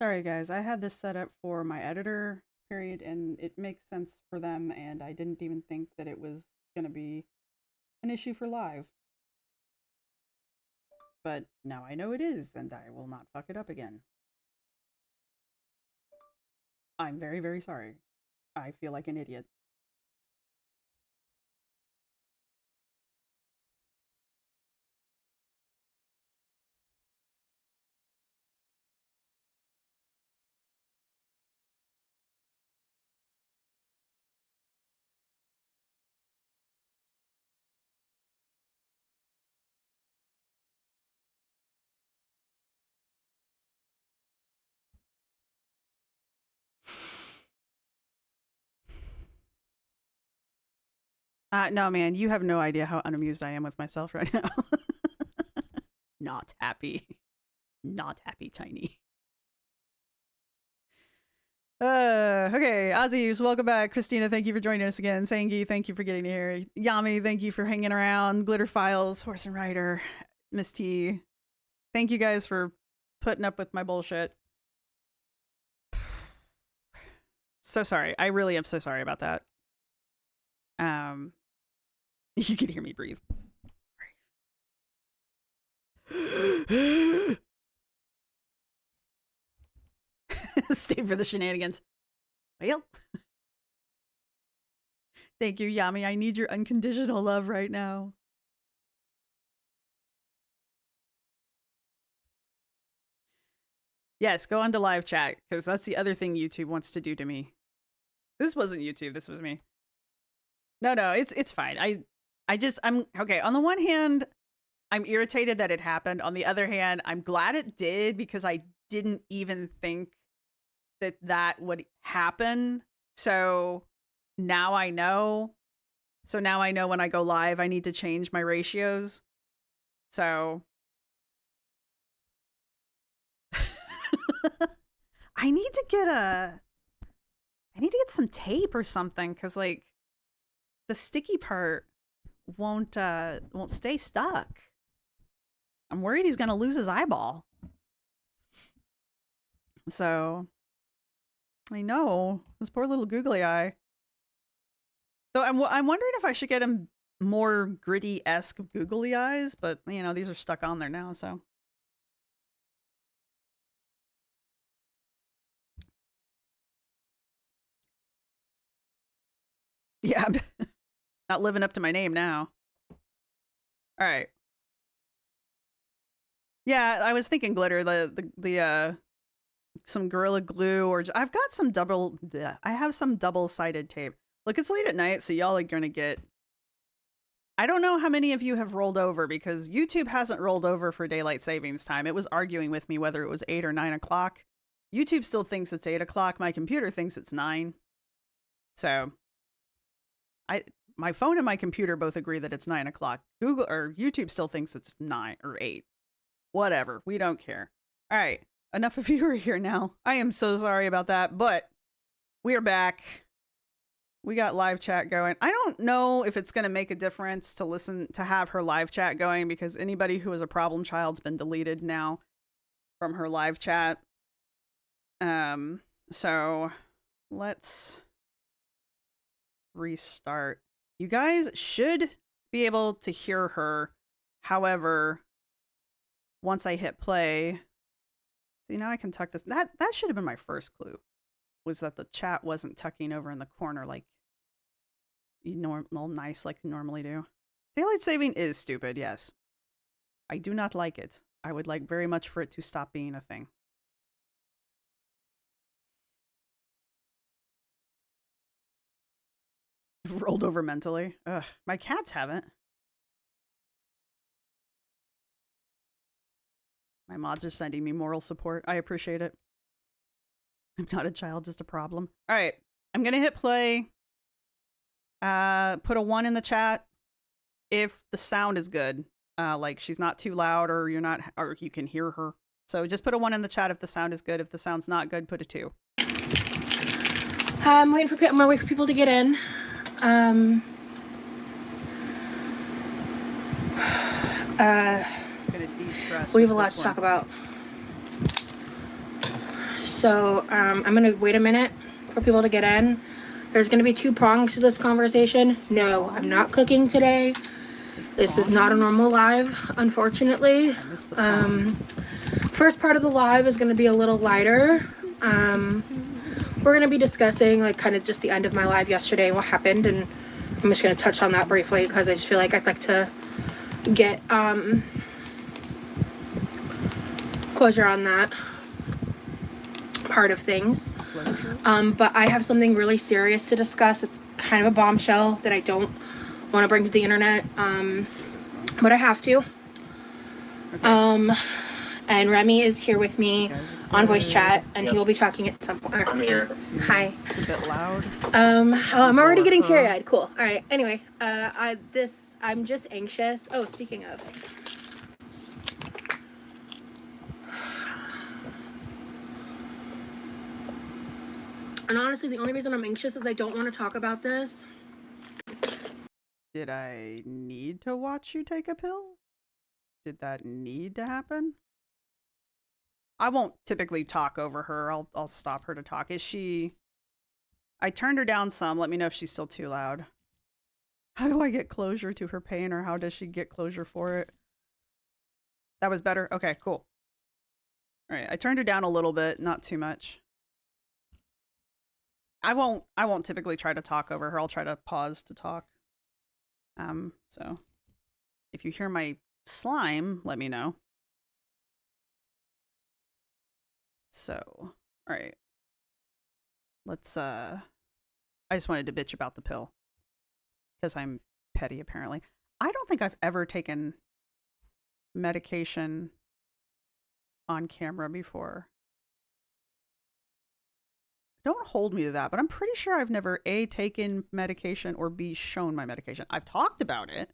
Sorry guys, I had this set up for my editor period and it makes sense for them and I didn't even think that it was going to be an issue for live. But now I know it is and I will not fuck it up again. I'm very, very sorry. I feel like an idiot. No, man, you have no idea how unamused I am with myself right now. Not happy. Not happy, Tiny. Okay, Aziz, welcome back. Christina, thank you for joining us again. Sangi, thank you for getting here. Yami, thank you for hanging around. Glitter Files, Horse and Rider, Miss T. Thank you guys for putting up with my bullshit. So sorry. I really am so sorry about that. You can hear me breathe. Stay for the shenanigans. Well, thank you, Yami. I need your unconditional love right now. Yes, go on to live chat, because that's the other thing YouTube wants to do to me. This wasn't YouTube, this was me. No, it's fine. I'm okay. On the one hand, I'm irritated that it happened. On the other hand, I'm glad it did because I didn't even think that would happen. So now I know. So now I know when I go live, I need to change my ratios. So I need to get some tape or something because like the sticky part won't stay stuck. I'm worried he's gonna lose his eyeball. So I know this poor little googly eye. Though I'm wondering if I should get him more gritty-esque googly eyes, but you know these are stuck on there now, so. Yeah, not living up to my name now. All right. Yeah, I was thinking glitter, the some Gorilla Glue, or I've got some I have some double-sided tape. Look, it's late at night, so y'all are gonna get. I don't know how many of you have rolled over because YouTube hasn't rolled over for daylight savings time. It was arguing with me whether it was 8 or 9 o'clock. YouTube still thinks it's 8 o'clock. My computer thinks it's 9. So my phone and my computer both agree that it's 9 o'clock. Google or YouTube still thinks it's 9 or 8. Whatever. We don't care. All right. Enough of you are here now. I am so sorry about that, but we are back. We got live chat going. I don't know if it's going to make a difference to have her live chat going because anybody who is a problem child's been deleted now from her live chat. So let's restart. You guys should be able to hear her. However, once I hit play, see now I can tuck this. That should have been my first clue. Was that the chat wasn't tucking over in the corner like nice like you normally do. Daylight saving is stupid, yes. I do not like it. I would like very much for it to stop being a thing. Rolled over mentally. Ugh, my cats haven't. My mods are sending me moral support. I appreciate it. I'm not a child, just a problem. All right, I'm gonna hit play. Put a 1 in the chat if the sound is good. Like she's not too loud or or you can hear her. So just put a 1 in the chat if the sound is good. If the sound's not good, put a 2. I'm waiting for people to get in. Gonna de-stress. We have a lot to talk about. So I'm gonna wait a minute for people to get in. There's gonna be two prongs to this conversation. No, I'm not cooking today. This is not a normal live, unfortunately. I missed the prong. First part of the live is gonna be a little lighter. We're gonna be discussing like kind of just the end of my live yesterday and what happened, and I'm just gonna touch on that briefly because I just feel like I'd like to get closure on that part of things. But I have something really serious to discuss. It's kind of a bombshell that I don't want to bring to the internet, but I have to. Okay. And Remy is here with me on voice chat, and he will be talking at some point. I'm here. Hi. It's a bit loud. I'm already getting teary-eyed. Cool. All right. Anyway, I'm just anxious. Oh, speaking of. And honestly, the only reason I'm anxious is I don't want to talk about this. Did I need to watch you take a pill? Did that need to happen? I won't typically talk over her. I'll stop her to talk. Is she... I turned her down some. Let me know if she's still too loud. How do I get closure to her pain, or how does she get closure for it? That was better? Okay, cool. Alright, I turned her down a little bit, not too much. I won't typically try to talk over her. I'll try to pause to talk. So if you hear my slime, let me know. So, all right. Let's I just wanted to bitch about the pill because I'm petty apparently. I don't think I've ever taken medication on camera before. Don't hold me to that, but I'm pretty sure I've never A, taken medication, or B, shown my medication. I've talked about it,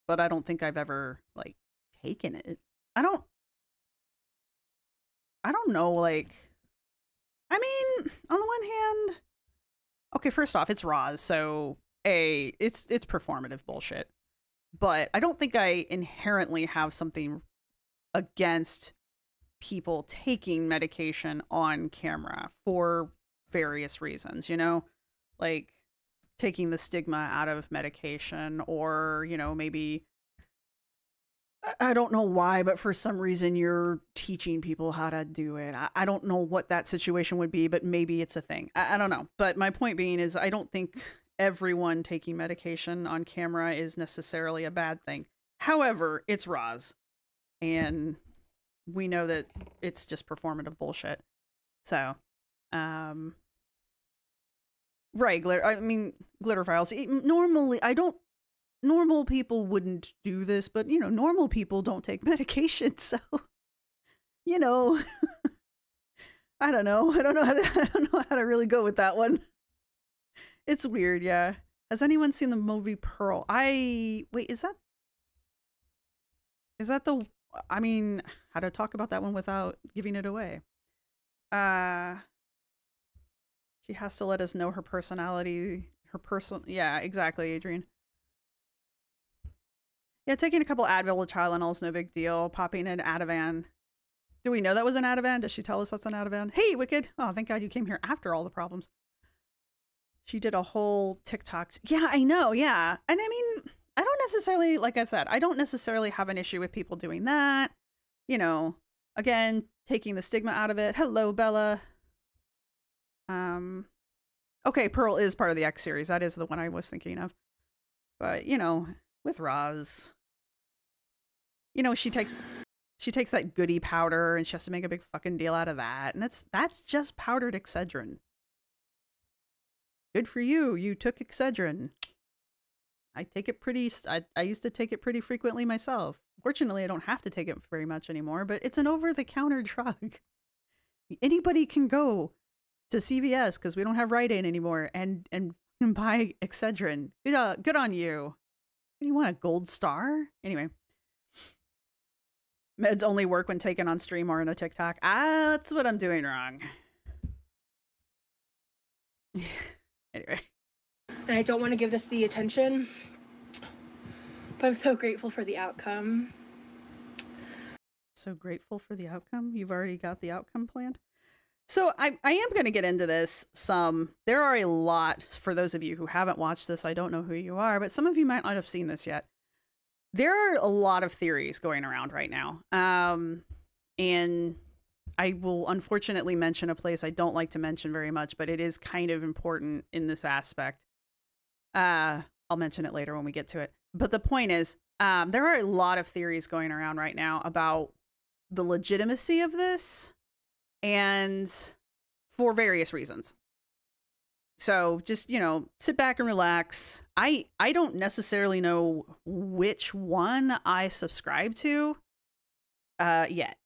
but I don't think I've ever, like, taken it. I don't know, like, I mean, on the one hand, okay, first off, it's Roz, so A, it's performative bullshit. But I don't think I inherently have something against people taking medication on camera for various reasons, you know, like taking the stigma out of medication, or, you know, maybe I don't know why, but for some reason you're teaching people how to do it. I don't know what that situation would be, but maybe it's a thing. I don't know. But my point being is I don't think everyone taking medication on camera is necessarily a bad thing. However, it's Roz, and we know that it's just performative bullshit. So, right, glitter files. Normally, normal people wouldn't do this, but, you know, normal people don't take medication, so, you know, I don't know how to really go with that one. It's weird, yeah. Has anyone seen the movie Pearl? Wait, is that the, I mean, how to talk about that one without giving it away? She has to let us know her personality, yeah, exactly, Adrian. Yeah, taking a couple Advil or Tylenol is no big deal. Popping an Ativan. Do we know that was an Ativan? Does she tell us that's an Ativan? Hey, Wicked. Oh, thank God you came here after all the problems. She did a whole TikTok. Yeah, I know, yeah. And I mean, I don't necessarily, like I said, I don't necessarily have an issue with people doing that. You know, again, taking the stigma out of it. Hello, Bella. Okay, Pearl is part of the X series. That is the one I was thinking of. But, you know, with Roz, you know, she takes that goody powder and she has to make a big fucking deal out of that. And that's just powdered Excedrin. Good for you. You took Excedrin. I take it I used to take it pretty frequently myself. Fortunately, I don't have to take it very much anymore, but it's an over-the-counter drug. Anybody can go to CVS, because we don't have Rite Aid anymore, and buy Excedrin. Good on you. You want a gold star? Anyway. Meds only work when taken on stream or in a TikTok. That's what I'm doing wrong. Anyway. And I don't want to give this the attention, but I'm so grateful for the outcome. So grateful for the outcome? You've already got the outcome planned? So I am going to get into this some. There are a lot, for those of you who haven't watched this, I don't know who you are, but some of you might not have seen this yet. There are a lot of theories going around right now. And I will unfortunately mention a place I don't like to mention very much, but it is kind of important in this aspect. I'll mention it later when we get to it. But the point is, there are a lot of theories going around right now about the legitimacy of this, and for various reasons. So just, sit back and relax. I don't necessarily know which one I subscribe to yet.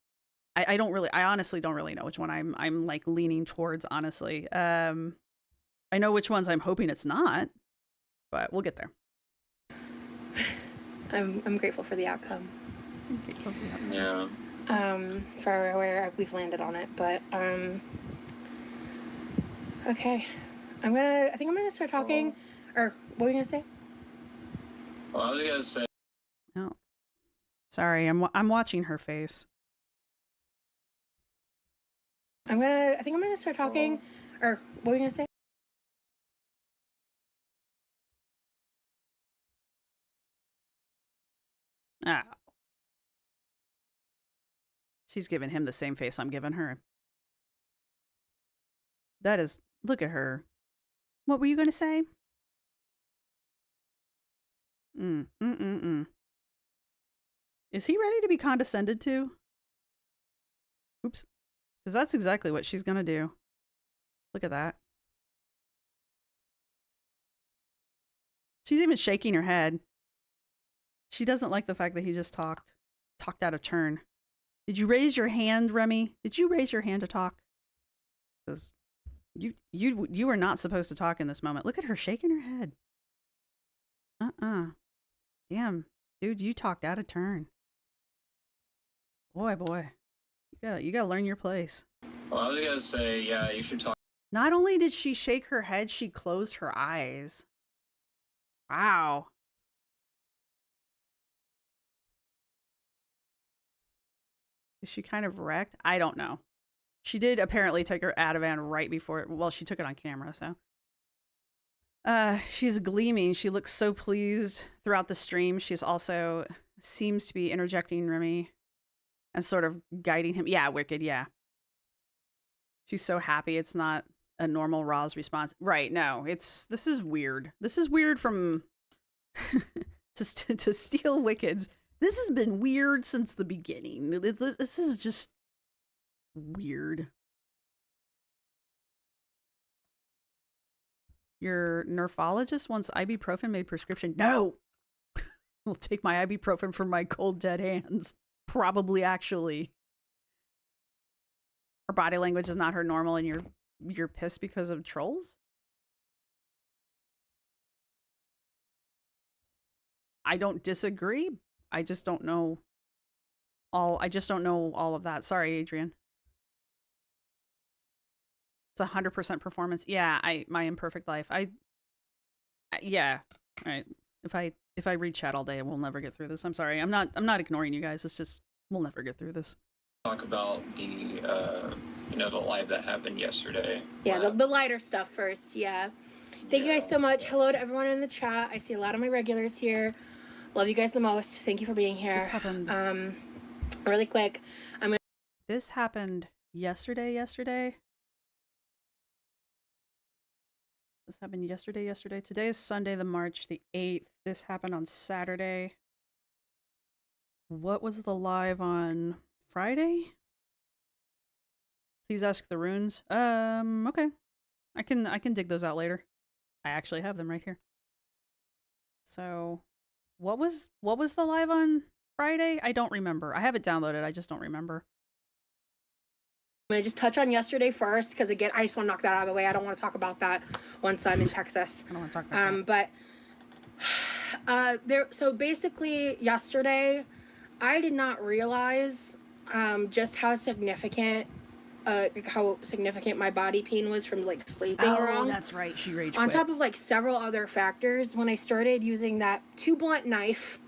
I honestly don't really know which one I'm like leaning towards, honestly. I know which ones I'm hoping it's not, but we'll get there. I'm grateful for the outcome. Yeah. For where we've landed on it, but okay. I think I'm gonna start talking. Or what were you gonna say? Well, I was gonna say. Oh, sorry. I'm watching her face. I think I'm gonna start talking. Or what were you gonna say? Ah. She's giving him the same face I'm giving her. That is, look at her. What were you going to say? Is he ready to be condescended to? Oops. Because that's exactly what she's going to do. Look at that. She's even shaking her head. She doesn't like the fact that he just talked out of turn. Did you raise your hand, Remy? Did you raise your hand to talk? Because you were not supposed to talk in this moment. Look at her shaking her head. Damn, dude, you talked out of turn. Boy. You gotta learn your place. Well, I was gonna say, yeah, you should talk. Not only did she shake her head, she closed her eyes. Wow. Is she kind of wrecked? I don't know. She did apparently take her Ativan right before, well, she took it on camera, so. She's gleaming. She looks so pleased throughout the stream. She's also seems to be interjecting Remy and sort of guiding him. Yeah, Wicked, yeah. She's so happy it's not a normal Roz response. Right, no, this is weird. This is weird from to steal Wicked's. This has been weird since the beginning. This is just weird. Your nerfologist wants ibuprofen made prescription. No! I'll take my ibuprofen from my cold, dead hands. Probably, actually. Her body language is not her normal and you're pissed because of trolls? I don't disagree. I just don't know all of that. Sorry, Adrian. It's 100% performance. Yeah, my imperfect life. Yeah. All right. If I read chat all day, we'll never get through this. I'm sorry. I'm not ignoring you guys. It's just we'll never get through this. Talk about the the live that happened yesterday. Yeah, the lighter stuff first. Yeah. Thank you guys so much. Hello to everyone in the chat. I see a lot of my regulars here. Love you guys the most. Thank you for being here. This happened. Really quick. This happened yesterday. This happened yesterday. Today is Sunday, March the 8th. This happened on Saturday. What was the live on Friday? Please ask the runes. Okay. I can dig those out later. I actually have them right here. So, what was the live on Friday? I don't remember. I have it downloaded. I just don't remember. I'm going to just touch on yesterday first because, again, I just want to knock that out of the way. I don't want to talk about that once I'm in Texas. I don't want to talk about that. But so basically yesterday, I did not realize just how significant my body pain was from like sleeping wrong. Oh, that's right. She rage quit. On top of like several other factors, when I started using that 2-blunt knife.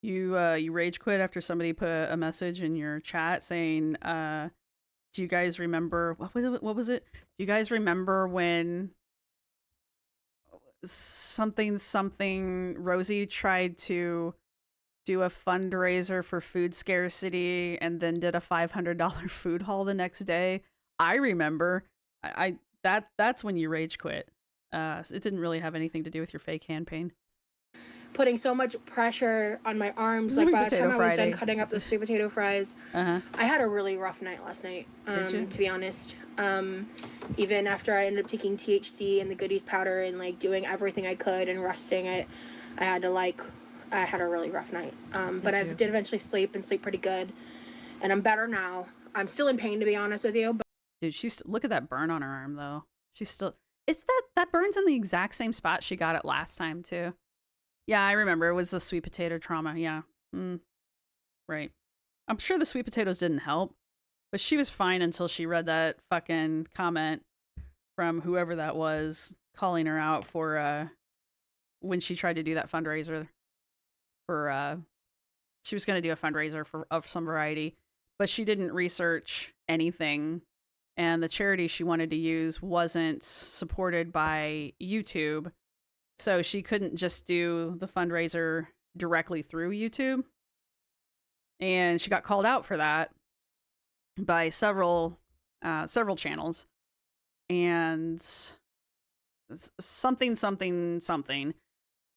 You rage quit after somebody put a message in your chat saying Do you guys remember what was it? What was it? Do you guys remember when something Rosie tried to do a fundraiser for food scarcity and then did a $500 food haul the next day? I remember. I that's when you rage quit. It didn't really have anything to do with your fake hand pain. Putting so much pressure on my arms. Sweet Like by the potato time I was Friday. done cutting up the sweet potato fries, Uh-huh. I had a really rough night last night. To be honest. Even after I ended up taking THC and the goodies powder and like doing everything I could and resting it, I had a really rough night. But I did eventually sleep and sleep pretty good, and I'm better now. I'm still in pain, to be honest with you. But Dude, look at that burn on her arm though. She's still. Is that burns in the exact same spot she got it last time too? Yeah, I remember. It was the sweet potato trauma. Yeah. Right. I'm sure the sweet potatoes didn't help, but she was fine until she read that fucking comment from whoever that was calling her out for when she tried to do that fundraiser for she was going to do a fundraiser for of some variety, but she didn't research anything, and the charity she wanted to use wasn't supported by YouTube. So she couldn't just do the fundraiser directly through YouTube. And she got called out for that by several channels. And something,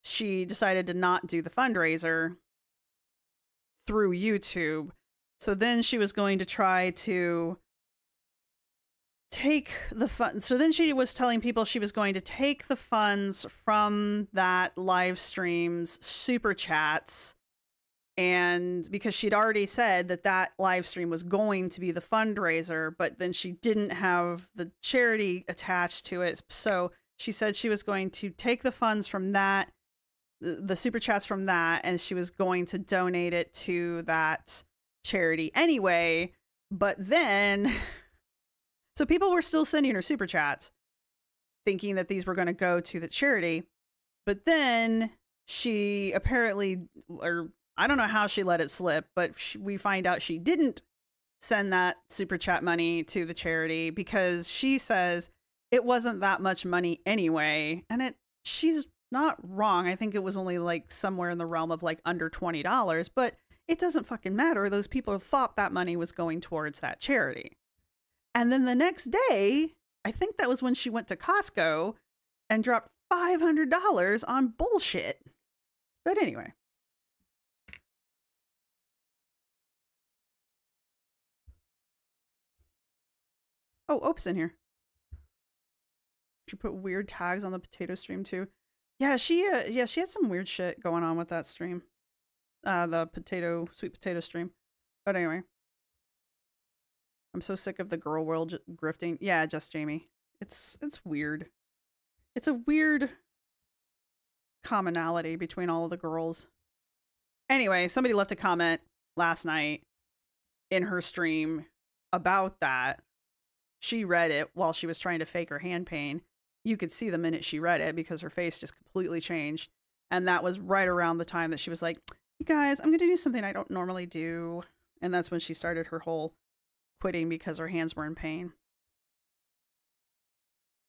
she decided to not do the fundraiser through YouTube. So then she was going to try to take the fun. So then she was telling people she was going to take the funds from that live stream's super chats, and because she'd already said that live stream was going to be the fundraiser, but then she didn't have the charity attached to it, so she said she was going to take the funds from that, the super chats from that, and she was going to donate it to that charity anyway. But then so people were still sending her super chats thinking that these were going to go to the charity. But then she apparently, or I don't know how she let it slip, but we find out she didn't send that super chat money to the charity because she says it wasn't that much money anyway. And she's not wrong. I think it was only like somewhere in the realm of like under $20, but it doesn't fucking matter. Those people thought that money was going towards that charity. And then the next day, I think that was when she went to Costco and dropped $500 on bullshit. But anyway. Oh, Ope's in here. She put weird tags on the potato stream too. Yeah, she had some weird shit going on with that stream. The sweet potato stream. But anyway. I'm so sick of the girl world grifting. Yeah, just Jamie. It's weird. It's a weird commonality between all of the girls. Anyway, somebody left a comment last night in her stream about that. She read it while she was trying to fake her hand pain. You could see the minute she read it because her face just completely changed. And that was right around the time that she was like, you guys, I'm going to do something I don't normally do. And that's when she started her whole quitting because her hands were in pain.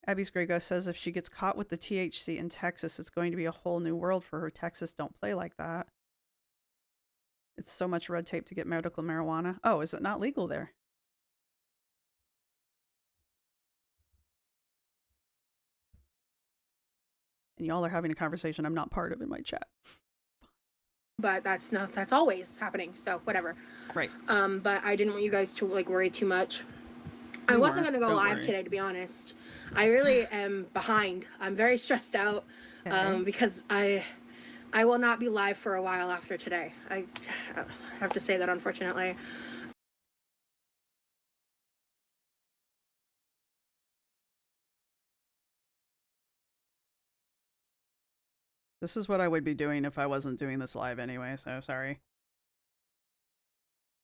Abby's Grego says if she gets caught with the THC in Texas, it's going to be a whole new world for her. Texas don't play like that. It's so much red tape to get medical marijuana. Oh, is it not legal there? And y'all are having a conversation I'm not part of in my chat. But that's always happening, so whatever. Right. But I didn't want you guys to like worry too much. I wasn't going to go live today, to be honest. I really am behind. I'm very stressed out because I will not be live for a while after today. I have to say that, unfortunately. This is what I would be doing if I wasn't doing this live anyway, so sorry.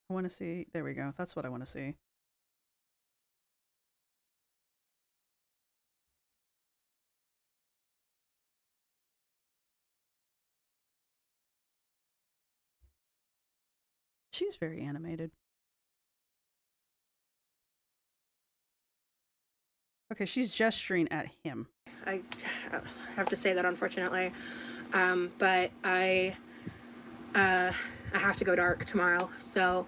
I want to see. There we go. That's what I want to see. She's very animated. Okay, she's gesturing at him. I have to say that, unfortunately. But I have to go dark tomorrow. So,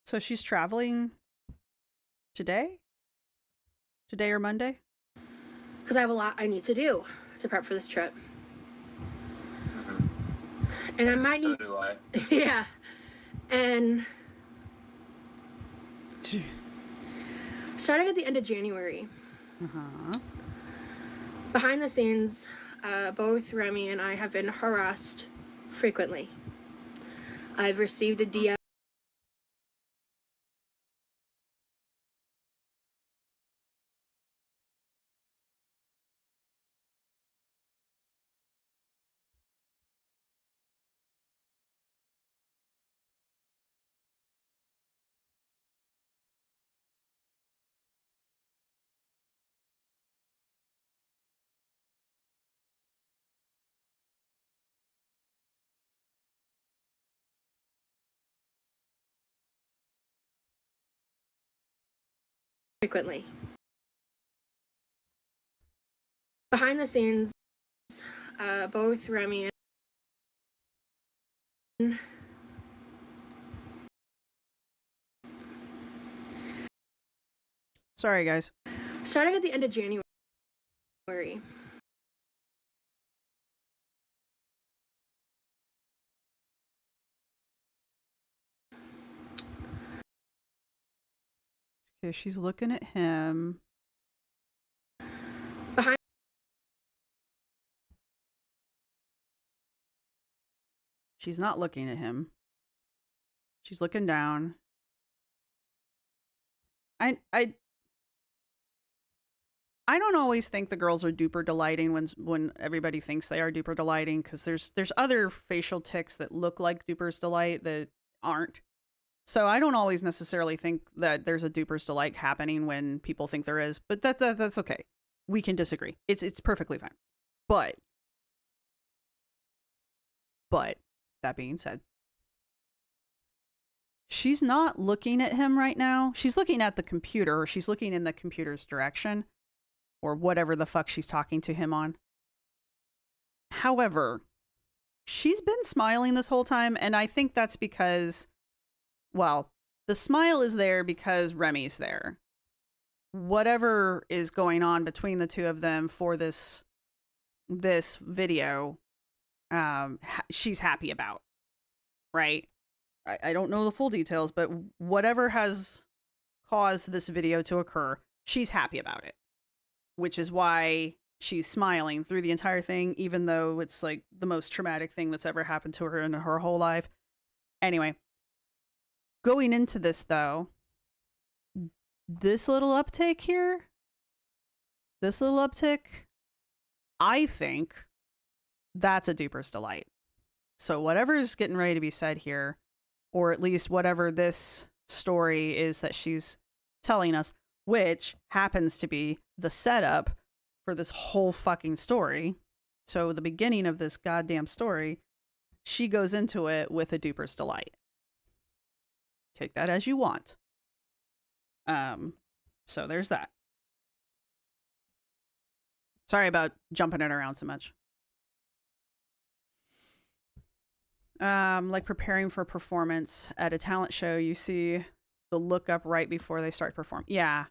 So she's traveling today? Today or Monday? Because I have a lot I need to do to prep for this trip. And I might need... So do I. Yeah. And starting at the end of January, behind the scenes, both Remy and I have been harassed frequently. I've received a DM frequently. Behind the scenes, both Remy and... Sorry, guys. Starting at the end of January, Okay, she's looking at him. behind... She's not looking at him. She's looking down. I don't always think the girls are duper delighting when everybody thinks they are duper delighting, because there's other facial tics that look like duper's delight that aren't. So I don't always necessarily think that there's a duper's delight happening when people think there is, but that's okay. We can disagree. It's perfectly fine. But that being said, she's not looking at him right now. She's looking at the computer, or she's looking in the computer's direction, or whatever the fuck she's talking to him on. However, she's been smiling this whole time, and I think that's because, well, the smile is there because Remy's there. Whatever is going on between the two of them for this video, she's happy about, right? I don't know the full details, but whatever has caused this video to occur, she's happy about it, which is why she's smiling through the entire thing, even though it's like the most traumatic thing that's ever happened to her in her whole life. Anyway, going into this, though, this little uptake here, I think that's a duper's delight. So whatever is getting ready to be said here, or at least whatever this story is that she's telling us, which happens to be the setup for this whole fucking story. So the beginning of this goddamn story, she goes into it with a duper's delight. Take that as you want. So there's that. Sorry about jumping it around so much. Like preparing for performance at a talent show, you see the look up right before they start performing. Yeah.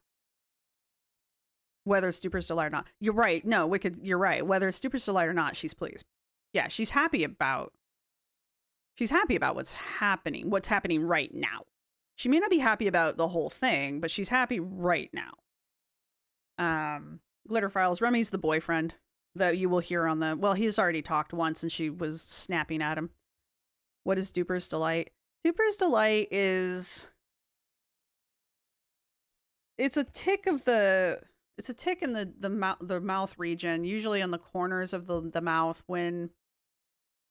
Whether it's duper's delight or not. You're right. No, Wicked, you're right. Whether it's duper's delight or not, she's pleased. Yeah, she's happy about what's happening right now. She may not be happy about the whole thing, but she's happy right now. Glitter Files, Remy's the boyfriend that you will hear on the... Well, he's already talked once and she was snapping at him. What is duper's delight? Duper's delight is... It's a tick in the mouth region, usually on the corners of the mouth, when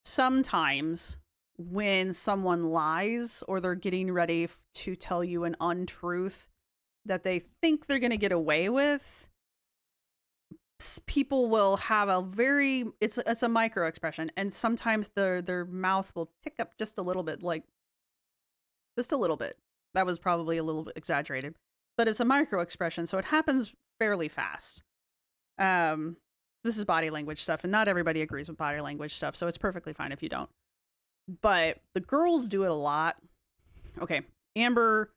sometimes when someone lies or they're getting ready to tell you an untruth that they think they're going to get away with, people will have a very, it's a micro expression, and sometimes their mouth will tick up just a little bit, like just a little bit, That was probably a little bit exaggerated. But it's a micro expression, so it happens fairly fast. This is body language stuff, and not everybody agrees with body language stuff, so it's perfectly fine if you don't. But the girls do it a lot. Okay, Amber,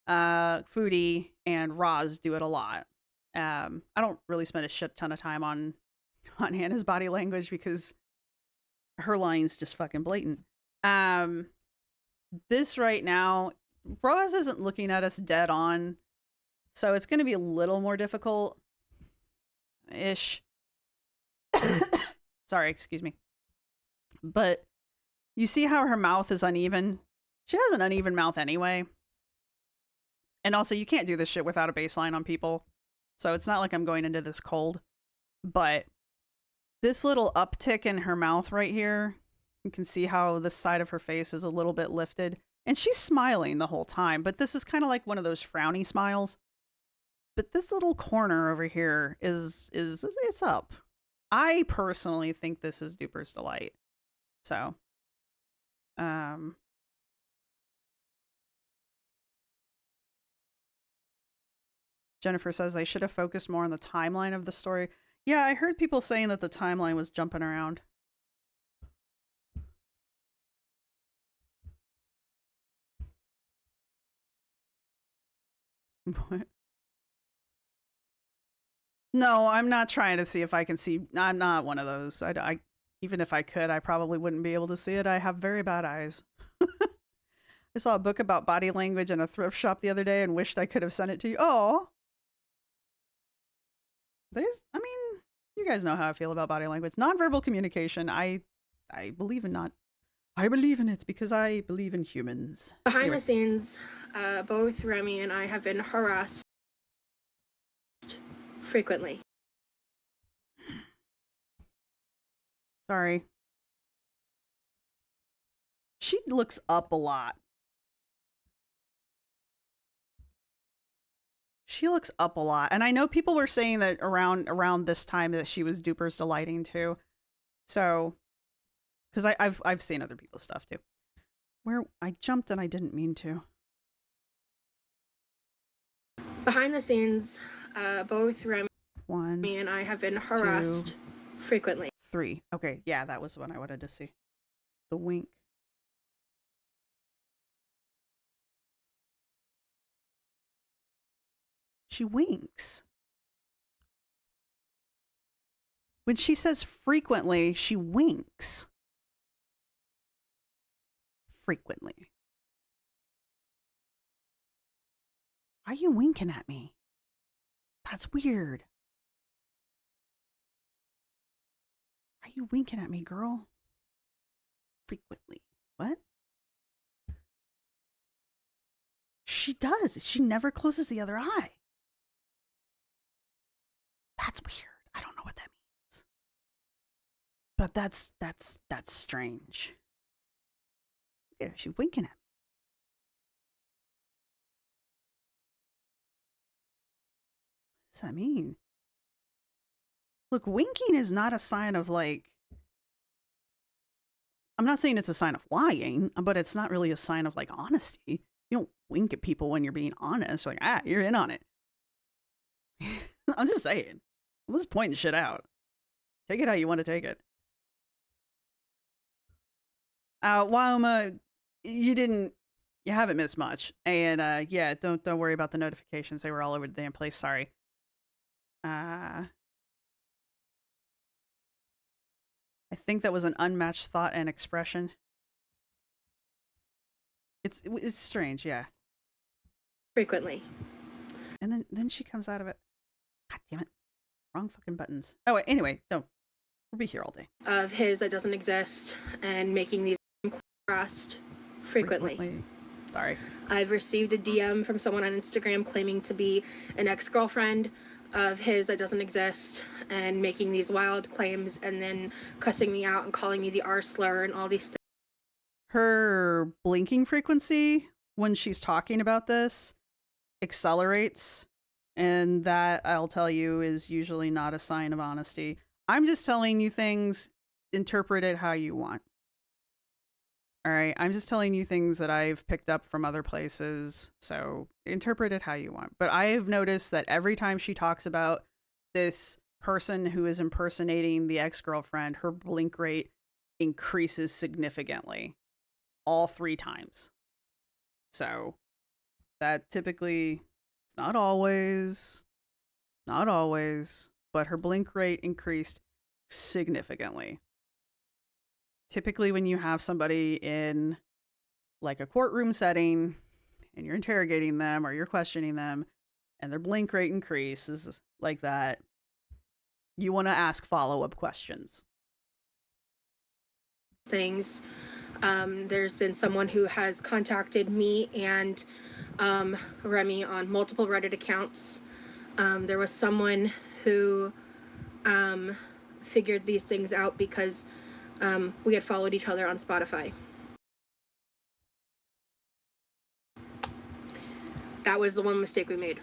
Foodie, and Roz do it a lot. I don't really spend a shit ton of time on Hannah's body language because her line's just fucking blatant. This right now, Roz isn't looking at us dead on, so it's going to be a little more difficult ish. Sorry, excuse me. But you see how her mouth is uneven? She has an uneven mouth anyway. And also, you can't do this shit without a baseline on people. So it's not like I'm going into this cold. But this little uptick in her mouth right here, you can see how the side of her face is a little bit lifted. And she's smiling the whole time. But this is kind of like one of those frowny smiles. But this little corner over here is it's up. I personally think this is Duper's Delight. So, Jennifer says they should have focused more on the timeline of the story. Yeah, I heard people saying that the timeline was jumping around. What? No, I'm not trying to see if I can see. I'm not one of those. I even if I could, I probably wouldn't be able to see it. I have very bad eyes. I saw a book about body language in a thrift shop the other day and wished I could have sent it to you. Oh, I mean, you guys know how I feel about body language. Nonverbal communication, I believe in not. I believe in it because I believe in humans. Behind the scenes, both Remy and I have been harassed frequently. Sorry. She looks up a lot. She looks up a lot. And I know people were saying that around this time that she was Duper's Delighting too. So, because I've seen other people's stuff too. Where I jumped and I didn't mean to. Behind the scenes, both Remy One, and I have been harassed frequently. 3. Okay, yeah, that was the one I wanted to see. The wink. She winks. When she says frequently, she winks. Frequently. Why are you winking at me? That's weird. Why are you winking at me, girl? Frequently. What? She does. She never closes the other eye. That's weird. I don't know what that means. But that's strange. Look at her. She's winking at me. What does that mean? Look, winking is not a sign of like... I'm not saying it's a sign of lying, but it's not really a sign of like honesty. You don't wink at people when you're being honest. Like, you're in on it. I'm just saying. I'm just pointing shit out. Take it how you want to take it. Wauma, you haven't missed much. And yeah, don't worry about the notifications. They were all over the damn place. Sorry. I think that was an unmatched thought and expression. It's strange, yeah. Frequently. And then she comes out of it. God damn it. Wrong fucking buttons. Oh, wait, anyway, we'll be here all day. Of his that doesn't exist and making these harassed frequently. Sorry. I've received a DM from someone on Instagram claiming to be an ex-girlfriend of his that doesn't exist and making these wild claims and then cussing me out and calling me the R slur and all these things. Her blinking frequency when she's talking about this accelerates, and that, I'll tell you, is usually not a sign of honesty. I'm just telling you things. Interpret it how you want. All right, I'm just telling you things that I've picked up from other places, so interpret it how you want. But I've noticed that every time she talks about this person who is impersonating the ex-girlfriend, her blink rate increases significantly all 3 times. So that typically, it's not always, but her blink rate increased significantly. Typically, when you have somebody in like a courtroom setting and you're interrogating them or you're questioning them and their blink rate increases like that, you want to ask follow-up questions. Things. There's been someone who has contacted me and Remy on multiple Reddit accounts. There was someone who figured these things out because we had followed each other on Spotify. That was the one mistake we made.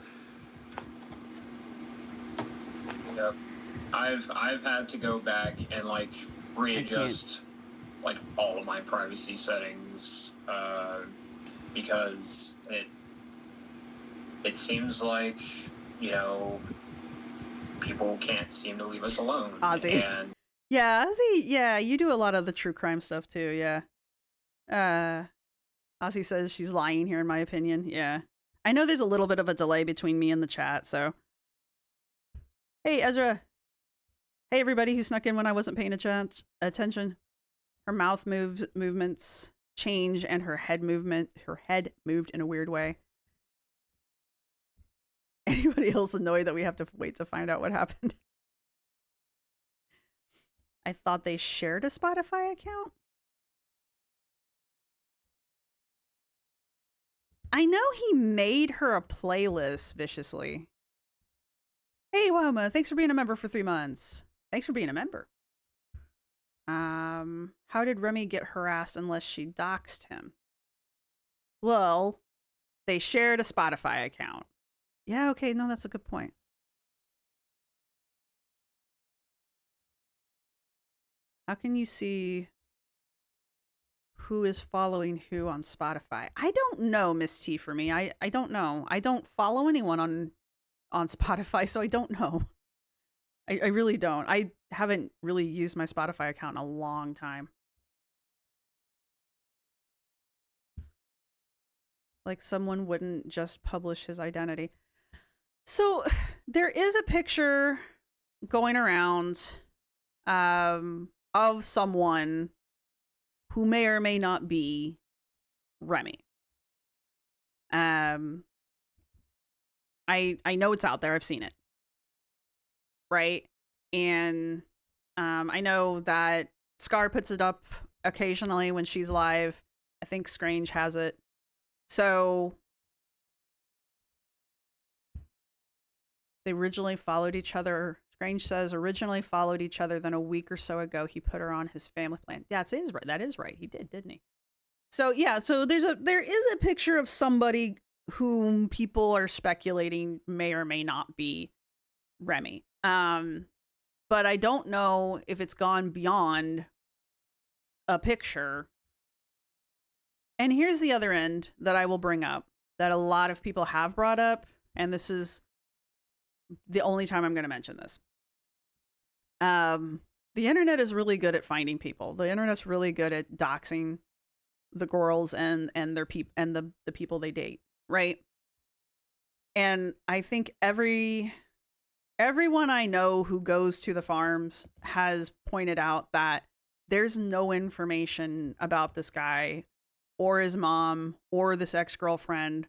Yep. I've had to go back and like readjust like all of my privacy settings because it seems like, you know, people can't seem to leave us alone. Ozzy. And Yeah, Ozzy, yeah, you do a lot of the true crime stuff too, yeah. Ozzy says she's lying here in my opinion, yeah. I know there's a little bit of a delay between me and the chat, so. Hey, Ezra. Hey, everybody who snuck in when I wasn't paying attention. Her mouth movements change and her head moved in a weird way. Anybody else annoyed that we have to wait to find out what happened? I thought they shared a Spotify account. I know he made her a playlist viciously. Hey, Woma, thanks for being a member for 3 months. Thanks for being a member. How did Remy get harassed unless she doxed him? Well, they shared a Spotify account. Yeah, okay, no, that's a good point. How can you see who is following who on Spotify? I don't know, Miss T for me. I don't know. I don't follow anyone on Spotify, so I don't know. I really don't. I haven't really used my Spotify account in a long time. Like someone wouldn't just publish his identity. So there is a picture going around of someone who may or may not be Remy. I know it's out there. I've seen it. Right? And I know that Scar puts it up occasionally when she's live. I think Scrange has it. So they originally followed each other. Scrange says originally followed each other. Then a week or so ago, he put her on his family plan. That is right. That is right. He did, didn't he? So yeah. So there is a picture of somebody whom people are speculating may or may not be Remy. But I don't know if it's gone beyond a picture. And here's the other end that I will bring up that a lot of people have brought up, and this is the only time I'm going to mention this. The internet is really good at finding people. The internet's really good at doxing the girls and their the people they date, right? And I think everyone I know who goes to the farms has pointed out that there's no information about this guy or his mom or this ex-girlfriend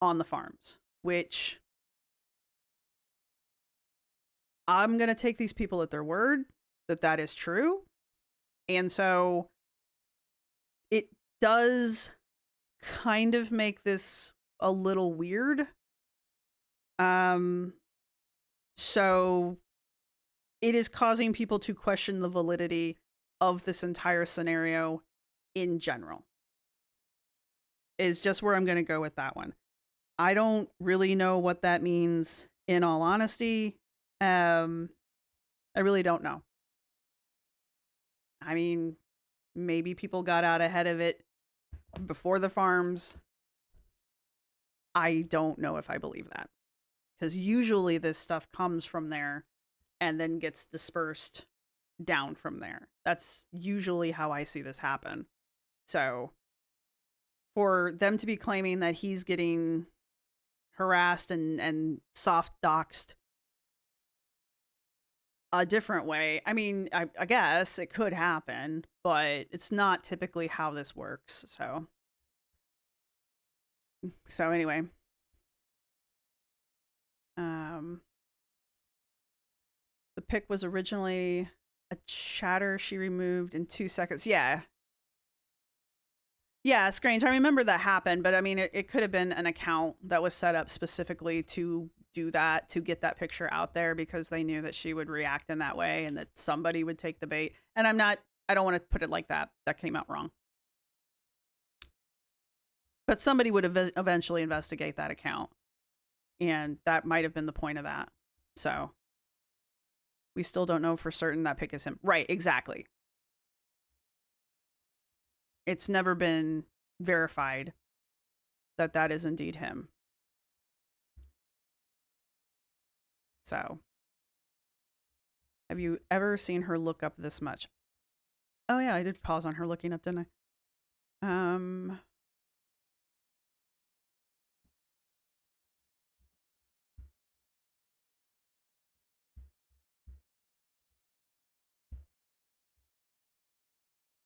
on the farms, which I'm going to take these people at their word that is true. And so it does kind of make this a little weird. So it is causing people to question the validity of this entire scenario in general. Is just where I'm going to go with that one. I don't really know what that means in all honesty. I really don't know. I mean, maybe people got out ahead of it before the farms, I don't know if I believe that. Because usually this stuff comes from there and then gets dispersed down from there. That's usually how I see this happen. So for them to be claiming that he's getting harassed and soft doxed a different way, I mean, I guess it could happen, but it's not typically how this works. So anyway, the pic was originally a chatter she removed in 2 seconds. Yeah, Strange. I remember that happened, but I mean, it could have been an account that was set up specifically to do that, to get that picture out there because they knew that she would react in that way and that somebody would take the bait. And I don't want to put it like that. That came out wrong. But somebody would eventually investigate that account. And that might have been the point of that. So we still don't know for certain that pic is him. Right, exactly. It's never been verified that that is indeed him. So, have you ever seen her look up this much? Oh yeah, I did pause on her looking up, didn't I?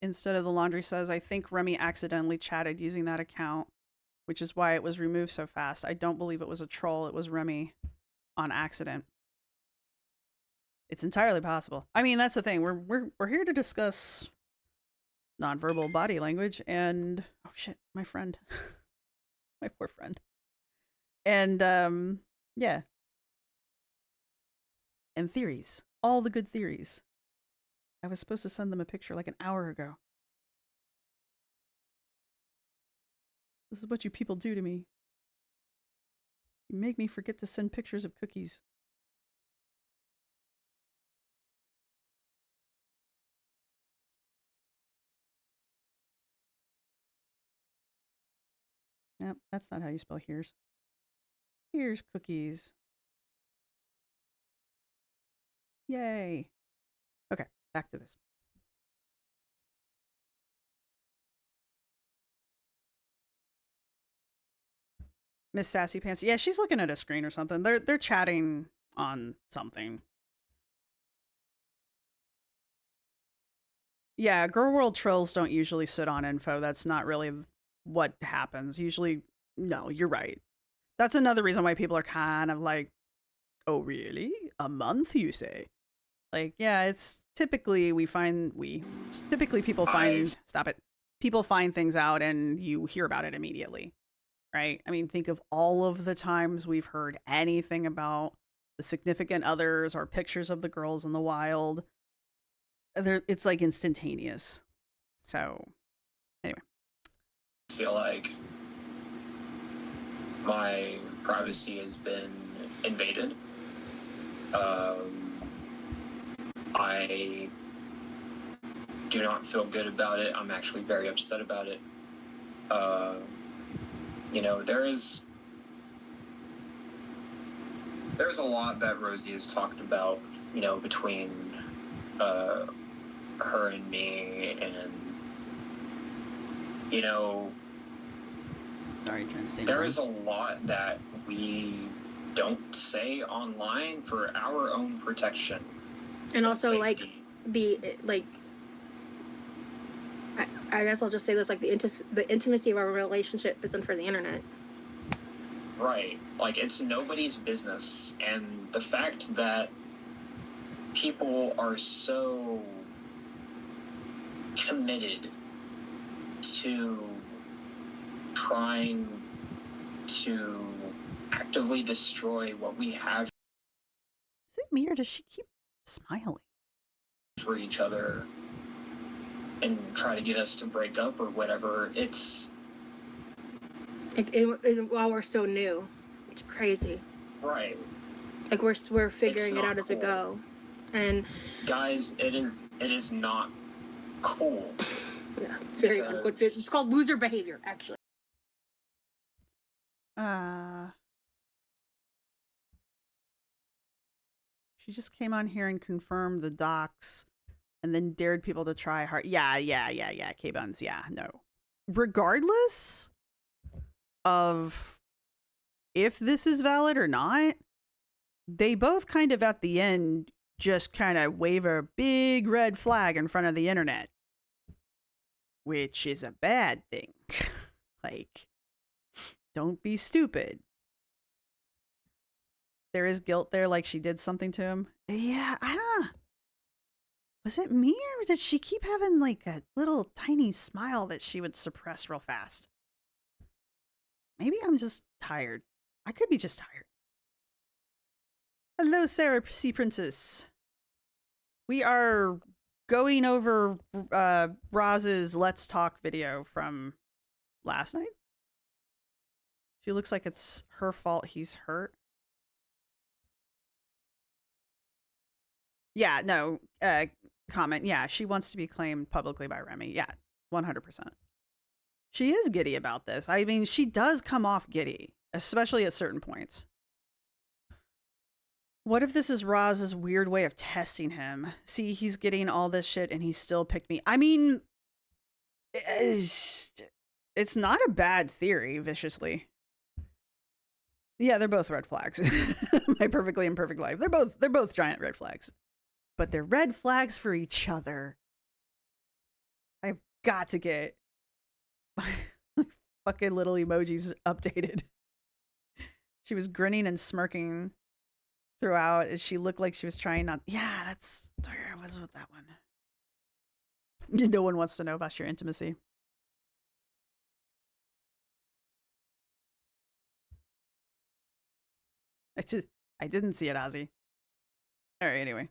Instead of the laundry says, I think Remy accidentally chatted using that account, which is why it was removed so fast. I don't believe it was a troll. It was Remy on accident. It's entirely possible. I mean, that's the thing. We're here to discuss nonverbal body language and oh shit, my friend. My poor friend. And yeah. And theories. All the good theories. I was supposed to send them a picture like an hour ago. This is what you people do to me. You make me forget to send pictures of cookies. Yep, that's not how you spell here's. Here's cookies. Yay. Okay, back to this. Miss Sassy Pants. Yeah, she's looking at a screen or something. They're chatting on something. Yeah, Girl World trolls don't usually sit on info. That's not really what happens. Usually, no, you're right. That's another reason why people are kind of like, oh, really? A month, you say? Like, yeah, it's typically people find, stop it. People find things out and you hear about it immediately, right? I mean, think of all of the times we've heard anything about the significant others or pictures of the girls in the wild. It's like instantaneous. So, anyway. I feel like my privacy has been invaded. I do not feel good about it. I'm actually very upset about it. You know, there's a lot that Rosee has talked about, you know, between her and me, and you know, there is a lot that we don't say online for our own protection. And also, like, I guess I'll just say this, like, the intimacy of our relationship isn't for the internet. Right. Like, it's nobody's business. And the fact that people are so committed to trying to actively destroy what we have. Is it me or does she keep smiling for each other and try to get us to break up or whatever? It's while we're so new, it's crazy. Right. Like we're figuring it out as we go, and guys, it is not cool. Yeah, it's very it's called loser behavior, actually. She just came on here and confirmed the docs and then dared people to try hard. Yeah. K-Buns, yeah, no. Regardless of if this is valid or not, they both kind of at the end just kind of wave a big red flag in front of the internet, which is a bad thing. Like, don't be stupid. There is guilt there, like she did something to him. Yeah, I don't. Was it me or did she keep having like a little tiny smile that she would suppress real fast? Maybe I'm just tired. I could be just tired. Hello, Sarah Sea Princess. We are going over Roz's Let's Talk video from last night. She looks like it's her fault he's hurt. Yeah, no, comment. Yeah, she wants to be claimed publicly by Remy. Yeah, 100%. She is giddy about this. I mean, she does come off giddy, especially at certain points. What if this is Roz's weird way of testing him? See, he's getting all this shit and he still picked me. I mean, it's not a bad theory, viciously. Yeah, they're both red flags. My perfectly imperfect life. They're both giant red flags. But they're red flags for each other. I've got to get my fucking little emojis updated. She was grinning and smirking throughout. She looked like she was trying not. Yeah, that's where I was with that one. No one wants to know about your intimacy. I didn't see it, Ozzy. All right, anyway.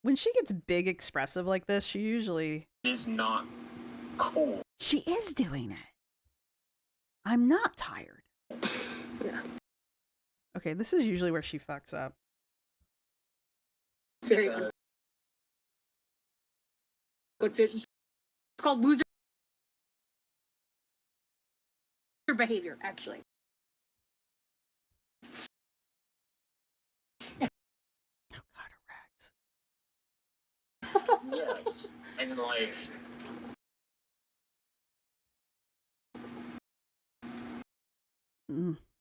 When she gets big expressive like this, she usually is not cool. She is doing it. I'm not tired. Yeah. Okay, this is usually where she fucks up. Very it's called loser behavior, actually. Oh God, her rags. Yes, and like.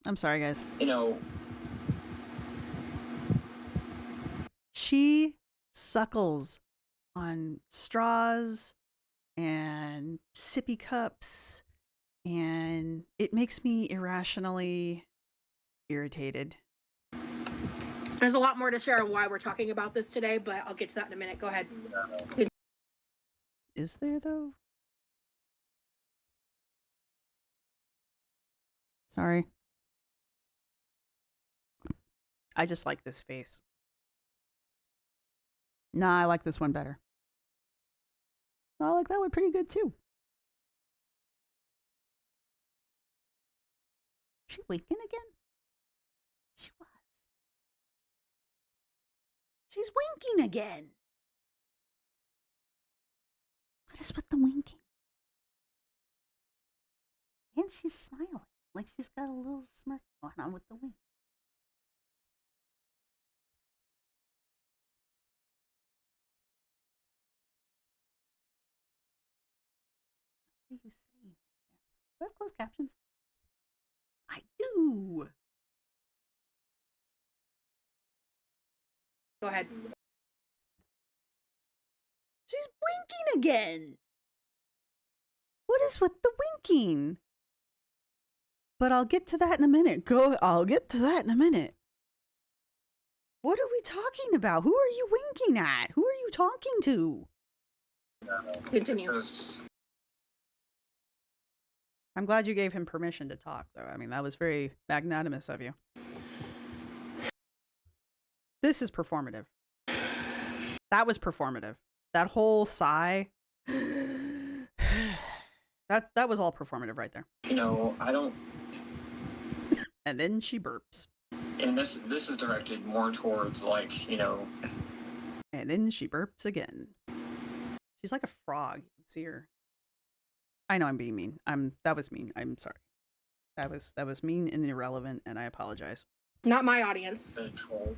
I'm sorry, guys. You know. She suckles on straws and sippy cups, and it makes me irrationally irritated. There's a lot more to share on why we're talking about this today, but I'll get to that in a minute. Go ahead. Is there, though? Sorry. I just like this face. Nah, I like this one better. I like that one pretty good, too. Is she winking again? She was. She's winking again. What is with the winking? And she's smiling. Like she's got a little smirk going on with the wink. What are you saying? Do I have closed captions? I do. Go ahead. She's winking again. What is with the winking? But I'll get to that in a minute. I'll get to that in a minute. What are we talking about? Who are you winking at? Who are you talking to? Continue. I'm glad you gave him permission to talk, though. I mean, that was very magnanimous of you. This is performative. That was performative. That whole sigh. That was all performative right there. You know, I don't. And then she burps. And this is directed more towards, like, you know. And then she burps again. She's like a frog. You can see her. I know I'm being mean. That was mean. I'm sorry. That was mean and irrelevant, and I apologize. Not my audience. The troll.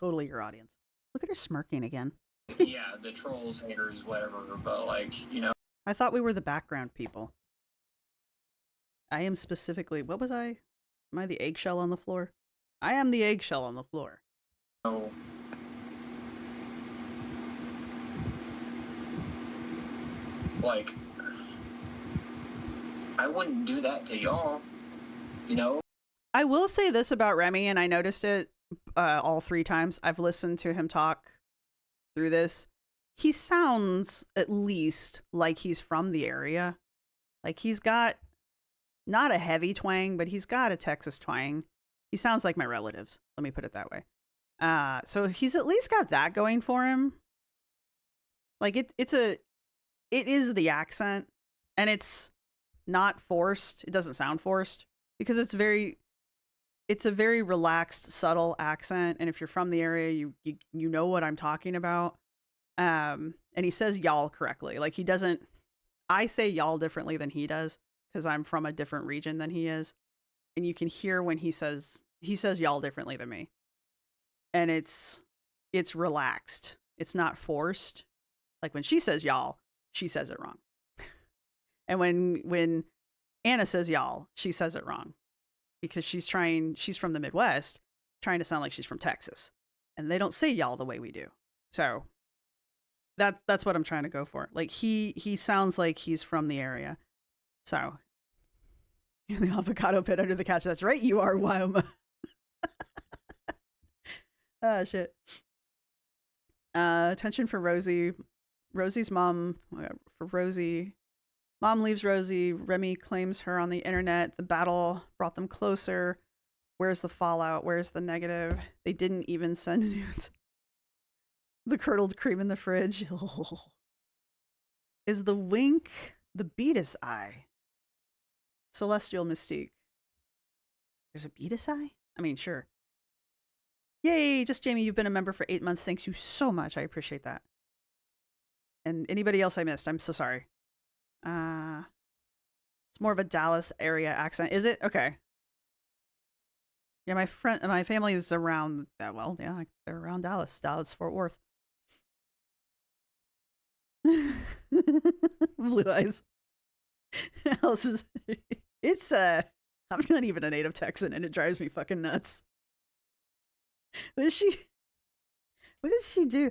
Totally your audience. Look at her smirking again. Yeah, the trolls, haters, whatever. But like, you know. I thought we were the background people. I am specifically. What was I? Am I the eggshell on the floor? I am the eggshell on the floor. So, like, I wouldn't do that to y'all, you know? I will say this about Remy, and I noticed it all 3 times I've listened to him talk through this. He sounds at least like he's from the area. Like he's got not a heavy twang, but he's got a Texas twang. He sounds like my relatives. Let me put it that way. So he's at least got that going for him. Like it is the accent, and it's not forced. It doesn't sound forced because it's a very relaxed, subtle accent. And if you're from the area, you know what I'm talking about. And he says y'all correctly. Like he doesn't, I say y'all differently than he does because I'm from a different region than he is. And you can hear when he says y'all differently than me. And it's relaxed. It's not forced. Like when she says y'all, she says it wrong. And when Anna says y'all, she says it wrong. Because she's from the Midwest, trying to sound like she's from Texas. And they don't say y'all the way we do. So that's what I'm trying to go for. Like he sounds like he's from the area. So the avocado pit under the couch. That's right, you are, Wyoma. Ah, shit. Attention for Rosee. Rosie's mom, for Rosee. Mom leaves Rosee. Remy claims her on the internet. The battle brought them closer. Where's the fallout? Where's the negative? They didn't even send nudes. The curdled cream in the fridge. Is the wink the Beatus eye? Celestial Mystique. There's a Beatus eye? I mean, sure. Yay, just Jamie, you've been a member for 8 months. Thanks you so much. I appreciate that. And anybody else I missed, I'm so sorry. It's more of a Dallas area accent. Is it? Okay. Yeah, my family is around, well, yeah, they're around Dallas, Fort Worth. Blue eyes. Alice is, it's, I'm not even a native Texan and it drives me fucking nuts. What does she do?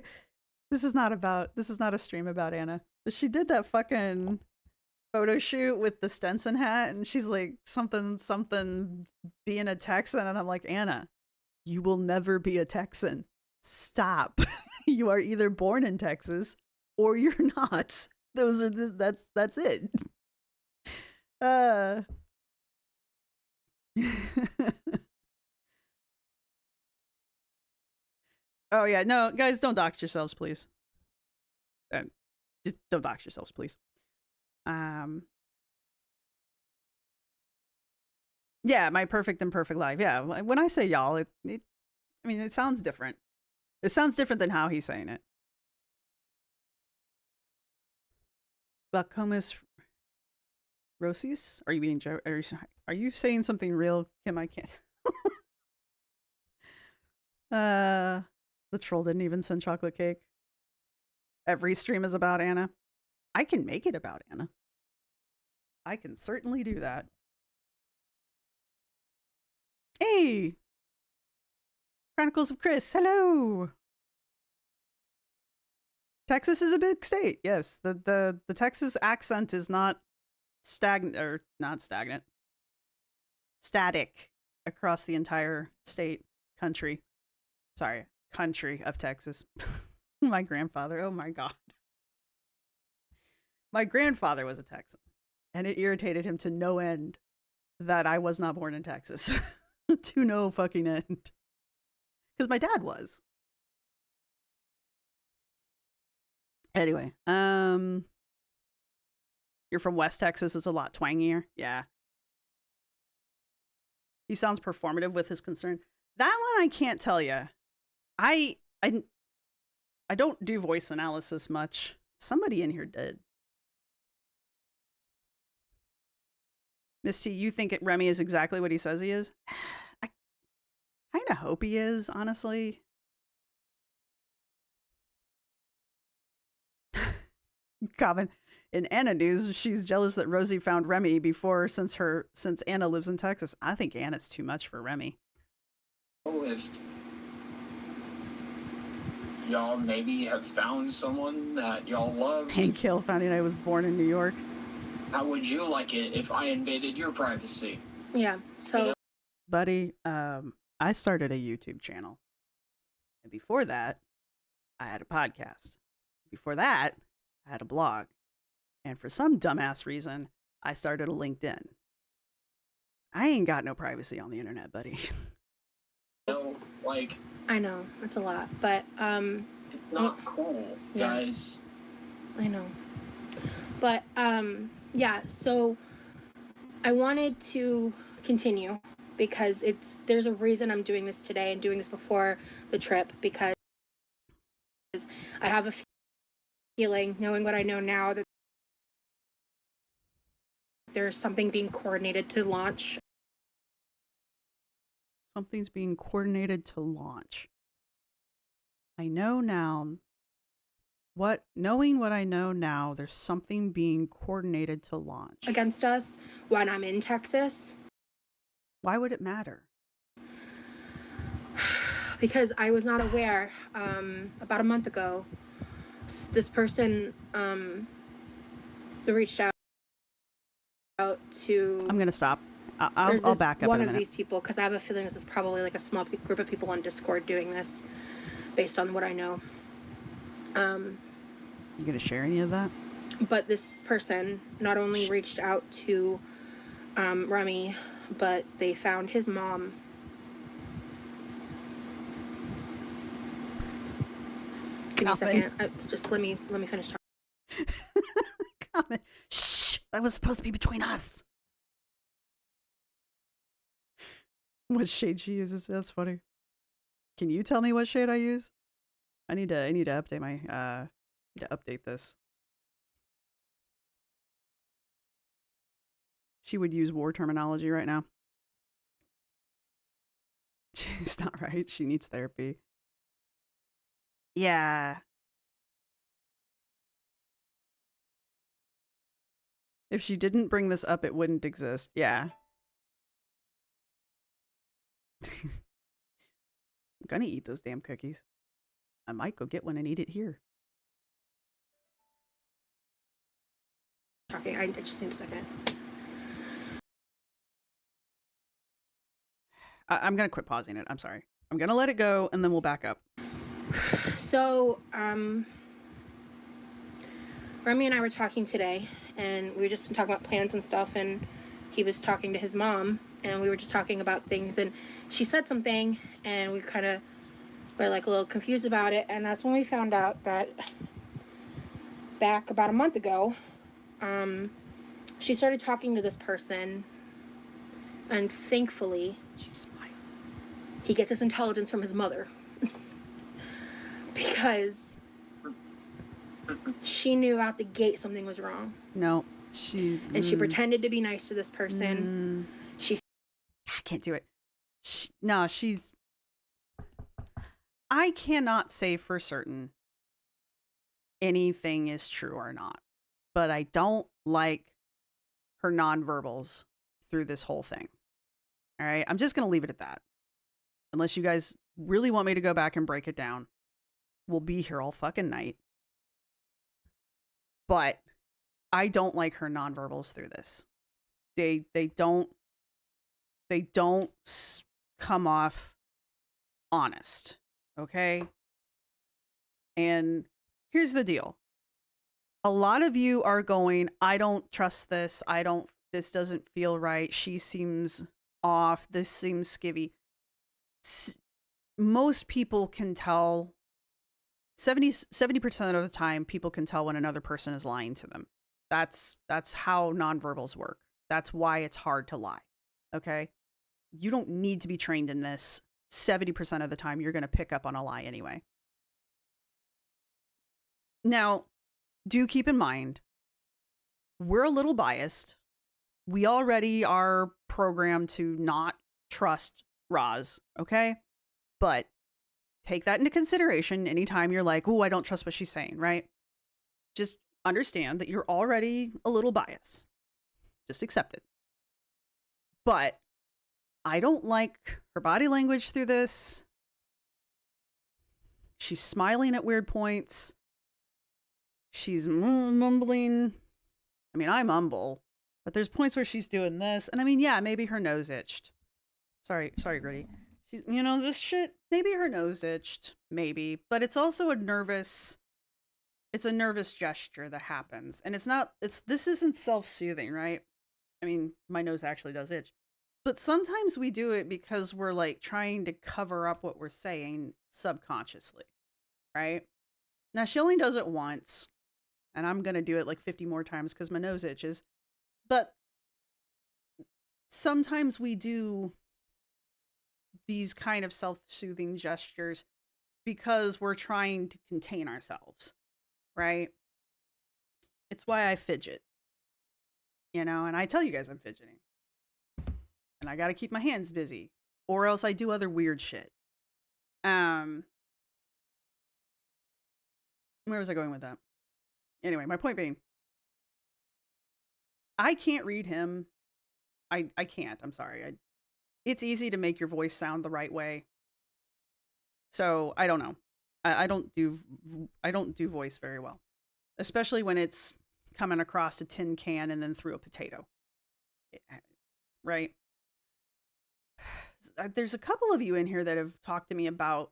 This is not a stream about Anna. But she did that fucking photo shoot with the Stetson hat and she's like something being a Texan and I'm like, Anna, you will never be a Texan. Stop. You are either born in Texas or you're not. That's it. Oh yeah, no, guys, don't dox yourselves, please. Just don't dox yourselves, please. Yeah, my perfect imperfect life. Yeah, when I say y'all, I mean, it sounds different. It sounds different than how he's saying it. Glaucomus Rosees? Are you being are you saying something real, Kim? I can't. The troll didn't even send chocolate cake. Every stream is about Anna. I can make it about Anna. I can certainly do that. Hey! Chronicles of Chris, hello! Texas is a big state, yes. The Texas accent is not stagnant, or not stagnant. Static across the entire state, country. Sorry, country of Texas. My grandfather, oh my God. My grandfather was a Texan, and it irritated him to no end that I was not born in Texas. To no fucking end. Because my dad was. Anyway, you're from West Texas. It's a lot twangier. Yeah. He sounds performative with his concern. That one I can't tell you. I don't do voice analysis much, Somebody in here did. Misty, you think Remy is exactly what he says he is? I kind of hope he is, honestly. Common. In Anna news, she's jealous that Rosee found Remy before since Anna lives in Texas. I think Anna's too much for Remy. Oh, if y'all maybe have found someone that y'all love. Hank Hill found out I was born in New York. How would you like it if I invaded your privacy? Yeah. So, buddy, I started a YouTube channel. And before that, I had a podcast. Before that, I had a blog. And for some dumbass reason, I started a LinkedIn. I ain't got no privacy on the internet, buddy. No, like, I know it's a lot, but it's not cool, guys. I know. But yeah, so I wanted to continue because there's a reason I'm doing this today and doing this before the trip, because I have a feeling, knowing what I know now, that there's something being coordinated to launch. Something's being coordinated to launch. I know now. Knowing what I know now, there's something being coordinated to launch. Against us when I'm in Texas. Why would it matter? Because I was not aware. About a month ago, this person reached out to... I'm going to stop. I'll back up one in a of minute. these people, because I have a feeling this is probably like a small group of people on Discord doing this, based on what I know. You going to share any of that? But this person not only reached out to Remy, but they found his mom. Give me a second. Just let me finish talking. Shh! That was supposed to be between us. What shade she uses? That's funny. Can you tell me what shade I use? I need to update my need to update this. She would use war terminology right now. She's not right. She needs therapy. Yeah. If she didn't bring this up, it wouldn't exist. Yeah. I'm gonna eat those damn cookies. I might go get one and eat it here. Talking. I just need a second. I'm gonna quit pausing it. I'm sorry. I'm gonna let it go and then we'll back up. So, Remy and I were talking today, and we just been talking about plans and stuff, and he was talking to his mom, and we were just talking about things, and she said something, and we kind of were like a little confused about it, and that's when we found out that back about a month ago, she started talking to this person, and thankfully, She's smart. he gets his intelligence from his mother. Because she knew out the gate something was wrong. No, she... And she pretended to be nice to this person. I can't do it. She's... I cannot say for certain anything is true or not. But I don't like her nonverbals through this whole thing. All right? I'm just going to leave it at that. Unless you guys really want me to go back and break it down. We'll be here all fucking night. But I don't like her nonverbals through this. They don't come off honest. Okay? And here's the deal. A lot of you are going, I don't trust this. This doesn't feel right. She seems off. This seems skivvy. Most people can tell, 70% of the time, people can tell when another person is lying to them. That's how nonverbals work. That's why it's hard to lie. Okay? You don't need to be trained in this. 70% of the time, you're going to pick up on a lie anyway. Now, do keep in mind, we're a little biased. We already are programmed to not trust Roz, okay? But take that into consideration anytime you're like, oh, I don't trust what she's saying, right? Just understand that you're already a little biased. Just accept it. But I don't like her body language through this. She's smiling at weird points. She's mumbling. I mean, I mumble, but there's points where she's doing this. And I mean, yeah, maybe her nose itched. Sorry, Gritty. She's, this shit, maybe her nose itched. Maybe. But it's also a nervous gesture that happens. And this isn't self-soothing, right? I mean, my nose actually does itch. But sometimes we do it because we're like trying to cover up what we're saying subconsciously, right? Now, she only does it once, and I'm going to do it like 50 more times because my nose itches. But sometimes we do these kind of self-soothing gestures because we're trying to contain ourselves, right? It's why I fidget, and I tell you guys I'm fidgeting. And I got to keep my hands busy, or else I do other weird shit. Where was I going with that? Anyway, my point being, I can't read him. I can't. I'm sorry. It's easy to make your voice sound the right way. So I don't know. I don't do voice very well, especially when it's coming across a tin can and then through a potato. Right? There's a couple of you in here that have talked to me about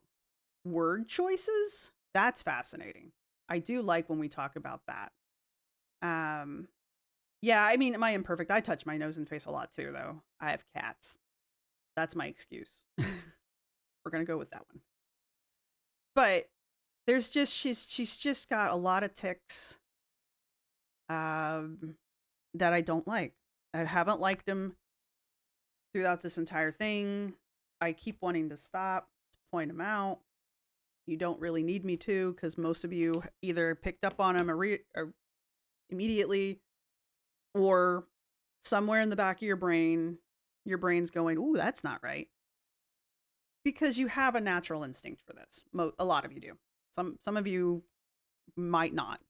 word choices. That's fascinating. I do like when we talk about that. Yeah, I mean, am I imperfect? I touch my nose and face a lot too, though. I have cats. That's my excuse. We're gonna go with that one. But there's just she's just got a lot of tics that I don't like. I haven't liked them throughout this entire thing. I keep wanting to stop, to point them out. You don't really need me to, because most of you either picked up on them or immediately, or somewhere in the back of your brain's going, ooh, that's not right. Because you have a natural instinct for this. A lot of you do. Some of you might not.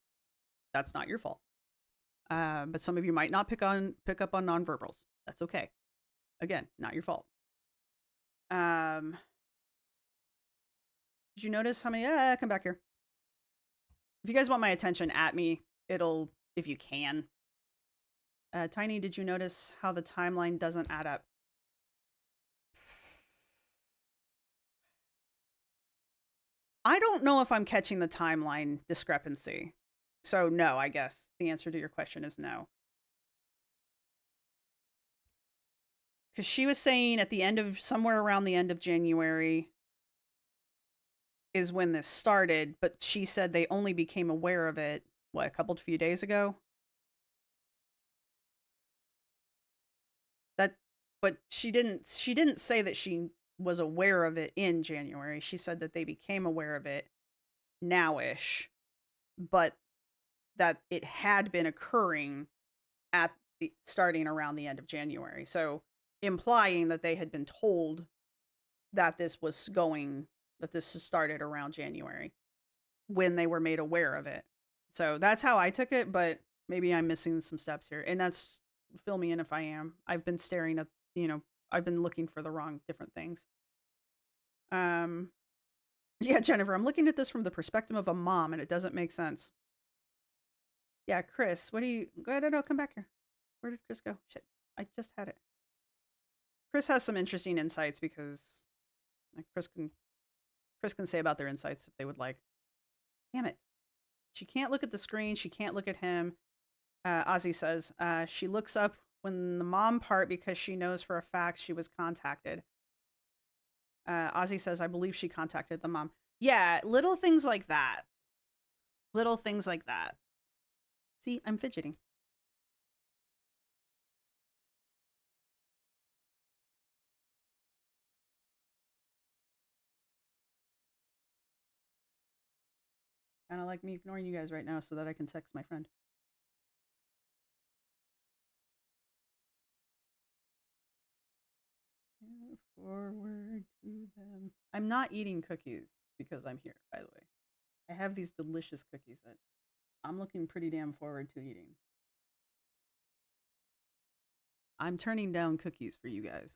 That's not your fault. But some of you might not pick up on nonverbals. That's okay. Again, not your fault. Did you notice how many? Come back here. If you guys want my attention at me, if you can. Tiny, did you notice how the timeline doesn't add up? I don't know if I'm catching the timeline discrepancy. So no, I guess the answer to your question is no. Because she was saying somewhere around the end of January is when this started, but she said they only became aware of it, a few days ago? But she didn't say that she was aware of it in January. She said that they became aware of it now-ish, but that it had been occurring starting around the end of January. So implying that they had been told that this started around January when they were made aware of it. So that's how I took it, but maybe I'm missing some steps here. And that's, fill me in if I am. I've been staring at, I've been looking for the wrong different things. Yeah, Jennifer, I'm looking at this from the perspective of a mom, and it doesn't make sense. Yeah, Chris, go ahead, no, come back here. Where did Chris go? Shit, I just had it. Chris has some interesting insights because Chris can say about their insights if they would like. Damn it. She can't look at the screen. She can't look at him. Ozzy says, she looks up when the mom part because she knows for a fact she was contacted. Ozzy says, I believe she contacted the mom. Yeah, little things like that. Little things like that. See, I'm fidgeting. Kind of like me ignoring you guys right now so that I can text my friend. Forward to them. I'm not eating cookies because I'm here, by the way. I have these delicious cookies that I'm looking pretty damn forward to eating. I'm turning down cookies for you guys.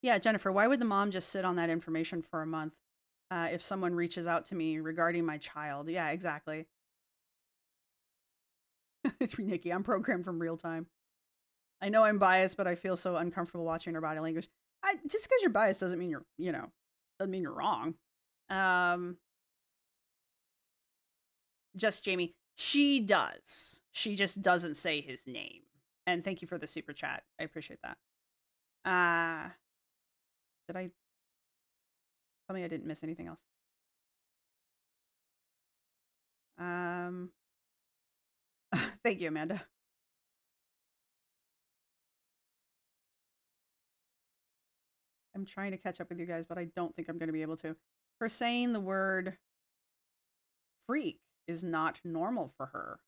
Yeah, Jennifer, why would the mom just sit on that information for a month if someone reaches out to me regarding my child? Yeah, exactly. It's Nikki. I'm programmed from real time. I know I'm biased, but I feel so uncomfortable watching her body language. Just because you're biased doesn't mean doesn't mean you're wrong. Just Jamie. She does. She just doesn't say his name. And thank you for the super chat. I appreciate that. Did I tell me I didn't miss anything else? Thank you, Amanda. I'm trying to catch up with you guys, but I don't think I'm going to be able to. Her saying the word freak is not normal for her.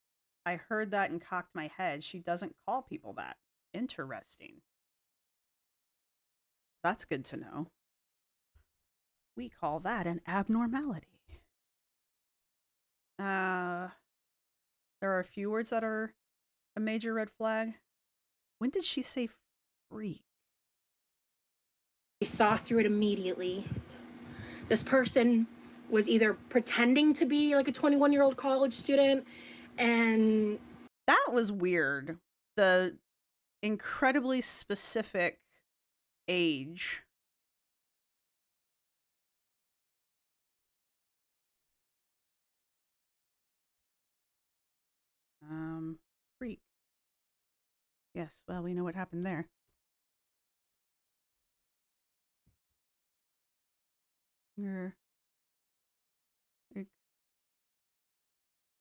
I heard that and cocked my head. She doesn't call people that. Interesting. That's good to know. We call that an abnormality. There are a few words that are a major red flag. When did she say freak? I saw through it immediately. This person was either pretending to be like a 21-year-old college student, and that was weird. The incredibly specific age. Freak. Yes, well, we know what happened there.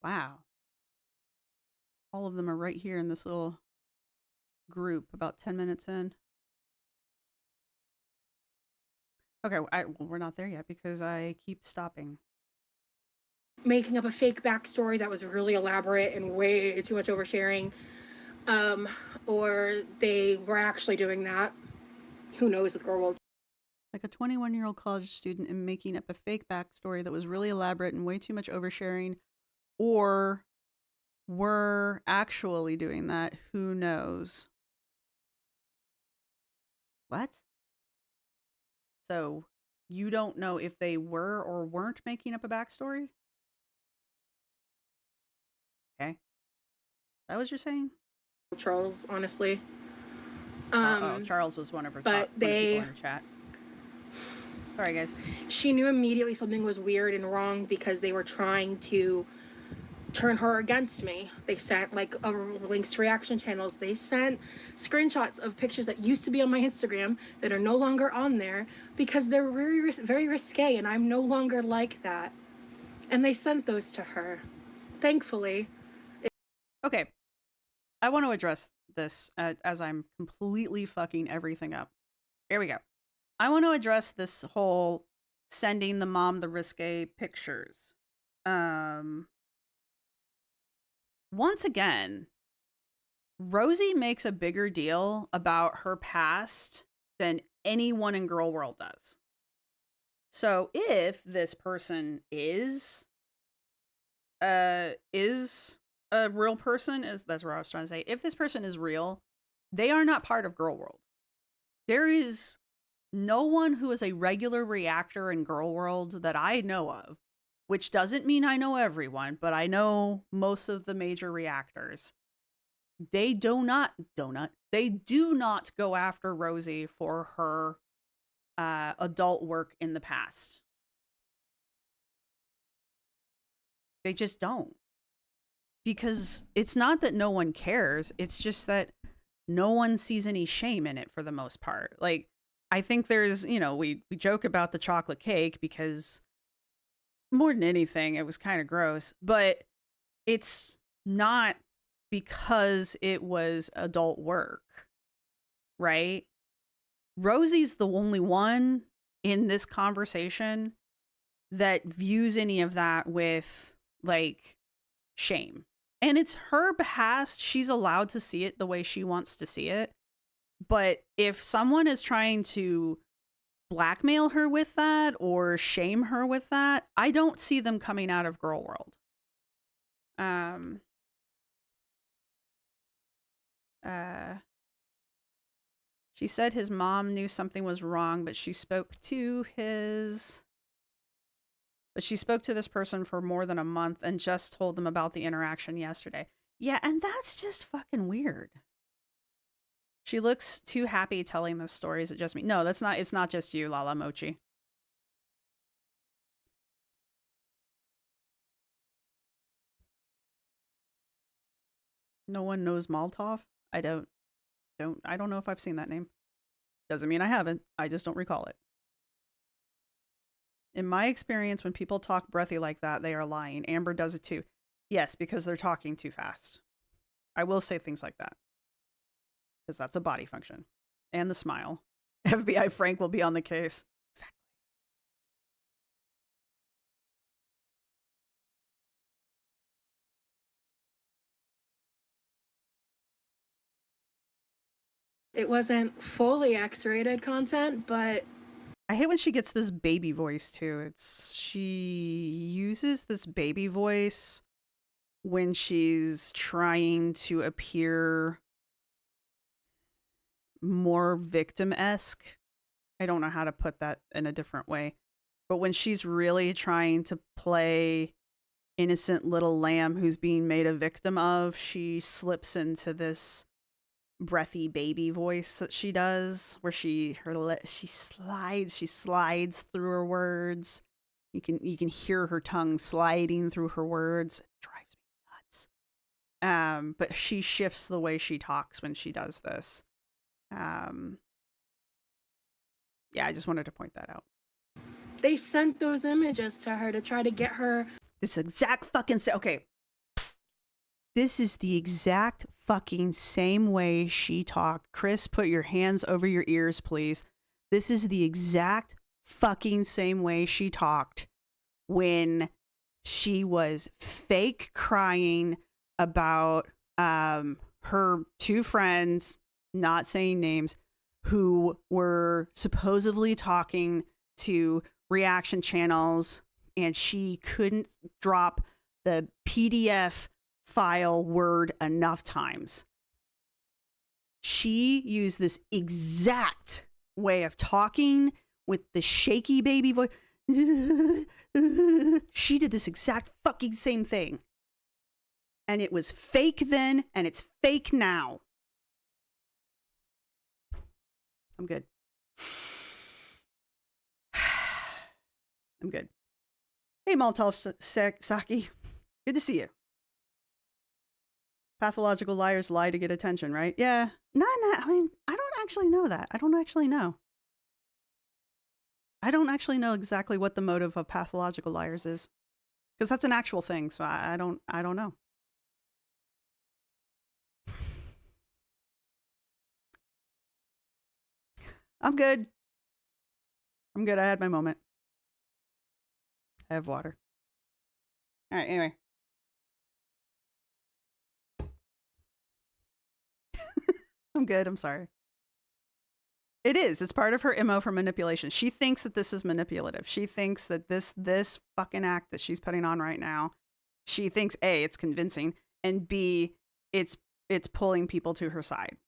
Wow. All of them are right here in this little group about 10 minutes in. Okay, we're not there yet because I keep stopping. Making up a fake backstory that was really elaborate and way too much oversharing. Or they were actually doing that. Who knows with Girl World? Like a 21-year-old college student and making up a fake backstory that was really elaborate and way too much oversharing, or were actually doing that. Who knows? What? So you don't know if they were or weren't making up a backstory? Okay. That was you're saying? Charles, honestly. Charles was one of her but one of the people in her chat. Sorry, guys. She knew immediately something was weird and wrong because they were trying to turn her against me. They sent like links to reaction channels. They sent screenshots of pictures that used to be on my Instagram that are no longer on there because they're very, very risque and I'm no longer like that. And they sent those to her. Thankfully. Okay. I want to address this as I'm completely fucking everything up. Here we go. I want to address this whole sending the mom the risque pictures. Once again, Rosee makes a bigger deal about her past than anyone in Girl World does. So if this person is a real person, that's what I was trying to say. If this person is real, they are not part of Girl World. There is no one who is a regular reactor in Girl World that I know of, which doesn't mean I know everyone, but I know most of the major reactors. They do not go after Rosee for her adult work in the past. They just don't. Because it's not that no one cares, it's just that no one sees any shame in it for the most part. Like, I think there's, we joke about the chocolate cake because more than anything, it was kind of gross, but it's not because it was adult work, right? Rosee's the only one in this conversation that views any of that with like shame. And it's her behest. She's allowed to see it the way she wants to see it. But if someone is trying to blackmail her with that or shame her with that, I don't see them coming out of girl world. She said his mom knew something was wrong, but she spoke to this person for more than a month and just told them about the interaction yesterday. Yeah, and that's just fucking weird. She looks too happy telling this story. Is it just me? No, it's not just you, Lala Mochi. No one knows Maltov? I don't know if I've seen that name. Doesn't mean I haven't. I just don't recall it. In my experience, when people talk breathy like that, they are lying. Amber does it too. Yes, because they're talking too fast. I will say things like that. Because that's a body function. And the smile. FBI Frank will be on the case. Exactly. It wasn't fully X-rated content, but I hate when she gets this baby voice too. She uses this baby voice when she's trying to appear more victim-esque. I don't know how to put that in a different way. But when she's really trying to play innocent little lamb who's being made a victim of, she slips into this breathy baby voice that she does, where she slides through her words. You can hear her tongue sliding through her words. It drives me nuts. But she shifts the way she talks when she does this. Yeah, I just wanted to point that out. They sent those images to her to try to get her. This exact fucking okay. This is the exact fucking same way she talked. Chris, put your hands over your ears, please. This is the exact fucking same way she talked when she was fake crying about her two friends, not saying names, who were supposedly talking to reaction channels, and she couldn't drop the PDF file word enough times. She used this exact way of talking with the shaky baby voice. She did this exact fucking same thing. And it was fake then, and it's fake now. I'm good. I'm good. Hey, Maltov Saki. Good to see you. Pathological liars lie to get attention, right? Yeah. No, I mean, I don't actually know that. I don't actually know exactly what the motive of pathological liars is. Because that's an actual thing, so I don't know. I'm good. I had my moment. I have water. All right, anyway. I'm good. I'm sorry. It is. It's part of her MO for manipulation. She thinks that this is manipulative. She thinks that this fucking act that she's putting on right now, she thinks A, it's convincing, and B, it's pulling people to her side.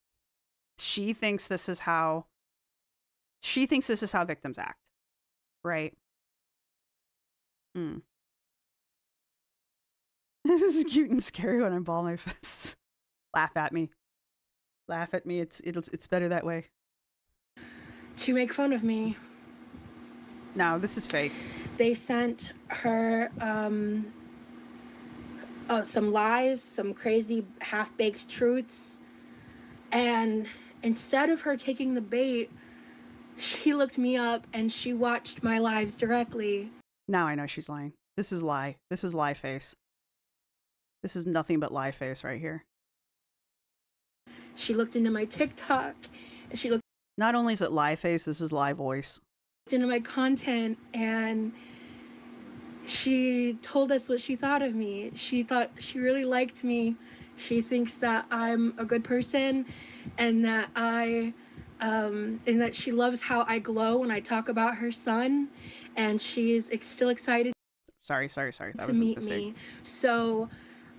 She thinks this is how victims act. Right? This is cute and scary when I ball my fists. Laugh at me. It's better that way. To make fun of me. No, this is fake. They sent her some lies, some crazy half-baked truths, and instead of her taking the bait, she looked me up and she watched my lives directly. Now I know she's lying. This is lie. This is lie face. This is nothing but lie face right here. She looked into my TikTok, and she looked. Not only is it lie face, this is lie voice. Into my content, and she told us what she thought of me. She thought she really liked me. She thinks that I'm a good person, and that and that she loves how I glow when I talk about her son, and she's still excited Sorry. That to was a meet mistake. me. So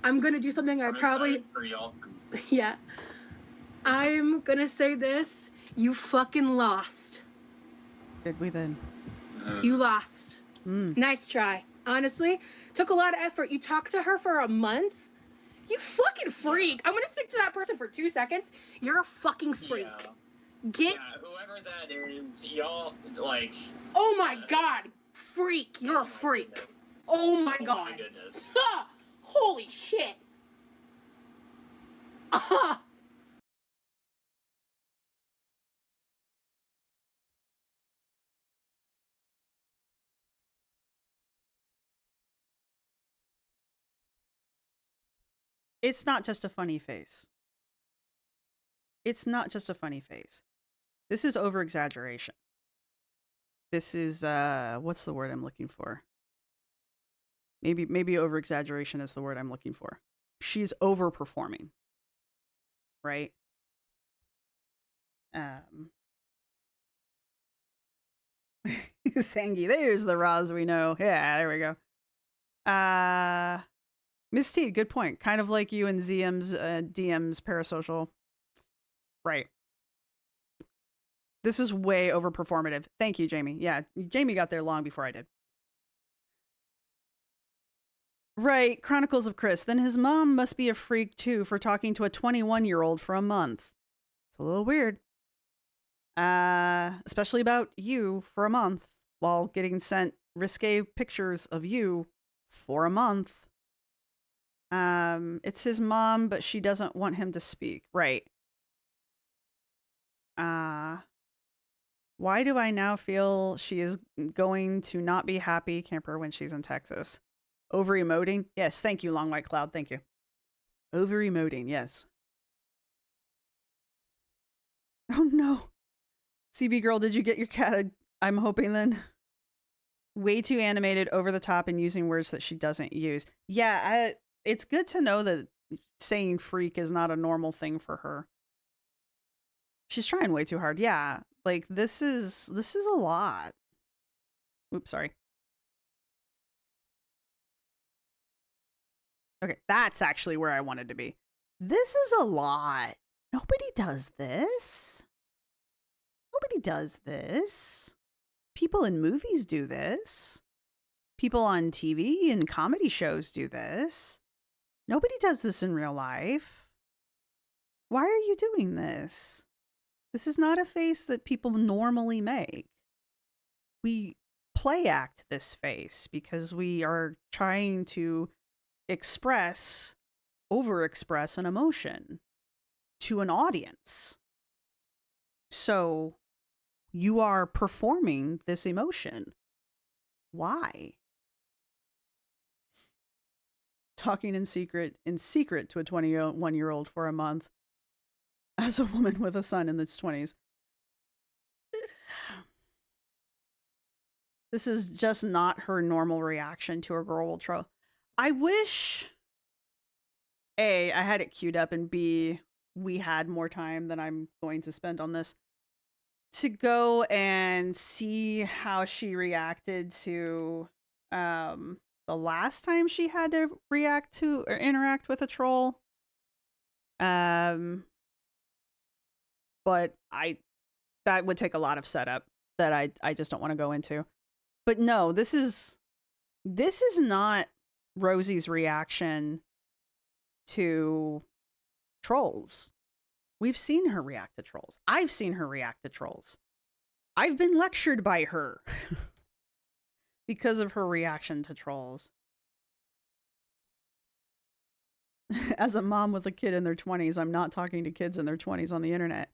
I'm gonna do something I'm excited for y'all to... yeah. I'm gonna say this. You fucking lost. Did we then? You lost. Mm. Nice try. Honestly, took a lot of effort. You talked to her for a month? You fucking freak. I'm gonna speak to that person for 2 seconds. You're a fucking freak. Get... Yeah, whoever that is, y'all, like... Oh my god. Freak. You're a freak. Goodness. Oh my Oh god. my goodness. Ha! Holy shit. Ah! It's not just a funny face. It's not just a funny face. This is over exaggeration. This is what's the word I'm looking for? Maybe over exaggeration is the word I'm looking for. She's overperforming. Right? Sangy, there's the Roz we know. Yeah, there we go. Miss T, good point. Kind of like you and ZM's DM's parasocial. Right. This is way overperformative. Thank you, Jamie. Yeah, Jamie got there long before I did. Right, Chronicles of Chris. Then his mom must be a freak too for talking to a 21-year-old for a month. It's a little weird. Especially about you for a month while getting sent risque pictures of you for a month. It's his mom, but she doesn't want him to speak. Right. Why do I now feel she is going to not be happy camper when she's in Texas? Over emoting? Yes, thank you, Long White Cloud. Thank you. Over emoting, yes. Oh no. CB girl, did you get your cat? I'm hoping then. Way too animated, over the top, and using words that she doesn't use. Yeah, it's good to know that saying freak is not a normal thing for her. She's trying way too hard. Yeah, like this is a lot. Oops, sorry. Okay, that's actually where I wanted to be. This is a lot. Nobody does this. Nobody does this. People in movies do this. People on TV and comedy shows do this. Nobody does this in real life. Why are you doing this? This is not a face that people normally make. We play act this face because we are trying to overexpress an emotion to an audience. So you are performing this emotion. Why? Talking in secret to a 21-year-old for a month as a woman with a son in his 20s. This is just not her normal reaction to a girl will troll. I wish A, I had it queued up, and B, we had more time than I'm going to spend on this to go and see how she reacted to the last time she had to react to or interact with a troll. But that would take a lot of setup that I just don't want to go into. But no, this is not Rosie's reaction to trolls. We've seen her react to trolls. I've seen her react to trolls. I've been lectured by her because of her reaction to trolls. As a mom with a kid in their 20s, I'm not talking to kids in their 20s on the internet.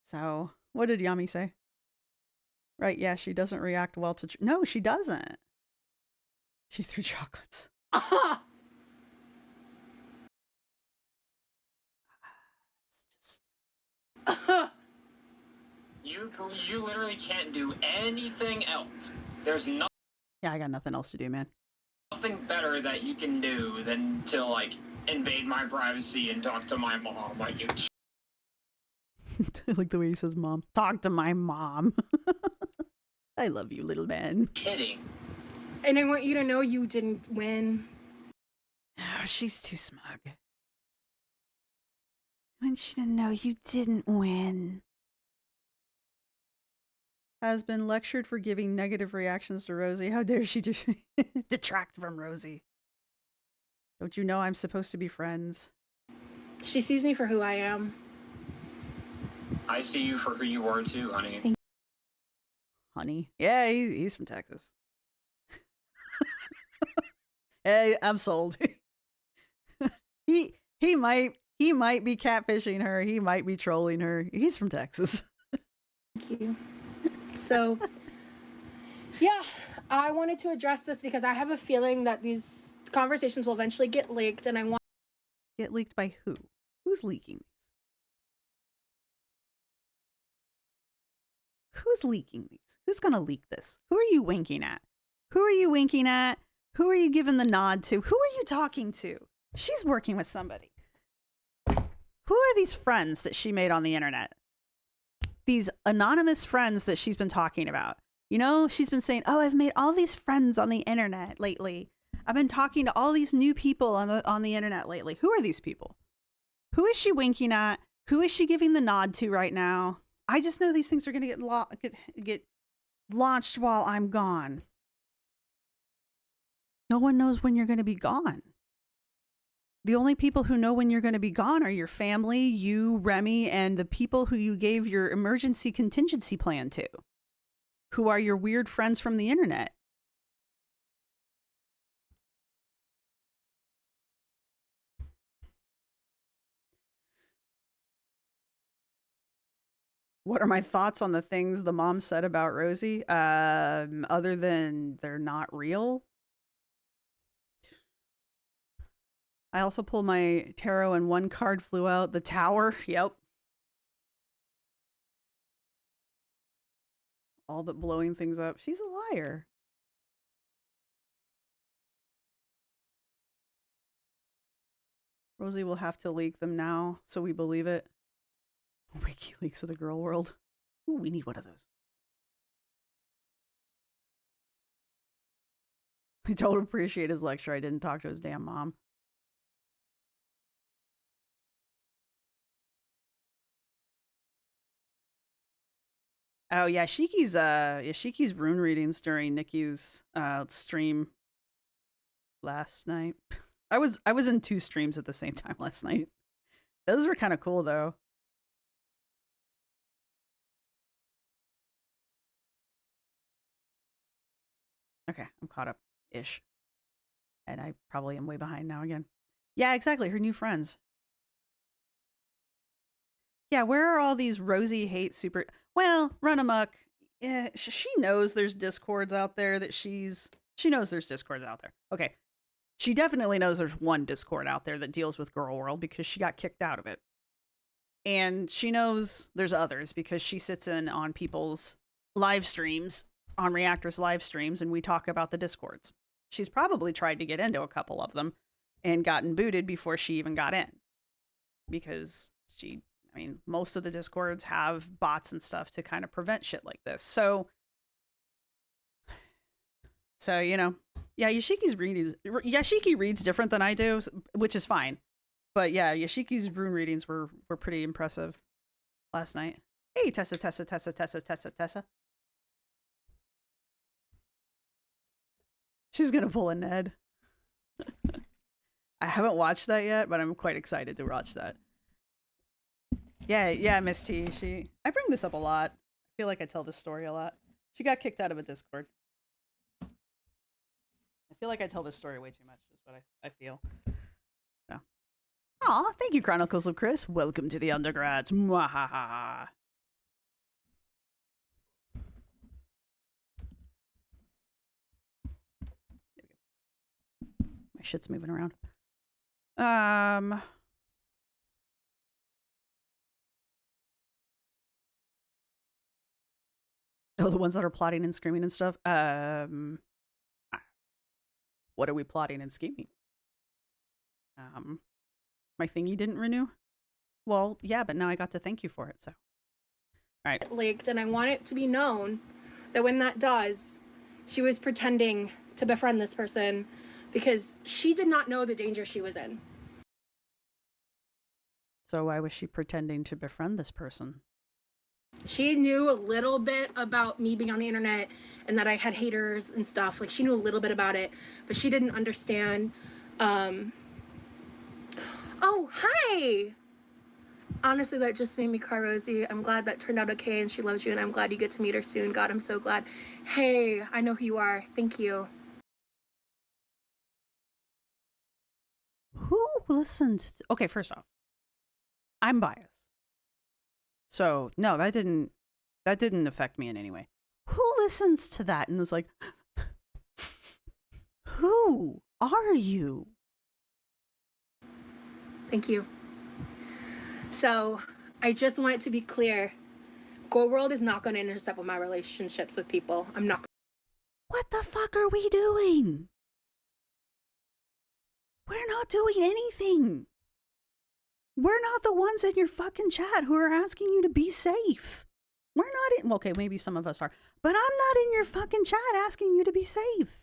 So, what did Yami say? Right, yeah, she doesn't react well to... No, she doesn't. She threw chocolates. You you literally can't do anything else. There's Yeah, I got nothing else to do, man. nothing better that you can do than to like invade my privacy and talk to my mom. Like you. I like the way he says mom. Talk to my mom. I love you, little man. Kidding. And I want you to know you didn't win. Oh, she's too smug. I want you to know you didn't win. Has been lectured for giving negative reactions to Rosee. How dare she detract from Rosee? Don't you know I'm supposed to be friends? She sees me for who I am. I see you for who you are too, honey. Honey. Yeah, he's from Texas. Hey, I'm sold. he might be catfishing her. He might be trolling her. He's from Texas. Thank you. So, yeah, I wanted to address this because I have a feeling that these conversations will eventually get leaked, and I want. Get leaked by who? Who's leaking these? Who's leaking these? Who's gonna leak this? Who are you winking at? Who are you winking at? Who are you giving the nod to? Who are you talking to? She's working with somebody. Who are these friends that she made on the internet? These anonymous friends that she's been talking about. You know, she's been saying, oh, I've made all these friends on the internet lately. I've been talking to all these new people on the internet lately. Who are these people? Who is she winking at? Who is she giving the nod to right now? I just know these things are going to get launched while I'm gone. No one knows when you're going to be gone. The only people who know when you're going to be gone are your family, you, Remy, and the people who you gave your emergency contingency plan to, who are your weird friends from the internet. What are my thoughts on the things the mom said about Rosee? Other than they're not real. I also pulled my tarot and one card flew out. The Tower. Yep. All but blowing things up. She's a liar. Rosee will have to leak them now, so we believe it. WikiLeaks of the girl world. Ooh, we need one of those. I don't appreciate his lecture. I didn't talk to his damn mom. Oh yeah, Shiki's rune readings during Nikki's stream last night. I was in 2 streams at the same time last night. Those were kind of cool though. Okay, I'm caught up ish. And I probably am way behind now again. Yeah, exactly. Her new friends. Yeah, where are all these Rosee hate super? Well, run amok. Yeah, she knows there's discords out there that she knows there's discords out there. Okay, she definitely knows there's one Discord out there that deals with Girl World because she got kicked out of it, and she knows there's others because she sits in on people's live streams, on Reactor's live streams, and we talk about the Discords. She's probably tried to get into a couple of them and gotten booted before she even got in because most of the Discords have bots and stuff to kind of prevent shit like this. So you know, yeah, Yashiki reads different than I do, which is fine. But yeah, Yashiki's rune readings were pretty impressive last night. Hey, Tessa. She's gonna pull a Ned. I haven't watched that yet, but I'm quite excited to watch that. Yeah, Miss T. I bring this up a lot. I feel like I tell this story a lot. She got kicked out of a Discord. I feel like I tell this story way too much, is what I feel. No. Aw, thank you, Chronicles of Chris. Welcome to the undergrads. Mwahaha. My shit's moving around. Oh, the ones that are plotting and screaming and stuff. What are we plotting and scheming? My thingy didn't renew. Well, yeah, but now I got to thank you for it. So, all right. Leaked, and I want it to be known that when that does, she was pretending to befriend this person because she did not know the danger she was in. So why was she pretending to befriend this person? She knew a little bit about me being on the internet and that I had haters and stuff. Like, she knew a little bit about it, but she didn't understand. Oh, hi! Honestly, that just made me cry, Rosie. I'm glad that turned out okay and she loves you, and I'm glad you get to meet her soon. God, I'm so glad. Hey, I know who you are. Thank you. Who listens? Okay, first off, I'm biased. So, no, that didn't affect me in any way. Who listens to that and is like, who are you? Thank you. So, I just want it to be clear. Go World is not going to intercept with my relationships with people. I'm not. What the fuck are we doing? We're not doing anything. We're not the ones in your fucking chat who are asking you to be safe. We're not in, okay, maybe some of us are, but I'm not in your fucking chat asking you to be safe.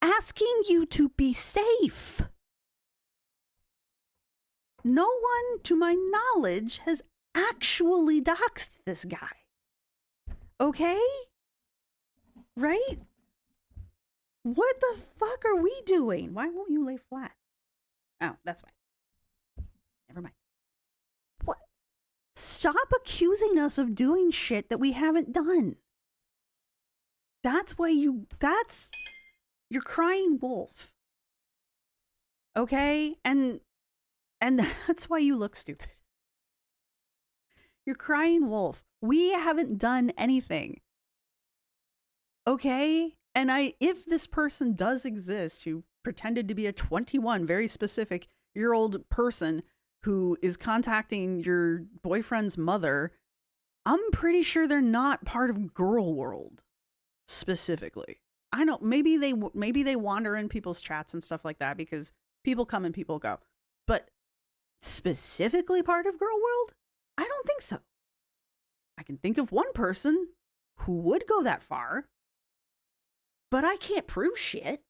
Asking you to be safe. No one, to my knowledge, has actually doxed this guy. Okay? Right? What the fuck are we doing? Why won't you lay flat? Oh, that's fine. Never mind. What? Stop accusing us of doing shit that we haven't done. You're crying wolf. Okay? And that's why you look stupid. You're crying wolf. We haven't done anything. Okay? And if this person does exist who pretended to be a 21, very specific year old person who is contacting your boyfriend's mother, I'm pretty sure they're not part of Girl World specifically. I don't, maybe they wander in people's chats and stuff like that because people come and people go. But specifically part of Girl World? I don't think so. I can think of one person who would go that far, but I can't prove shit.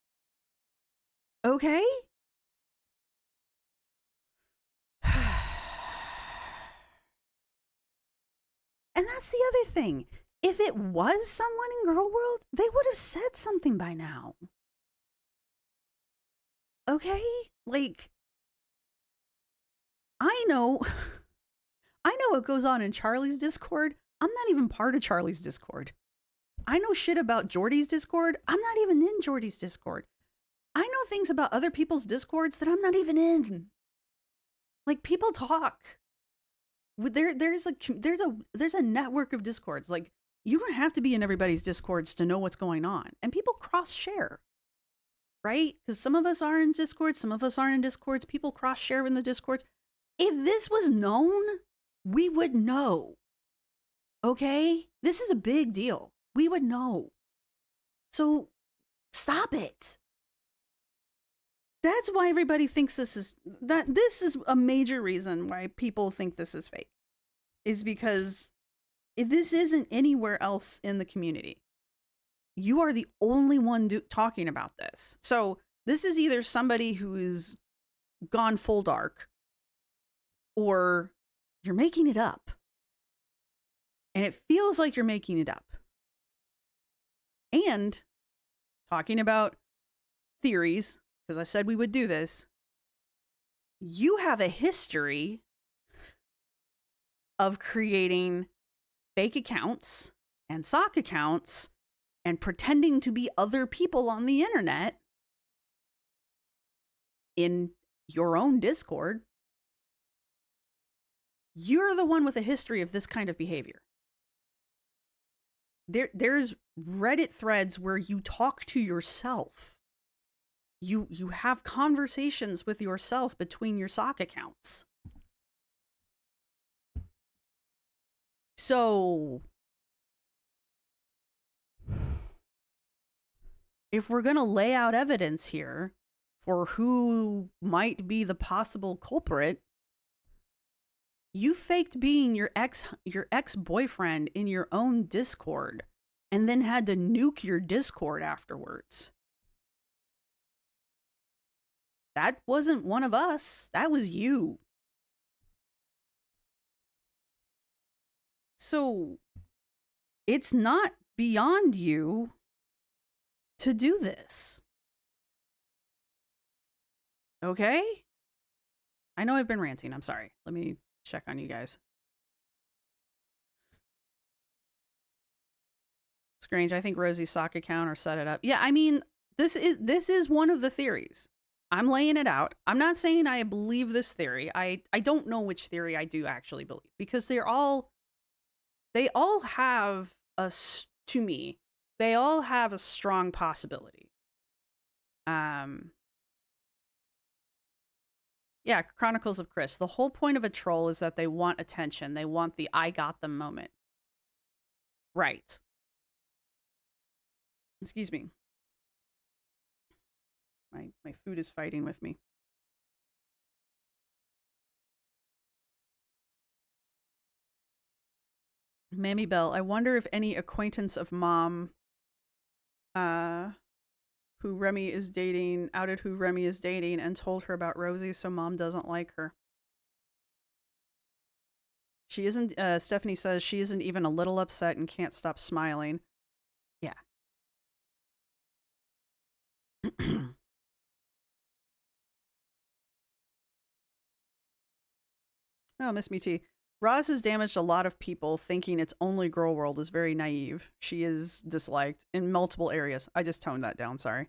Okay? And that's the other thing. If it was someone in Girl World, they would have said something by now. Okay? Like, I know what goes on in Charlie's Discord. I'm not even part of Charlie's Discord. I know shit about Jordy's Discord. I'm not even in Jordy's Discord. I know things about other people's Discords that I'm not even in. Like, people talk. There's a network of Discords. Like, you don't have to be in everybody's Discords to know what's going on. And people cross share. Right? Because some of us are in Discords, some of us aren't in Discords. People cross share in the Discords. If this was known, we would know. Okay? This is a big deal. We would know. So stop it. That's why everybody thinks this is a major reason why people think this is fake. Is because this isn't anywhere else in the community. You are the only one talking about this. So this is either somebody who's gone full dark or you're making it up. And it feels like you're making it up. And talking about theories, because I said we would do this, you have a history of creating fake accounts and sock accounts and pretending to be other people on the internet in your own Discord. You're the one with a history of this kind of behavior. There's Reddit threads where you talk to yourself. You have conversations with yourself between your sock accounts. So if we're going to lay out evidence here for who might be the possible culprit, you faked being your ex-boyfriend in your own Discord and then had to nuke your Discord afterwards. That wasn't one of us. That was you. So it's not beyond you to do this. Okay? I know I've been ranting. I'm sorry. Let me check on you guys. Strange. I think Rosie's sock account or set it up. Yeah, I mean, this is one of the theories. I'm laying it out. I'm not saying I believe this theory. I don't know which theory I do actually believe, because they all have to me, they all have a strong possibility. Yeah, Chronicles of Chris. The whole point of a troll is that they want attention. They want the I got them moment. Right. Excuse me. My food is fighting with me. Mammy Bell, I wonder if any acquaintance of mom who Remy is dating outed who Remy is dating and told her about Rosee so mom doesn't like her. She isn't, Stephanie says she isn't even a little upset and can't stop smiling. Yeah. Oh, Miss Me T. Roz has damaged a lot of people thinking it's only girl world is very naive. She is disliked in multiple areas. I just toned that down, sorry.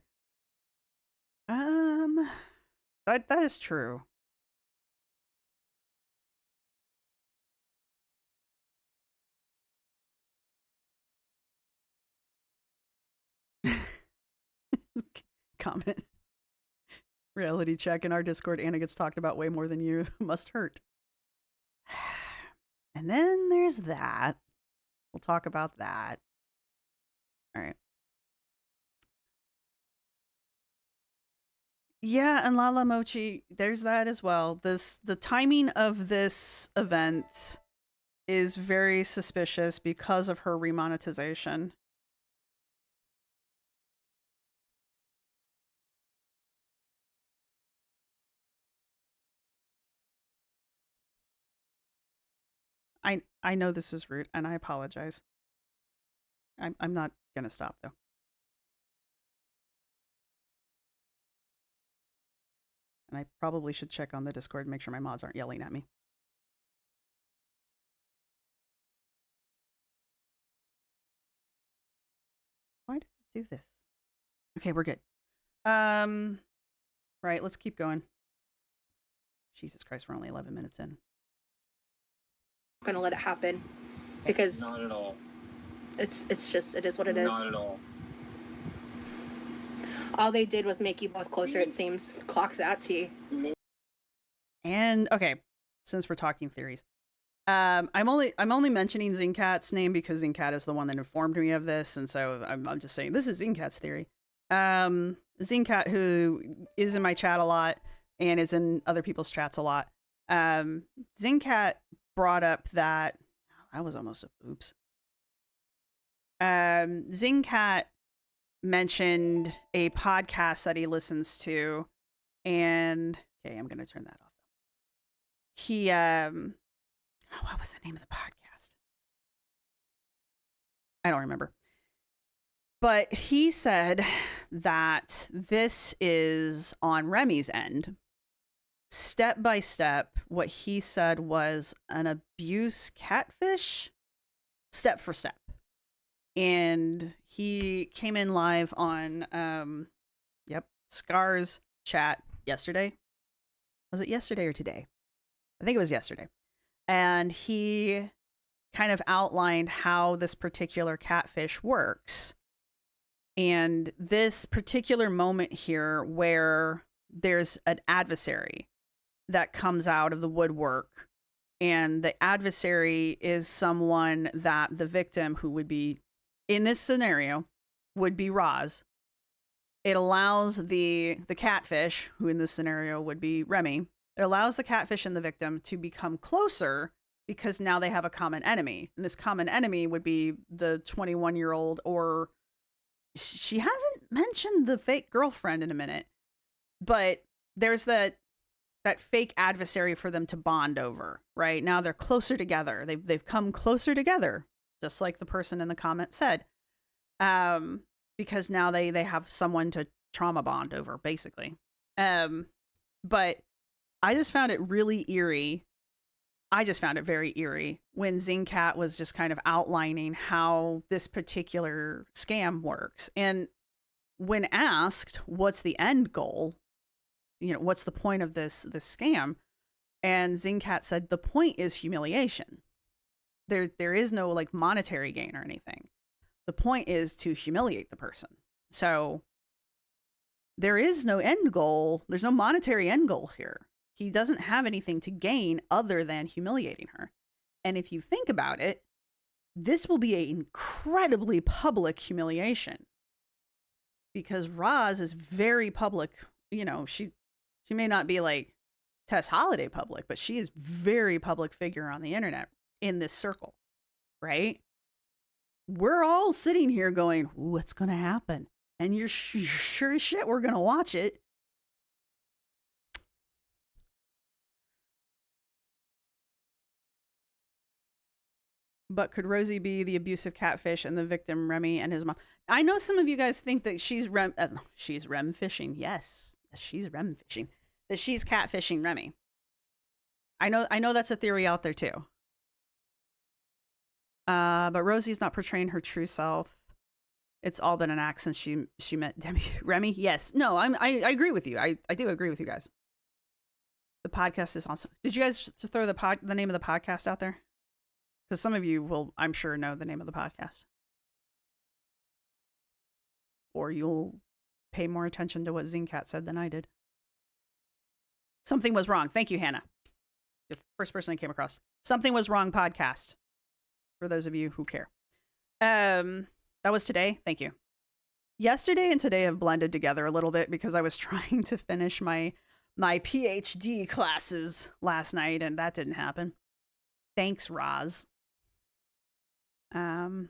That is true. Comment. Reality check in our Discord. Anna gets talked about way more than you. Must hurt. And then there's that. We'll talk about that. All right. Yeah, and Lala Mochi, there's that as well. The timing of this event is very suspicious because of her remonetization. I know this is rude, and I apologize. I'm not gonna stop though. And I probably should check on the Discord and make sure my mods aren't yelling at me. Why does it do this? Okay, we're good. Right, let's keep going. Jesus Christ, we're only 11 minutes in. Gonna let it happen because not at all. It's just it is what it is. Not at all. All they did was make you both closer, it seems. Clock that, T. And okay, since we're talking theories, I'm only mentioning Zincat's name because Zincat is the one that informed me of this, and so I'm just saying this is Zincat's theory. Zincat, who is in my chat a lot and is in other people's chats a lot, Zincat brought up that was almost a oops. Zincat mentioned a podcast that he listens to, and okay, I'm gonna turn that off. He what was the name of the podcast? I don't remember. But he said that this is on Remy's end. Step by step, what he said was an abuse catfish, step for step. And he came in live on Scar's chat yesterday. Was it yesterday or today? I think it was yesterday. And he kind of outlined how this particular catfish works. And this particular moment here where there's an adversary that comes out of the woodwork, and the adversary is someone that the victim, who would be in this scenario, would be Roz, it allows the catfish, who in this scenario would be Remy, it allows the catfish and the victim to become closer because now they have a common enemy. And this common enemy would be the 21-year-old, or she hasn't mentioned the fake girlfriend in a minute, but there's that fake adversary for them to bond over, right? Now they're closer together. They've come closer together, just like the person in the comment said. Because now they have someone to trauma bond over, basically. But I just found it really eerie. I just found it very eerie when Zingcat was just kind of outlining how this particular scam works. And when asked, what's the end goal? You know, what's the point of this scam? And Zingcat said, the point is humiliation. There is no like monetary gain or anything. The point is to humiliate the person. So there is no end goal. There's no monetary end goal here. He doesn't have anything to gain other than humiliating her. And if you think about it, this will be an incredibly public humiliation. Because Roz is very public. You know, she may not be like Tess Holiday public, but she is very public figure on the internet in this circle, right? We're all sitting here going, what's going to happen? And you're sure as shit we're going to watch it. But could Rosee be the abusive catfish and the victim Remy and his mom? I know some of you guys think that she's rem fishing. Yes, she's rem fishing. That she's catfishing Remy. I know that's a theory out there too. But Rosie's not portraying her true self. It's all been an act since she met Demi. Remy? Yes. No, I agree with you. I do agree with you guys. The podcast is awesome. Did you guys throw the name of the podcast out there? Because some of you will, I'm sure, know the name of the podcast. Or you'll pay more attention to what Zingcat said than I did. Something was wrong. Thank you, Hannah. The first person I came across. Something was wrong podcast. For those of you who care. That was today. Thank you. Yesterday and today have blended together a little bit because I was trying to finish my PhD classes last night and that didn't happen. Thanks, Roz. The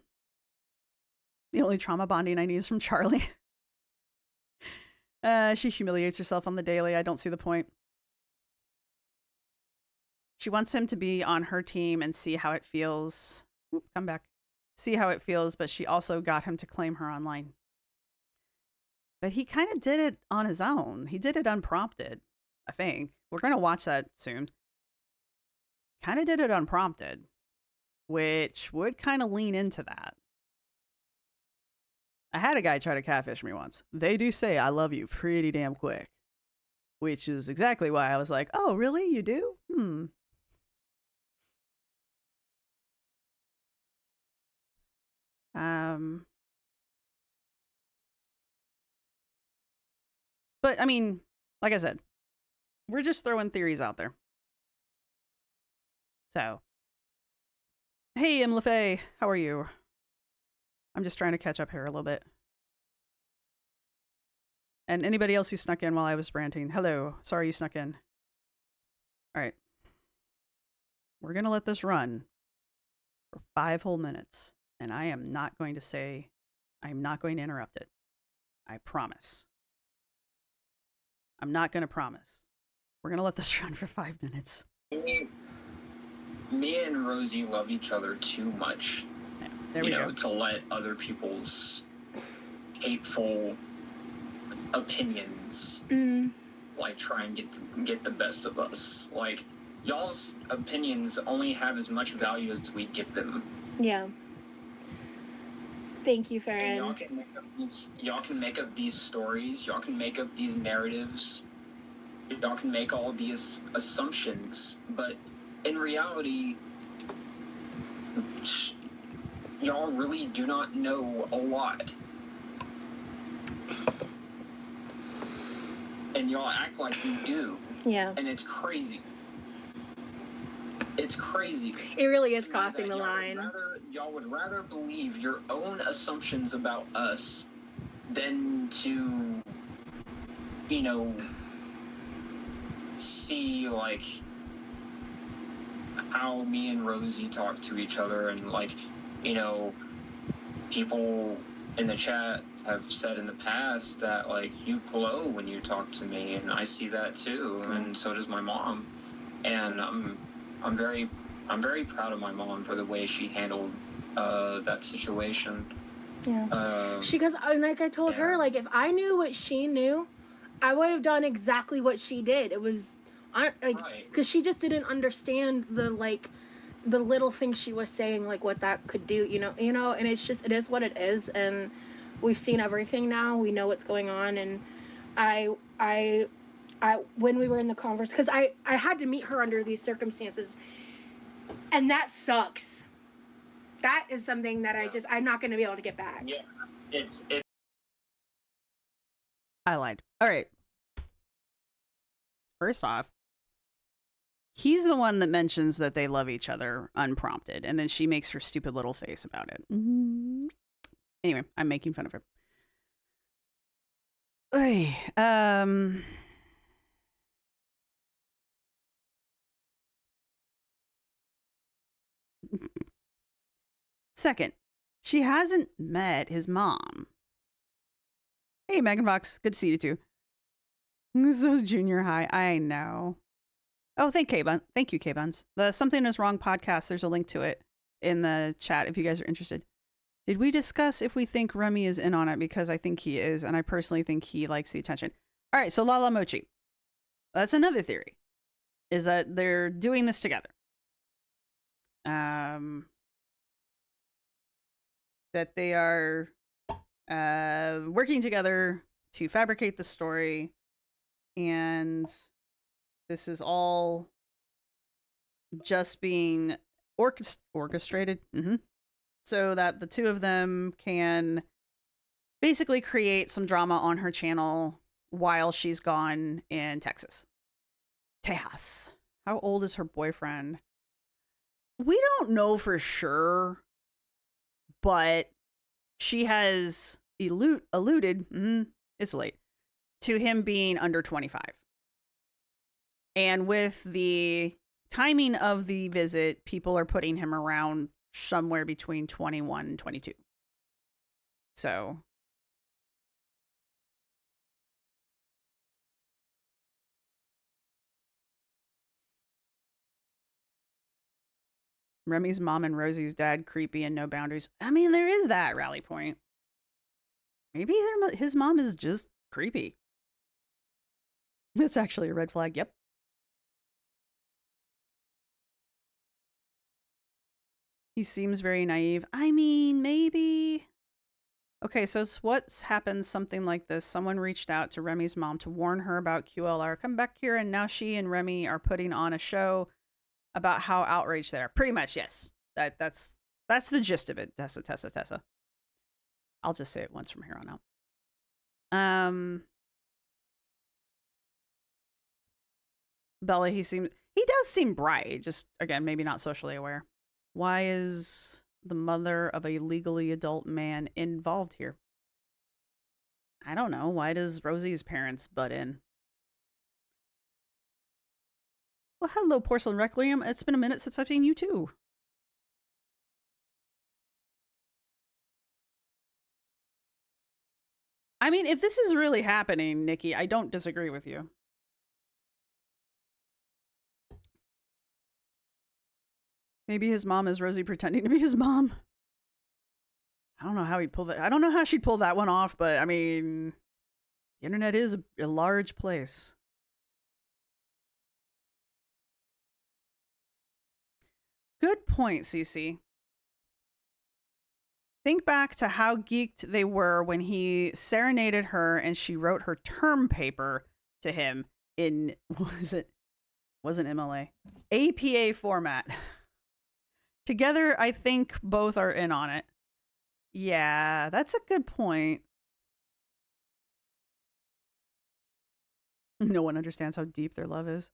only trauma bonding I need is from Charlie. She humiliates herself on the daily. I don't see the point. She wants him to be on her team and see how it feels. Oop, come back. See how it feels, but she also got him to claim her online. But he kind of did it on his own. He did it unprompted, I think. We're going to watch that soon. Kind of did it unprompted, which would kind of lean into that. I had a guy try to catfish me once. They do say I love you pretty damn quick, which is exactly why I was like, oh, really? You do? But I mean, like I said, we're just throwing theories out there. So, hey, M. LaFay, how are you? I'm just trying to catch up here a little bit. And anybody else who snuck in while I was ranting, hello. Sorry you snuck in. All right. We're going to let this run for 5 whole minutes. And I am not going to interrupt it. I promise. I'm not going to promise. We're going to let this run for 5 minutes. Me and Rosee love each other too much. Yeah, there we go. To let other people's hateful opinions like try and get the best of us. Like, y'all's opinions only have as much value as we give them. Yeah. Thank you, Farron. Y'all can make up these stories. Y'all can make up these narratives. Y'all can make all these assumptions. But in reality, y'all really do not know a lot. And y'all act like you do. Yeah. And it's crazy. It's crazy. It really is crossing the line. Y'all would rather believe your own assumptions about us than to you know, see like how me and Rosee talk to each other, and like, you know, people in the chat have said in the past that like you glow when you talk to me, and I see that too, and so does my mom, and I'm very proud of my mom for the way she handled that situation. Yeah. Because like I told her, like if I knew what she knew, I would have done exactly what she did. It was like because she just didn't understand the little things she was saying, like what that could do, you know, and it's just, it is what it is, and we've seen everything now. We know what's going on, and I when we were in the conversation, because I had to meet her under these circumstances, and that sucks. That is something that I'm not going to be able to get back. Yeah, it's I lied. All right. First off, he's the one that mentions that they love each other unprompted, and then she makes her stupid little face about it. Anyway, I'm making fun of her. Second, she hasn't met his mom. Hey, Megan Fox. Good to see you too. So junior high. I know. Oh, thank you, K-Buns. The Something Is Wrong podcast, there's a link to it in the chat if you guys are interested. Did we discuss if we think Remy is in on it? Because I think he is, and I personally think he likes the attention. All right, so Lala Mochi. That's another theory, is that they're doing this together. That they are working together to fabricate the story, and this is all just being orchestrated so that the two of them can basically create some drama on her channel while she's gone in Texas. Tejas. How old is her boyfriend? We don't know for sure, but she has alluded, it's late, to him being under 25. And with the timing of the visit, people are putting him around somewhere between 21 and 22. So Remy's mom and Rosie's dad, creepy and no boundaries. I mean, there is that rally point. Maybe his mom is just creepy. That's actually a red flag. Yep. He seems very naive. I mean, maybe. Okay, so it's what's happened, something like this. Someone reached out to Remy's mom to warn her about QLR. Come back here, and now she and Remy are putting on a show about how outraged they are. Pretty much, yes. That's the gist of it, Tessa. I'll just say it once from here on out. Bella, he does seem bright, just again, maybe not socially aware. Why is the mother of a legally adult man involved here? I don't know. Why does Rosie's parents butt in? Well, hello, Porcelain Requiem. It's been a minute since I've seen you too. I mean, if this is really happening, Nikki, I don't disagree with you. Maybe his mom is Rosie pretending to be his mom. I don't know how he'd pull that. I don't know how she'd pull that one off, but I mean, the internet is a large place. Good point, Cece. Think back to how geeked they were when he serenaded her and she wrote her term paper to him in, wasn't MLA, APA format. Together, I think both are in on it. Yeah, that's a good point. No one understands how deep their love is.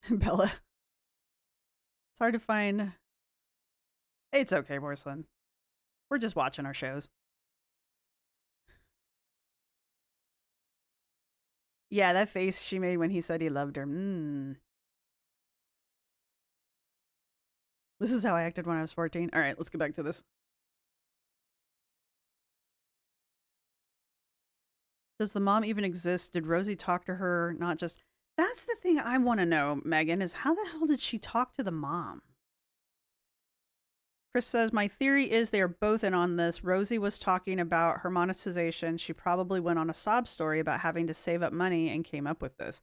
Bella. It's hard to find. It's okay, Porcelain. We're just watching our shows. Yeah, that face she made when he said he loved her. This is how I acted when I was 14. All right, let's get back to this. Does the mom even exist? Did Rosee talk to her? Not just... That's the thing I want to know, Megan, is how the hell did she talk to the mom? Chris says, my theory is they are both in on this. Rosee was talking about her monetization. She probably went on a sob story about having to save up money and came up with this.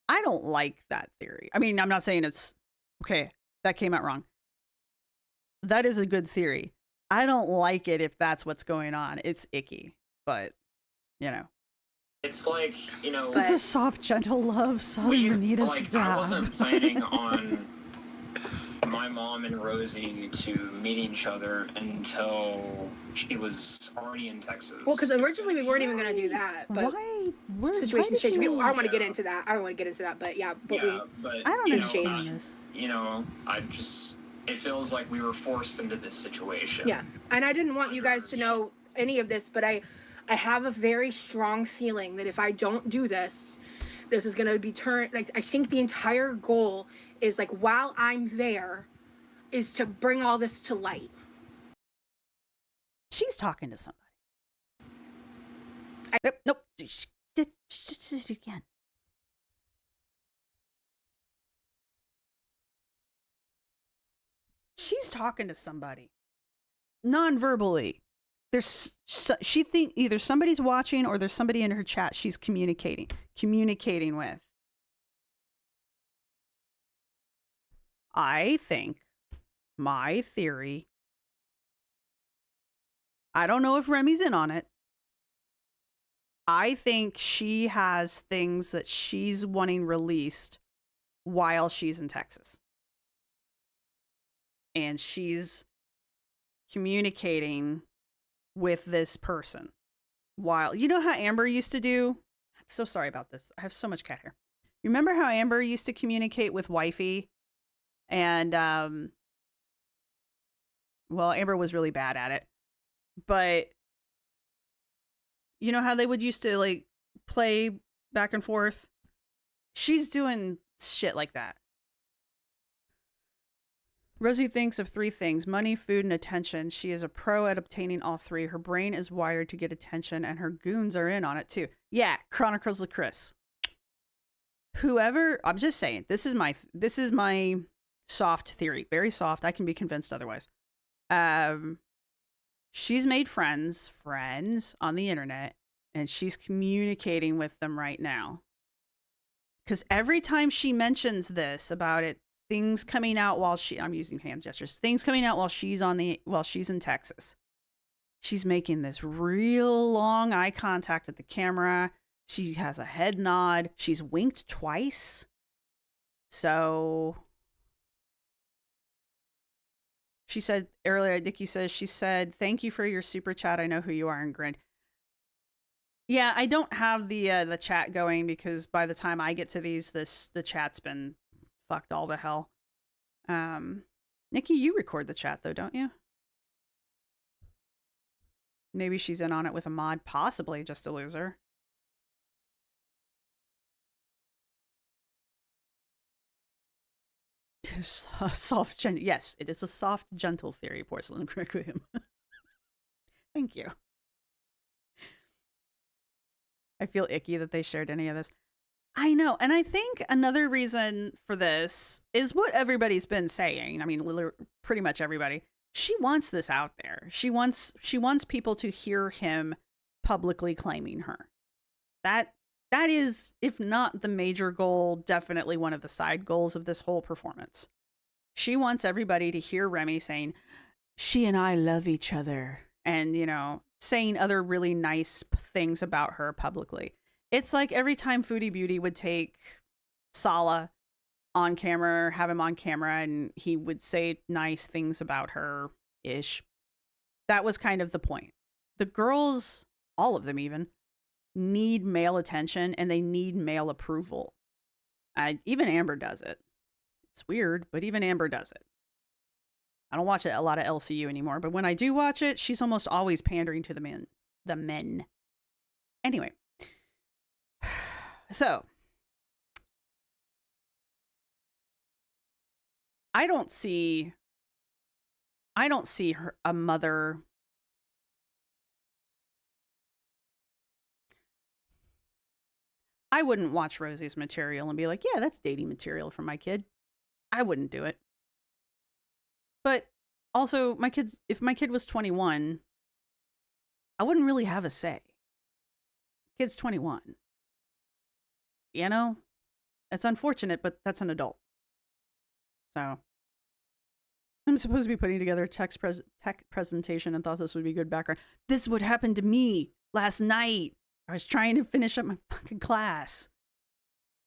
I don't like that theory. I mean, I'm not saying it's... Okay, that came out wrong. That is a good theory. I don't like it if that's what's going on. It's icky, but, you know. It's like, you know... This is soft, gentle love. Sorry, Renita, like, stop. I wasn't planning on my mom and Rosee to meet each other until she was already in Texas. Well, because originally we weren't even going to do that. But why? Situation changed. I don't want to get into that. I don't want to get into that. But yeah, but but I don't understand this. You know, it feels like we were forced into this situation. Yeah, and I didn't want you guys to know any of this, but I have a very strong feeling that if I don't do this, this is going to be turned, like, I think the entire goal is, like, while I'm there, is to bring all this to light. She's talking to somebody. Nope. Just it again. She's talking to somebody. Non-verbally. She think either somebody's watching or there's somebody in her chat she's communicating with. I think my theory, I don't know if Remy's in on it. I think she has things that she's wanting released while she's in Texas. And she's communicating with this person while, you know how Amber used to do? I'm so sorry about this. I have so much cat hair. You remember how Amber used to communicate with Wifey? And, well, Amber was really bad at it. But you know how they would used to, like, play back and forth? She's doing shit like that. Rosee thinks of 3 things: money, food, and attention. She is a pro at obtaining all 3. Her brain is wired to get attention, and her goons are in on it too. Yeah, Chronicles of Chris. Whoever, I'm just saying, this is my soft theory. Very soft. I can be convinced otherwise. She's made friends on the internet, and she's communicating with them right now. Because every time she mentions this about it, things coming out while I'm using hand gestures, things coming out while she's in Texas. She's making this real long eye contact at the camera. She has a head nod. She's winked twice. So she said earlier, Nikki says, she said, "Thank you for your super chat. I know who you are," and grinned. Yeah, I don't have the chat going because by the time I get to these, the chat's been fucked all to hell. Nikki, you record the chat though, don't you? Maybe she's in on it with a mod, possibly just a loser. Soft, yes, it is a soft, gentle theory, Porcelain Requiem. Thank you. I feel icky that they shared any of this. I know, and I think another reason for this is what everybody's been saying. I mean, pretty much everybody. She wants this out there. She wants people to hear him publicly claiming her. That is, if not the major goal, definitely one of the side goals of this whole performance. She wants everybody to hear Remy saying, "She and I love each other," and, you know, saying other really nice things about her publicly. It's like every time Foodie Beauty would take Sala on camera, have him on camera, and he would say nice things about her-ish. That was kind of the point. The girls, all of them even, need male attention, and they need male approval. Even Amber does it. It's weird, but even Amber does it. I don't watch a lot of LCU anymore, but when I do watch it, she's almost always pandering to the men. Anyway. So, I don't see her a mother. I wouldn't watch Rosie's material and be like, yeah, that's dating material for my kid. I wouldn't do it. But also, if my kid was 21, I wouldn't really have a say. Kid's 21. You know? It's unfortunate, but that's an adult. So, I'm supposed to be putting together a tech presentation and thought this would be good background. This is what happened to me last night. I was trying to finish up my fucking class.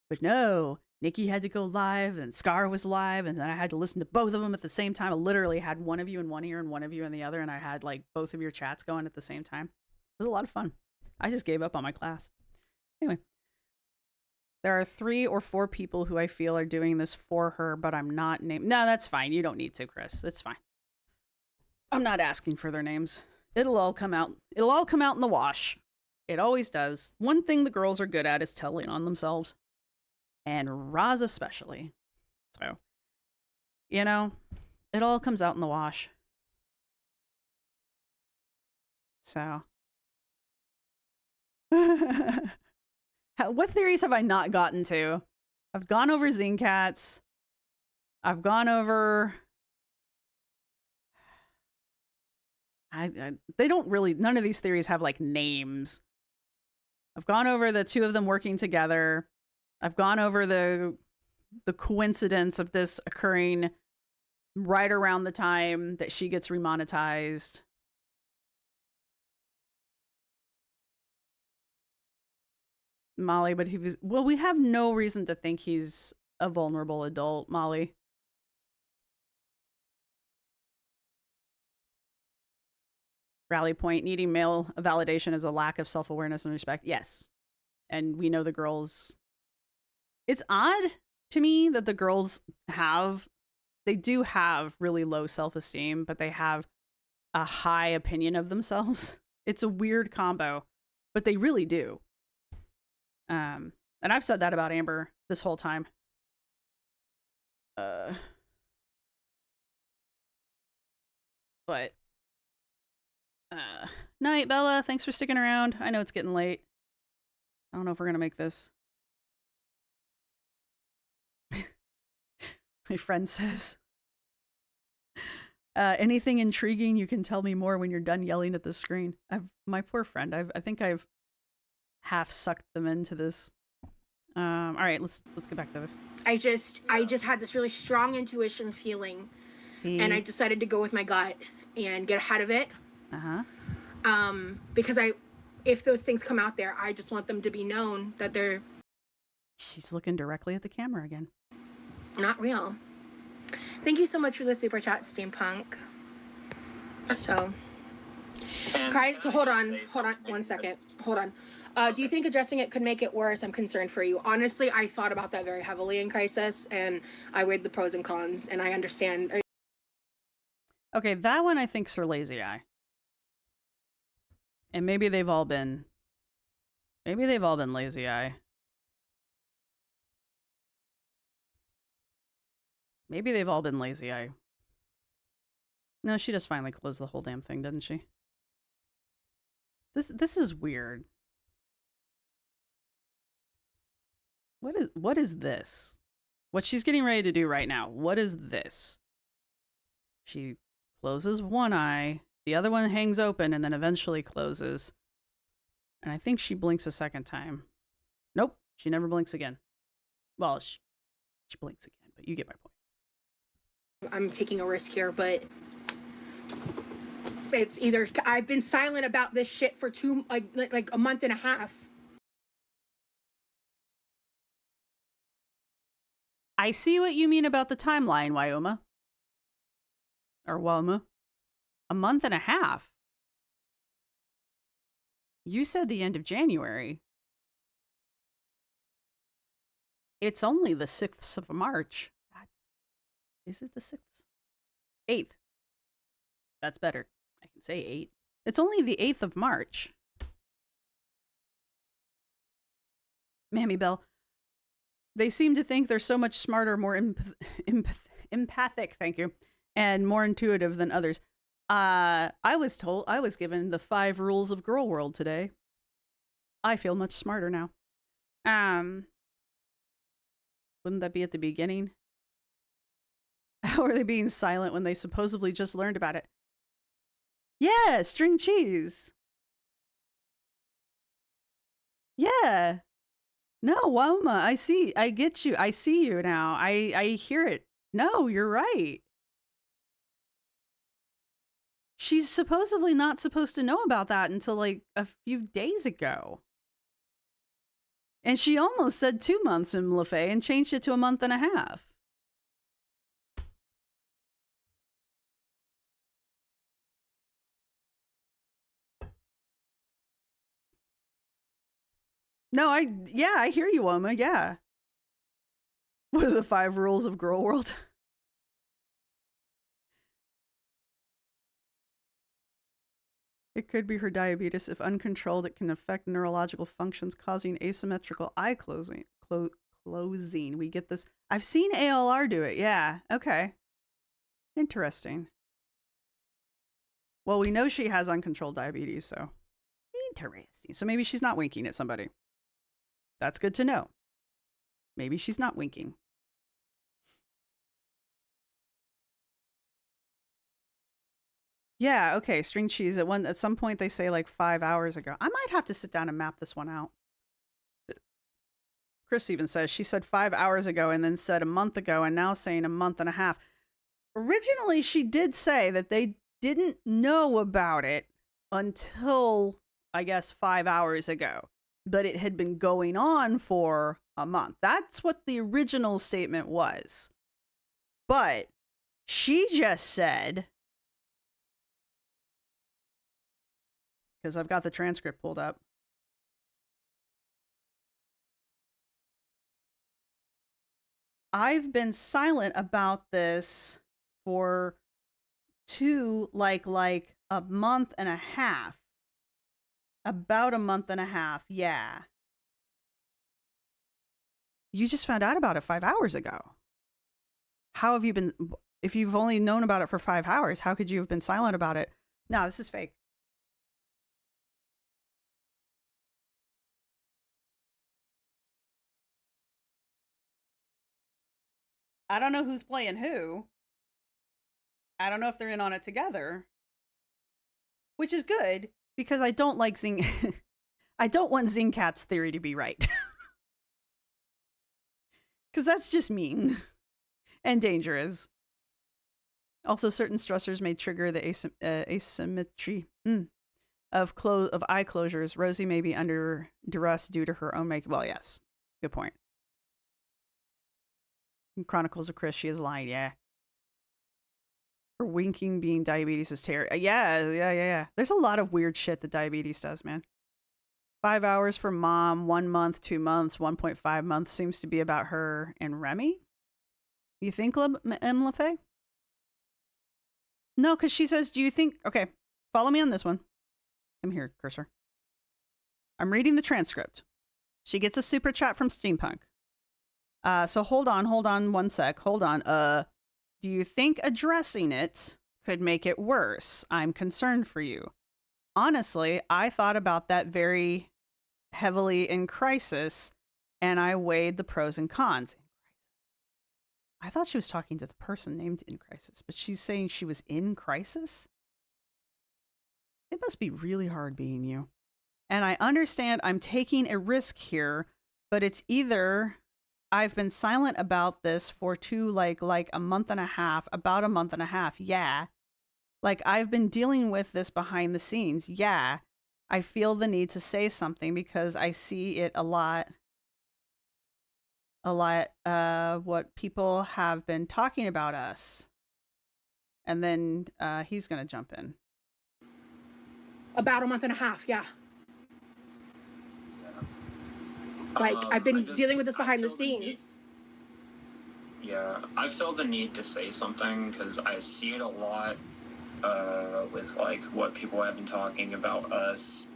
But no, Nikki had to go live and Scar was live, and then I had to listen to both of them at the same time. I literally had one of you in one ear and one of you in the other, and I had like both of your chats going at the same time. It was a lot of fun. I just gave up on my class. Anyway, there are 3 or 4 people who I feel are doing this for her, but I'm not named. No, that's fine. You don't need to, Chris. It's fine. I'm not asking for their names. It'll all come out. It'll all come out in the wash. It always does. One thing the girls are good at is telling on themselves. And Roz especially. So, you know, it all comes out in the wash. So. What theories have I not gotten to? I've gone over Zine Cats. I've gone over... they don't really... None of these theories have, like, names. I've gone over the 2 of them working together. I've gone over the coincidence of this occurring right around the time that she gets remonetized. Molly, but we have no reason to think he's a vulnerable adult, Molly. Rally point, needing male validation is a lack of self-awareness and respect. Yes. And we know the girls... It's odd to me that the girls they do have really low self-esteem, but they have a high opinion of themselves. It's a weird combo, but they really do. And I've said that about Amber this whole time. But night, Bella. Thanks for sticking around. I know it's getting late. I don't know if we're gonna make this. My friend says, anything intriguing, you can tell me more when you're done yelling at the screen. My poor friend. I think I've half sucked them into this. All right, let's get back to this. I just had this really strong intuition feeling. See? And I decided to go with my gut and get ahead of it. Because if those things come out there, I just want them to be known that they're... She's looking directly at the camera again. Not real. Thank you so much for the super chat, Steampunk. So, so hold on 1 second. Hold on. Do you think addressing it could make it worse? I'm concerned for you. Honestly, I thought about that very heavily in Crisis, and I weighed the pros and cons, and I understand. Okay, that one I think's her lazy eye. And maybe they've all been lazy eye. Maybe they've all been lazy eye. No, she just finally closed the whole damn thing, didn't she? This is weird. What is this? What she's getting ready to do right now. What is this? She closes one eye, the other one hangs open, and then eventually closes. And I think she blinks a second time. Nope, she never blinks again. Well, she blinks again, but you get my point. I'm taking a risk here, but it's either I've been silent about this shit for like a month and a half. I see what you mean about the timeline, Wyoma. Or Woma. A month and a half. You said the end of January. It's only the 6th of March. God. Is it the 6th? 8th. That's better. I can say 8. It's only the 8th of March. Mammy Bell. They seem to think they're so much smarter, more empathic, thank you, and more intuitive than others. I was given the 5 rules of Girl World today. I feel much smarter now. Wouldn't that be at the beginning? How are they being silent when they supposedly just learned about it? Yeah, string cheese. Yeah. No, Woma, I get you. I see you now. I hear it. No, you're right. She's supposedly not supposed to know about that until like a few days ago. And she almost said 2 months in LaFay and changed it to a month and a half. No, I hear you, Woma, yeah. What are the 5 rules of Girl World? It could be her diabetes. If uncontrolled, it can affect neurological functions, causing asymmetrical eye closing. We get this. I've seen ALR do it. Yeah. Okay. Interesting. Well, we know she has uncontrolled diabetes, so interesting. So maybe she's not winking at somebody. That's good to know. Maybe she's not winking. Yeah, okay, string cheese. At some point they say like 5 hours ago. I might have to sit down and map this one out. Chris even says she said 5 hours ago and then said a month ago and now saying a month and a half. Originally, she did say that they didn't know about it until, I guess, 5 hours ago. But it had been going on for a month. That's what the original statement was. But she just said, because I've got the transcript pulled up. I've been silent about this for like a month and a half. About a month and a half, yeah. You just found out about it 5 hours ago. How have you been, if you've only known about it for 5 hours, how could you have been silent about it? No, this is fake. I don't know who's playing who. I don't know if they're in on it together. Which is good, because I don't like Zing... I don't want Zingcat's theory to be right. Because that's just mean. And dangerous. Also, certain stressors may trigger the asymmetry of eye closures. Rosee may be under duress due to her own make. Well, yes. Good point. In Chronicles of Chris, she is lying, yeah. Her winking being diabetes is terrible. Yeah. There's a lot of weird shit that diabetes does, man. 5 hours for mom, 1 month, 2 months, 1.5 months seems to be about her and Remy. You think, M. LaFay? No, because she says, do you think... Okay, follow me on this one. Come here, cursor. I'm reading the transcript. She gets a super chat from Steampunk. So hold on 1 sec. Hold on. Do you think addressing it could make it worse? I'm concerned for you. Honestly, I thought about that very heavily in Crisis, and I weighed the pros and cons. I thought she was talking to the person named in Crisis, but she's saying she was in Crisis? It must be really hard being you. And I understand I'm taking a risk here, but it's either I've been silent about this for like a month and a half, about a month and a half, yeah. Like, I've been dealing with this behind the scenes, yeah. I feel the need to say something because I see it a lot, what people have been talking about us. And then he's going to jump in. About a month and a half, yeah. Like, I've been dealing with this behind the scenes. Yeah, I feel the need to say something because I see it a lot with like what people have been talking about us.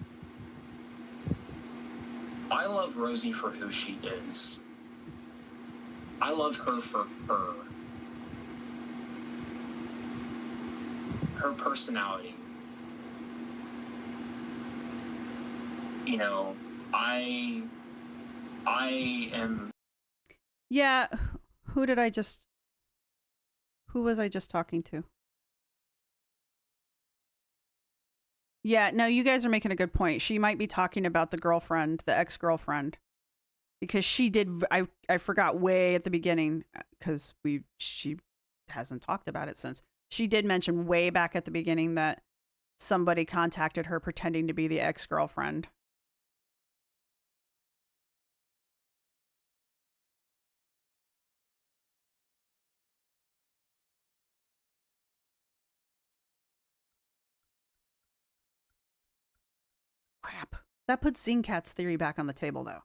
I love Rosee for who she is. I love her for her. Her personality. You know, I am. Yeah, who was I just talking to? Yeah, no, you guys are making a good point. She might be talking about the girlfriend, the ex-girlfriend. Because she did, I forgot way at the beginning, because she hasn't talked about it since. She did mention way back at the beginning that somebody contacted her pretending to be the ex-girlfriend. Crap. That puts Zingcat's theory back on the table, though.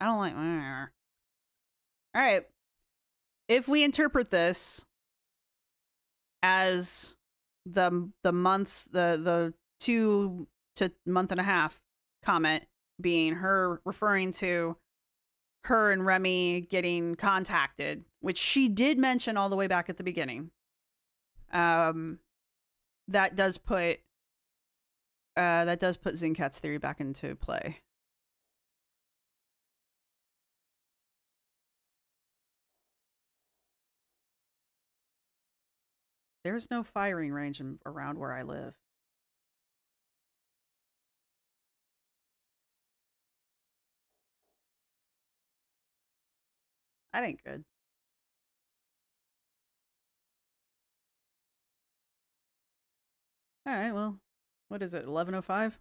I don't like. All right. If we interpret this as the month, the 2 to month and a half comment being her referring to her and Remy getting contacted, which she did mention all the way back at the beginning. That does put Zingcat's theory back into play. There's no firing range around where I live. That ain't good. All right, well, what is it, 11:05?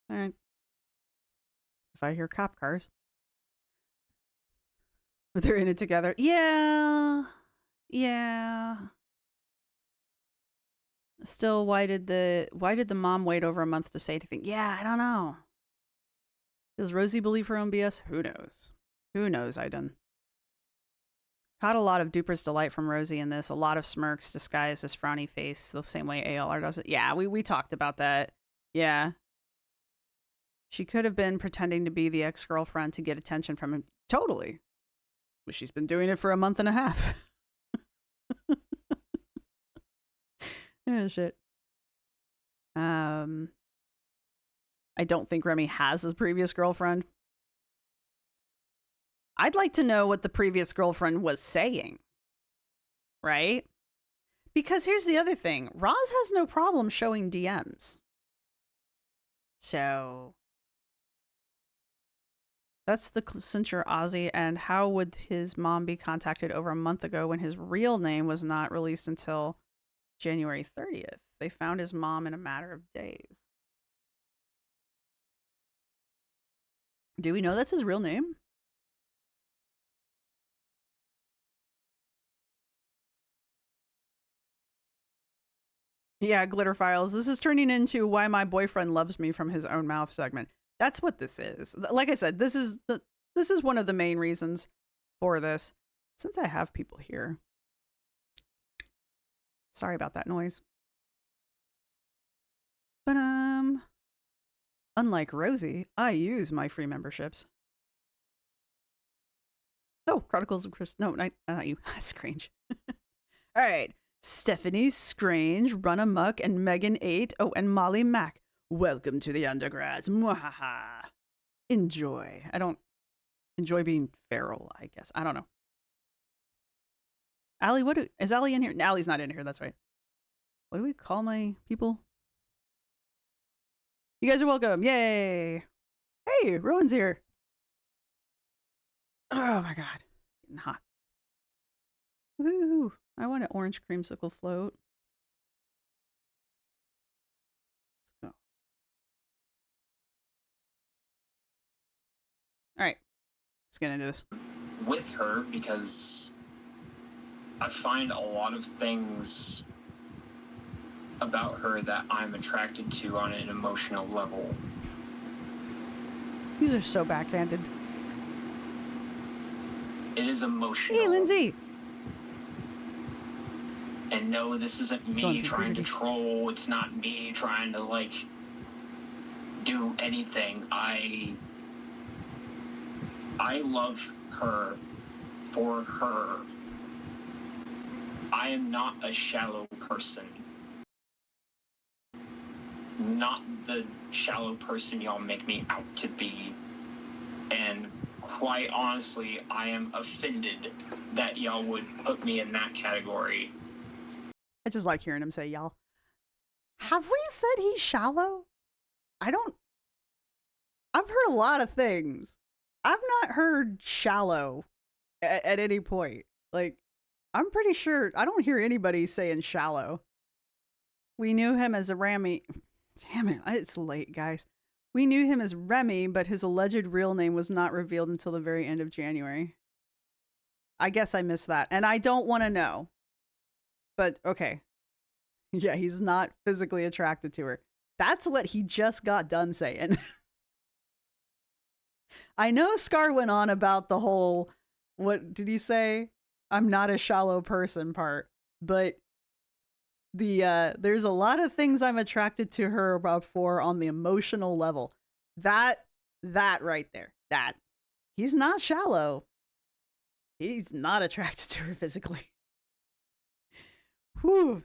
All right. If I hear cop cars. They're in it together. Yeah. Yeah. Still, why did the mom wait over a month to say anything? Yeah, I don't know. Does Rosee believe her own BS? Who knows? Who knows, I done. Caught a lot of duper's delight from Rosee in this. A lot of smirks disguised as frowny face, the same way ALR does it. Yeah, we talked about that. Yeah. She could have been pretending to be the ex-girlfriend to get attention from him. Totally. But she's been doing it for a month and a half. Yeah, shit. I don't think Remy has his previous girlfriend. I'd like to know what the previous girlfriend was saying. Right? Because here's the other thing. Roz has no problem showing DMs. So that's the clincher, Ozzy. And how would his mom be contacted over a month ago when his real name was not released until January 30th? They found his mom in a matter of days. Do we know that's his real name? Yeah, Glitter Files. This is turning into Why My Boyfriend Loves Me from His Own Mouth segment. That's what this is. Like I said, this is one of the main reasons for this. Since I have people here. Sorry about that noise. But unlike Rosee, I use my free memberships. Oh, Chronicles of Chris. No, not you. Scrange. All right. Stephanie Scrange, Run Amok, and Megan 8. Oh, and Molly Mack. Welcome to the undergrads. Mwahaha. Enjoy. I don't enjoy being feral, I guess. I don't know. Allie, is Allie in here? Allie's not in here, that's right. What do we call my people? You guys are welcome. Yay. Hey, Rowan's here. Oh my god. Getting hot. Woo! I want an orange creamsicle float. Let's go. Alright. Let's get into this. With her, because I find a lot of things about her that I'm attracted to on an emotional level. These are so backhanded. It is emotional. Hey, Lindsay! And no, this isn't me trying to troll. It's not me trying to, like, do anything. I love her for her. I am not a shallow person. Not the shallow person y'all make me out to be. And quite honestly, I am offended that y'all would put me in that category. I just like hearing him say y'all. Have we said he's shallow? I've heard a lot of things. I've not heard shallow at any point. Like, I'm pretty sure I don't hear anybody saying shallow. We knew him as a Remy. Damn it, it's late, guys. We knew him as Remy, but his alleged real name was not revealed until the very end of January. I guess I missed that, and I don't want to know. But okay. Yeah, he's not physically attracted to her. That's what he just got done saying. I know Scar went on about the whole, what did he say? I'm not a shallow person part, but there's a lot of things I'm attracted to her about for on the emotional level. That right there. That he's not shallow. He's not attracted to her physically. Whew,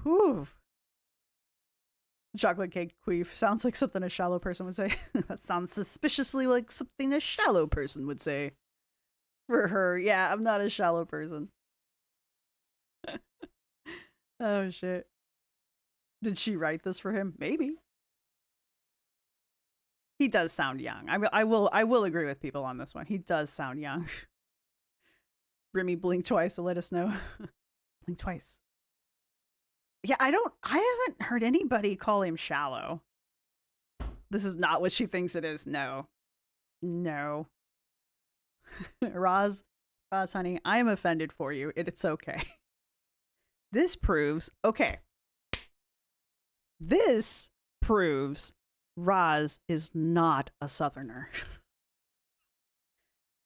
whew. Chocolate cake queef sounds like something a shallow person would say. That sounds suspiciously like something a shallow person would say. For her, yeah, I'm not a shallow person. Oh shit. Did she write this for him? Maybe. He does sound young. I will agree with people on this one. He does sound young. Remy, blink twice to let us know. Blink twice. Yeah, I haven't heard anybody call him shallow. This is not what she thinks it is. No. Roz, honey, I am offended for you. It's okay. This proves Roz is not a Southerner.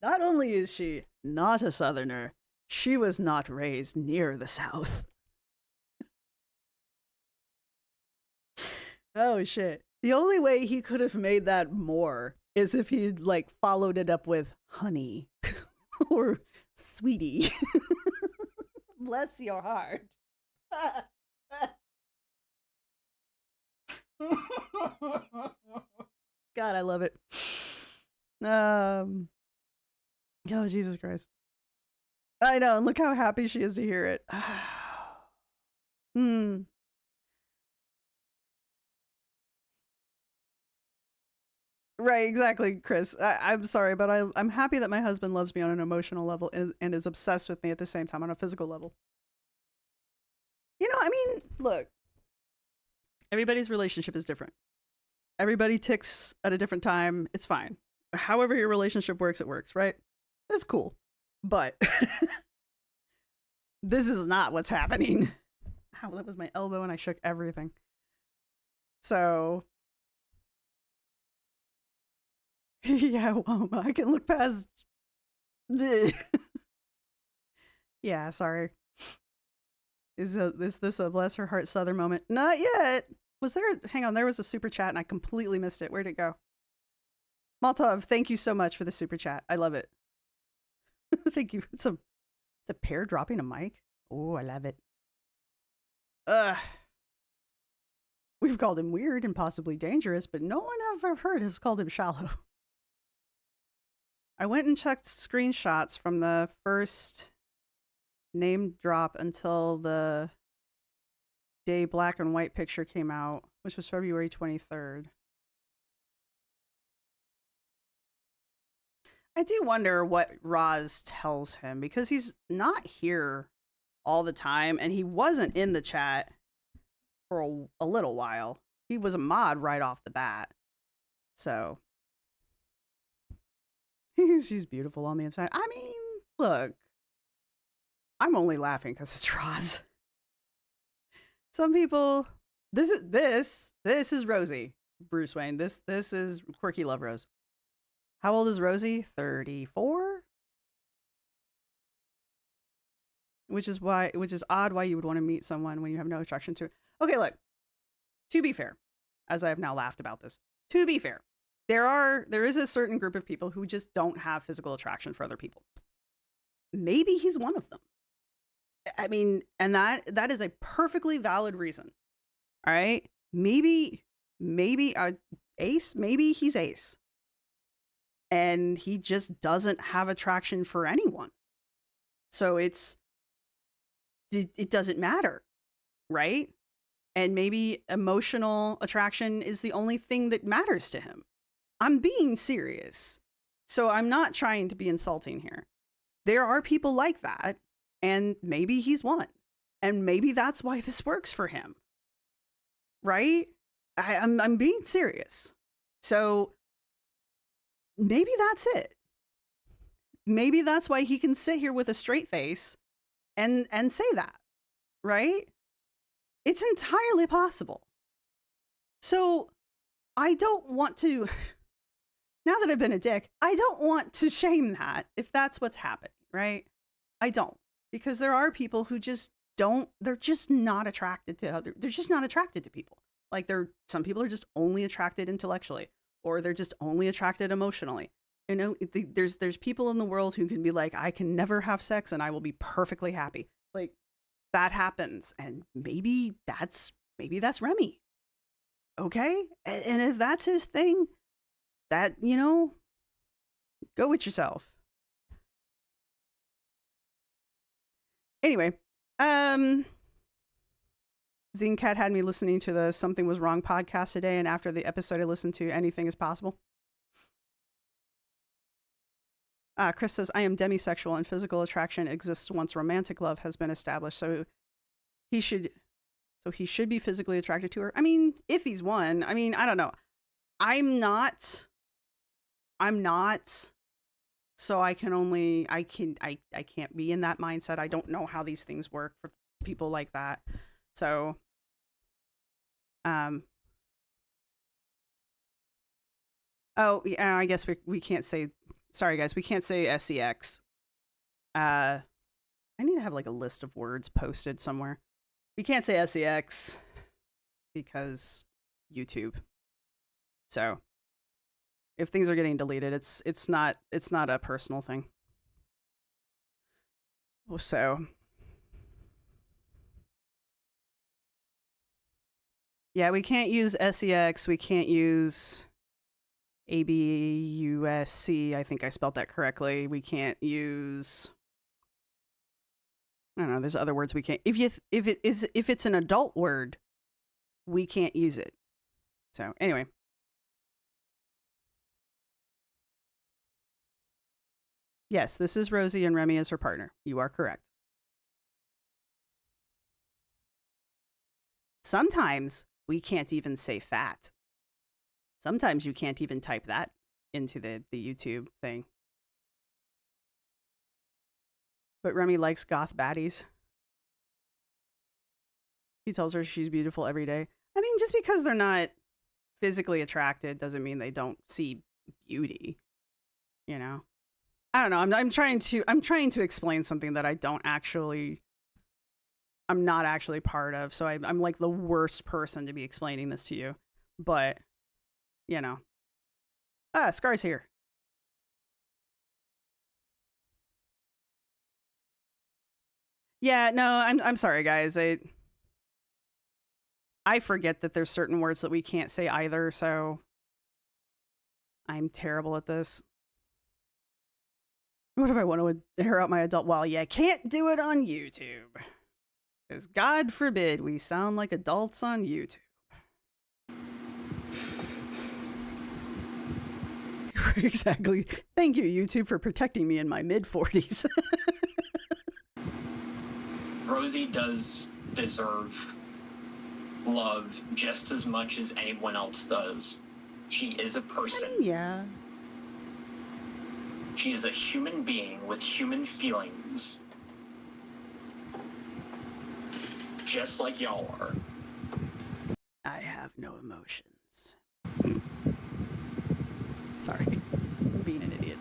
Not only is she not a Southerner, she was not raised near the South. Oh shit. The only way he could have made that more is if he'd like followed it up with honey or sweetie. Bless your heart. God, I love it. Oh, Jesus Christ. I know, and look how happy she is to hear it. Right, exactly, Chris. I'm sorry, but I'm happy that my husband loves me on an emotional level and is obsessed with me at the same time on a physical level. You know, I mean, look, everybody's relationship is different. Everybody ticks at a different time. It's fine. However your relationship works, it works, right? That's cool. But this is not what's happening. Ow, that was my elbow and I shook everything. So yeah, well, I can look past. Yeah, sorry. Is this a bless her heart Southern moment? Not yet. Was there? Hang on, there was a super chat and I completely missed it. Where'd it go? Maltov, thank you so much for the super chat. I love it. Thank you. It's a pear dropping a mic. Oh, I love it. We've called him weird and possibly dangerous, but no one I've ever heard has called him shallow. I went and checked screenshots from the first name drop until the day black and white picture came out, which was February 23rd. I do wonder what Roz tells him because he's not here all the time and he wasn't in the chat for a little while. He was a mod right off the bat. So she's beautiful on the inside. I mean, look, I'm only laughing because it's Roz. Some people, this is Rosee, Bruce Wayne. This is Quirky Love Rose. How old is Rosee? 34? which is odd why you would want to meet someone when you have no attraction to it. Okay, look, to be fair, as I have now laughed about this, to be fair, there is a certain group of people who just don't have physical attraction for other people. Maybe he's one of them. I mean, and that is a perfectly valid reason. All right, maybe Ace, maybe he's Ace, and he just doesn't have attraction for anyone. So it doesn't matter, right? And maybe emotional attraction is the only thing that matters to him. I'm being serious. So I'm not trying to be insulting here. There are people like that, and maybe he's one. And maybe that's why this works for him. Right? I'm being serious. So maybe that's it. Maybe that's why he can sit here with a straight face and say that, right? It's entirely possible. So I don't want to, now that I've been a dick, I don't want to shame that if that's what's happening, right? I don't, because there are people who just they're just not attracted to they're just not attracted to people. Like some people are just only attracted intellectually, or they're just only attracted emotionally. You know, there's people in the world who can be like, I can never have sex and I will be perfectly happy. Like, that happens, and maybe that's Remy. Okay, and if that's his thing, that, you know, go with yourself. Anyway, Zincat had me listening to the Something Was Wrong podcast today, and after the episode I listened to Anything Is Possible. Chris says, I am demisexual and physical attraction exists once romantic love has been established, so he should be physically attracted to her. I mean, if he's one, I mean, I don't know. I'm not, so I can't be in that mindset. I don't know how these things work for people like that. So, oh, yeah, I guess we can't say, sorry guys, we can't say sex. I need to have like a list of words posted somewhere. We can't say sex because YouTube. So if things are getting deleted, it's not a personal thing. So yeah, we can't use sex. We can't use abusc. I think I spelled that correctly. We can't use, I don't know, there's other words we can't. If it's an adult word, we can't use it. So anyway. Yes, this is Rosee and Remy as her partner. You are correct. Sometimes we can't even say fat. Sometimes you can't even type that into the YouTube thing. But Remy likes goth baddies. He tells her she's beautiful every day. I mean, just because they're not physically attracted doesn't mean they don't see beauty. You know? I don't know. I'm trying to explain something that I'm not actually part of. So I'm like the worst person to be explaining this to you. But, you know. Scar's here. Yeah, no, I'm sorry guys. I forget that there's certain words that we can't say either, so I'm terrible at this. What if I want to air out my adult? Well, you can't do it on YouTube. Because God forbid we sound like adults on YouTube. Exactly. Thank you, YouTube, for protecting me in my mid-40s. Rosee does deserve love just as much as anyone else does. She is a person. Yeah. She is a human being with human feelings. Just like y'all are. I have no emotions. Sorry. I'm being an idiot.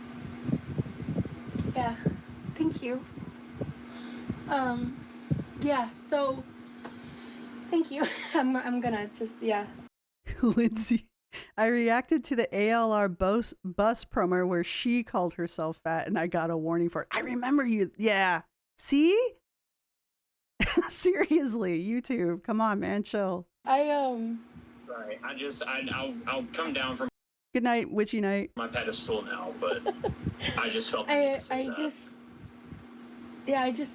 Yeah, thank you. Yeah, so thank you. I'm gonna just, yeah. Lindsay, I reacted to the ALR bus promo where she called herself fat and I got a warning for it. I remember you. Yeah. See? Seriously, YouTube. Come on, man. Chill. Right. I'll come down from Good night, witchy night. my pedestal now, but I just felt the need to say that.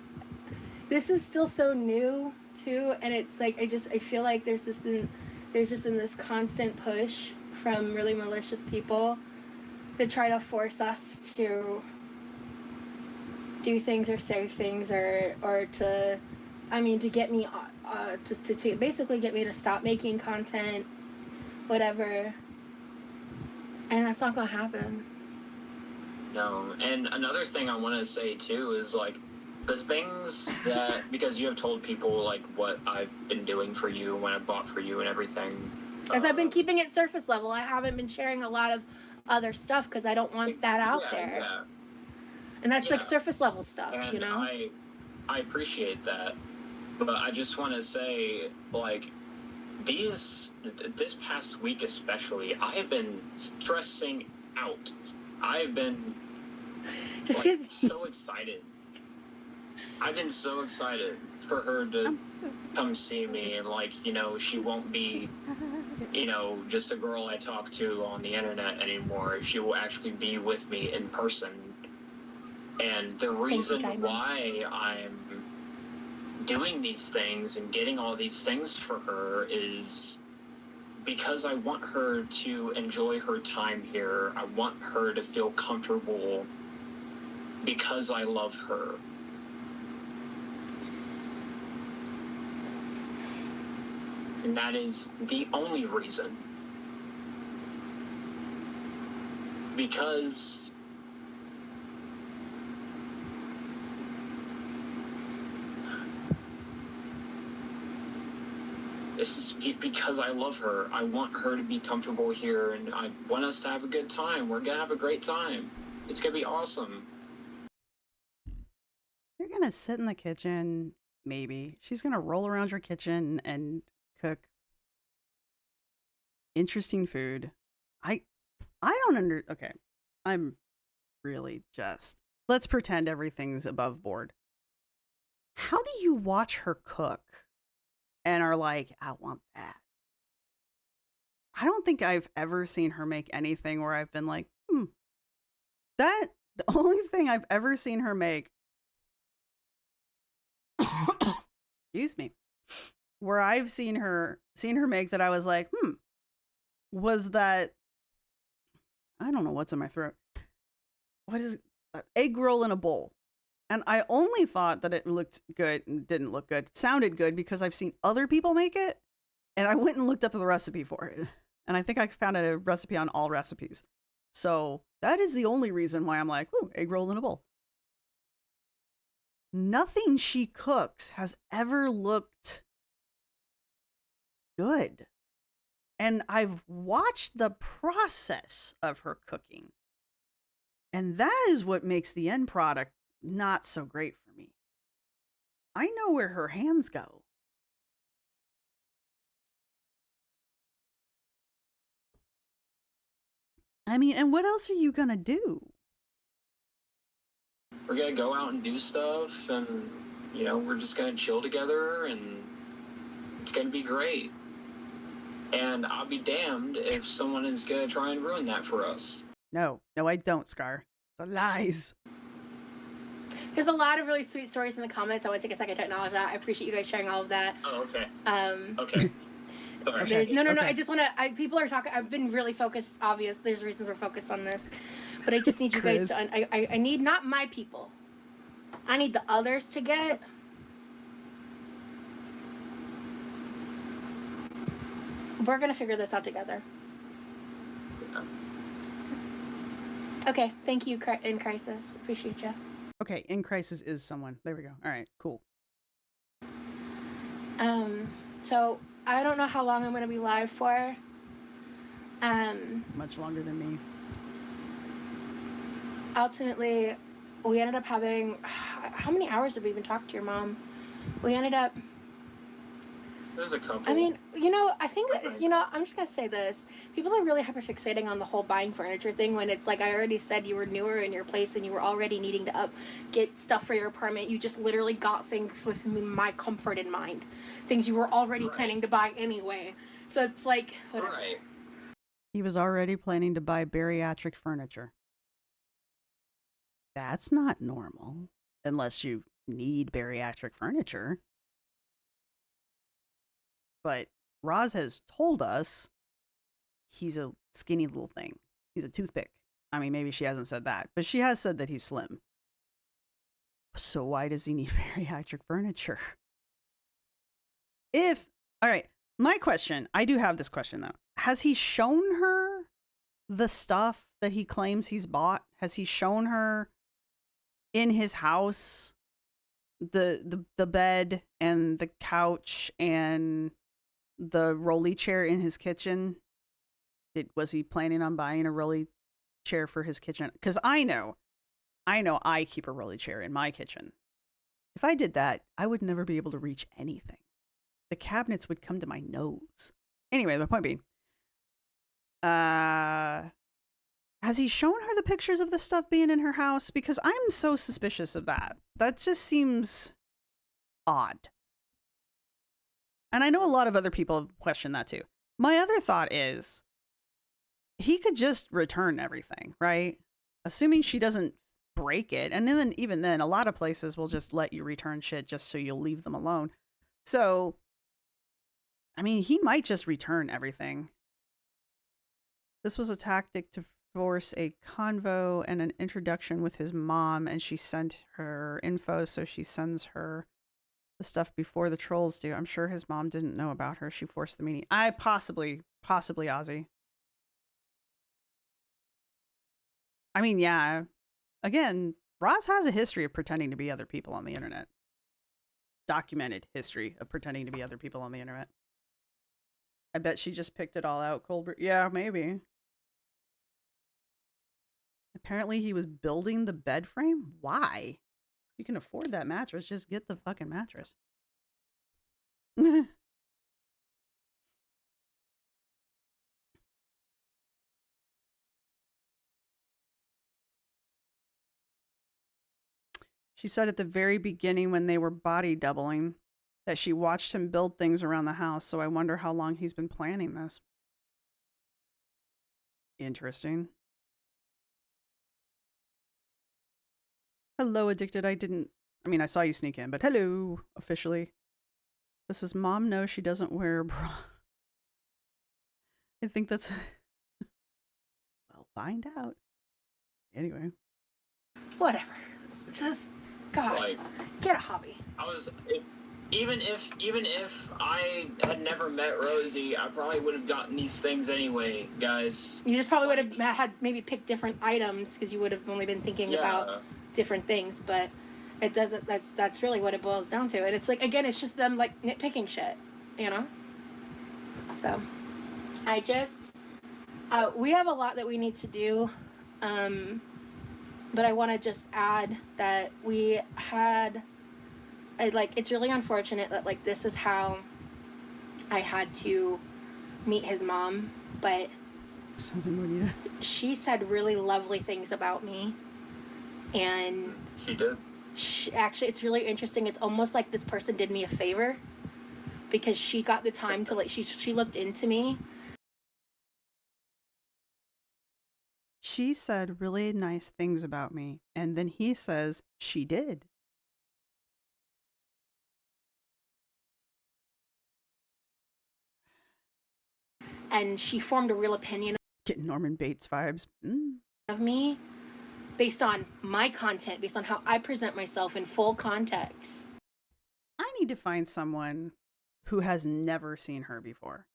This is still so new too, and it's like I feel like there's just been this constant push from really malicious people to try to force us to do things or say things or to, I mean, to get me just to basically get me to stop making content, whatever. And that's not gonna happen. No, and another thing I want to say too is like the things that, because you have told people like what I've been doing for you, when I bought for you and everything. Because I've been keeping it surface level. I haven't been sharing a lot of other stuff because I don't want that out there. Yeah. And that's like surface level stuff, and you know? I appreciate that. But I just want to say, like, this past week especially, I have been stressing out. I have been so excited. I've been so excited for her to come see me, and like, you know, she won't be, you know, just a girl I talk to on the internet anymore. She will actually be with me in person. And the reason why I'm doing these things and getting all these things for her is because I want her to enjoy her time here. I want her to feel comfortable because I love her. And that is the only reason. Because it's because I love her. I want her to be comfortable here, and I want us to have a good time. We're gonna have a great time. It's gonna be awesome. You're gonna sit in the kitchen, maybe. She's gonna roll around your kitchen and cook interesting food. I don't okay. I'm really just, let's pretend everything's above board. How do you watch her cook and are like, I want that? I don't think I've ever seen her make anything where I've been like, that, the only thing I've ever seen her make, excuse me, where I've seen her make that I was like, was that, I don't know what's in my throat. What is egg roll in a bowl? And I only thought that it looked good and didn't look good. It sounded good because I've seen other people make it, and I went and looked up the recipe for it. And I think I found a recipe on All Recipes. So that is the only reason why I'm like, ooh, egg roll in a bowl. Nothing she cooks has ever looked good. And I've watched the process of her cooking. And that is what makes the end product not so great for me. I know where her hands go. I mean, and what else are you gonna do? We're gonna go out and do stuff, and, you know, we're just gonna chill together, and it's gonna be great. And I'll be damned if someone is gonna try and ruin that for us. No, I don't, Scar. The lies. There's a lot of really sweet stories in the comments. I want to take a second to acknowledge that. I appreciate you guys sharing all of that. Oh, okay. Okay. Sorry. There's no. Okay. I just want to. People are talking. I've been really focused. Obvious. There's reasons we're focused on this, but I just need you guys to. I need not my people. I need the others to get. We're gonna figure this out together. Yeah. Okay. Thank you, In Crisis. Appreciate you. Okay, In Crisis is someone. There we go. All right, cool. So I don't know how long I'm gonna be live for. Much longer than me. Ultimately, we ended up having, how many hours did we even talk to your mom? We ended up, There's a couple. I mean, I think that, I'm just going to say this. People are really hyperfixating on the whole buying furniture thing when it's like, I already said you were newer in your place and you were already needing to get stuff for your apartment. You just literally got things with my comfort in mind. Things you were already planning to buy anyway. So it's like, whatever. Right. He was already planning to buy bariatric furniture. That's not normal. Unless you need bariatric furniture. But Roz has told us he's a skinny little thing. He's a toothpick. I mean, maybe she hasn't said that, but she has said that he's slim. So why does he need bariatric furniture? All right, my question, I do have this question though. Has he shown her the stuff that he claims he's bought? Has he shown her in his house the bed and the couch and the rolly chair in his kitchen? Was he planning on buying a rolly chair for his kitchen? Because I know I keep a rolly chair in my kitchen. If I did that, I would never be able to reach anything. The cabinets would come to my nose. Anyway, my point being, has he shown her the pictures of the stuff being in her house? Because I'm so suspicious of that. That just seems odd. And I know a lot of other people have questioned that too. My other thought is, he could just return everything, right? Assuming she doesn't break it. And then even then, a lot of places will just let you return shit just so you'll leave them alone. So, I mean, he might just return everything. This was a tactic to force a convo and an introduction with his mom, and she sent her info, so she sends her the stuff before the trolls do. I'm sure his mom didn't know about her. She forced the meeting. Possibly Ozzy. I mean, yeah. Again, Roz has a history of pretending to be other people on the internet. Documented history of pretending to be other people on the internet. I bet she just picked it all out cold. Yeah, maybe. Apparently he was building the bed frame? Why? You can afford that mattress, just get the fucking mattress. She said at the very beginning when they were body doubling that she watched him build things around the house, so I wonder how long he's been planning this. Interesting. Hello, Addicted. I saw you sneak in, but hello, officially. Does his mom know she doesn't wear a bra? I think that's... Well, find out. Anyway. Whatever. Just, God, Like, get a hobby. Even if I had never met Rosee, I probably would have gotten these things anyway, guys. You just probably would have had maybe picked different items because you would have only been thinking about different things, but it doesn't. That's really what it boils down to. And it's like, again, it's just them like nitpicking shit, So, I just we have a lot that we need to do, but I want to just add that we had. It's really unfortunate that this is how I had to meet his mom, but she said really lovely things about me, and she did. Actually, it's really interesting. It's almost like this person did me a favor because she got the time to she looked into me. She said really nice things about me, and then he says she did. And she formed a real opinion. Getting Norman Bates vibes. Of me based on my content, based on how I present myself in full context. I need to find someone who has never seen her before.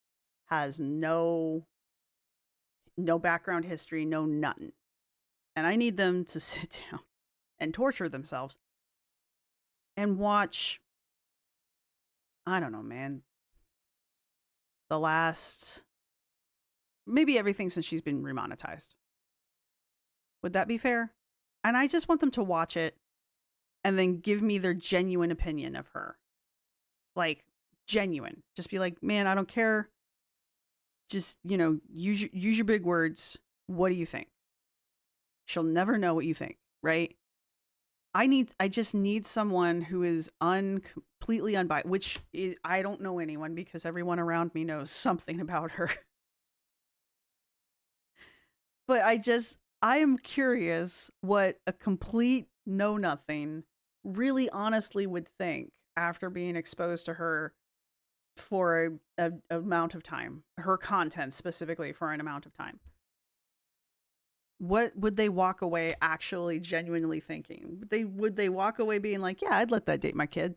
Has no background history, no nothing. And I need them to sit down and torture themselves and watch, I don't know, man, the last... maybe everything since she's been remonetized. Would that be fair? And I just want them to watch it and then give me their genuine opinion of her. Like, genuine. Just be like, man, I don't care. Just, use your big words. What do you think? She'll never know what you think, right? I just need someone who is completely unbiased, which I don't know anyone because everyone around me knows something about her. But I am curious what a complete know-nothing really honestly would think after being exposed to her for a amount of time, her content specifically for an amount of time. What would they walk away actually genuinely thinking? Would they walk away being like, yeah, I'd let that date my kid?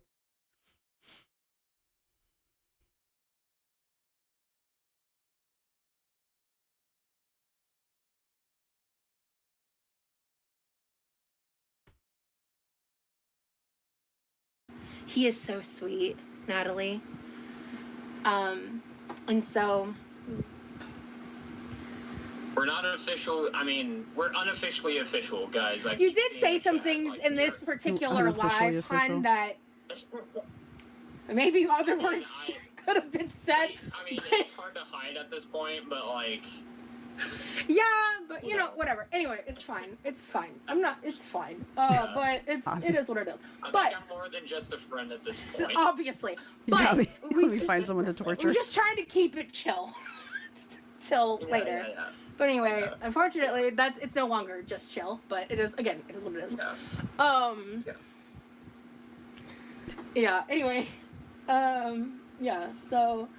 He is so sweet, Natalie. And so we're not official. I mean, we're unofficially official, guys. Like, you did say some things in this particular live, Han, that maybe other words could have been said. I mean, it's hard to hide at this point, but like. Yeah, but whatever. Anyway, it's fine. It's fine. It's fine. But it is what it is. I'm more than just a friend at this point. Obviously. But let me find someone to torture. We're just trying to keep it chill till later. Yeah. But anyway, unfortunately, it's no longer just chill. But it is what it is. Yeah. Anyway, yeah. So,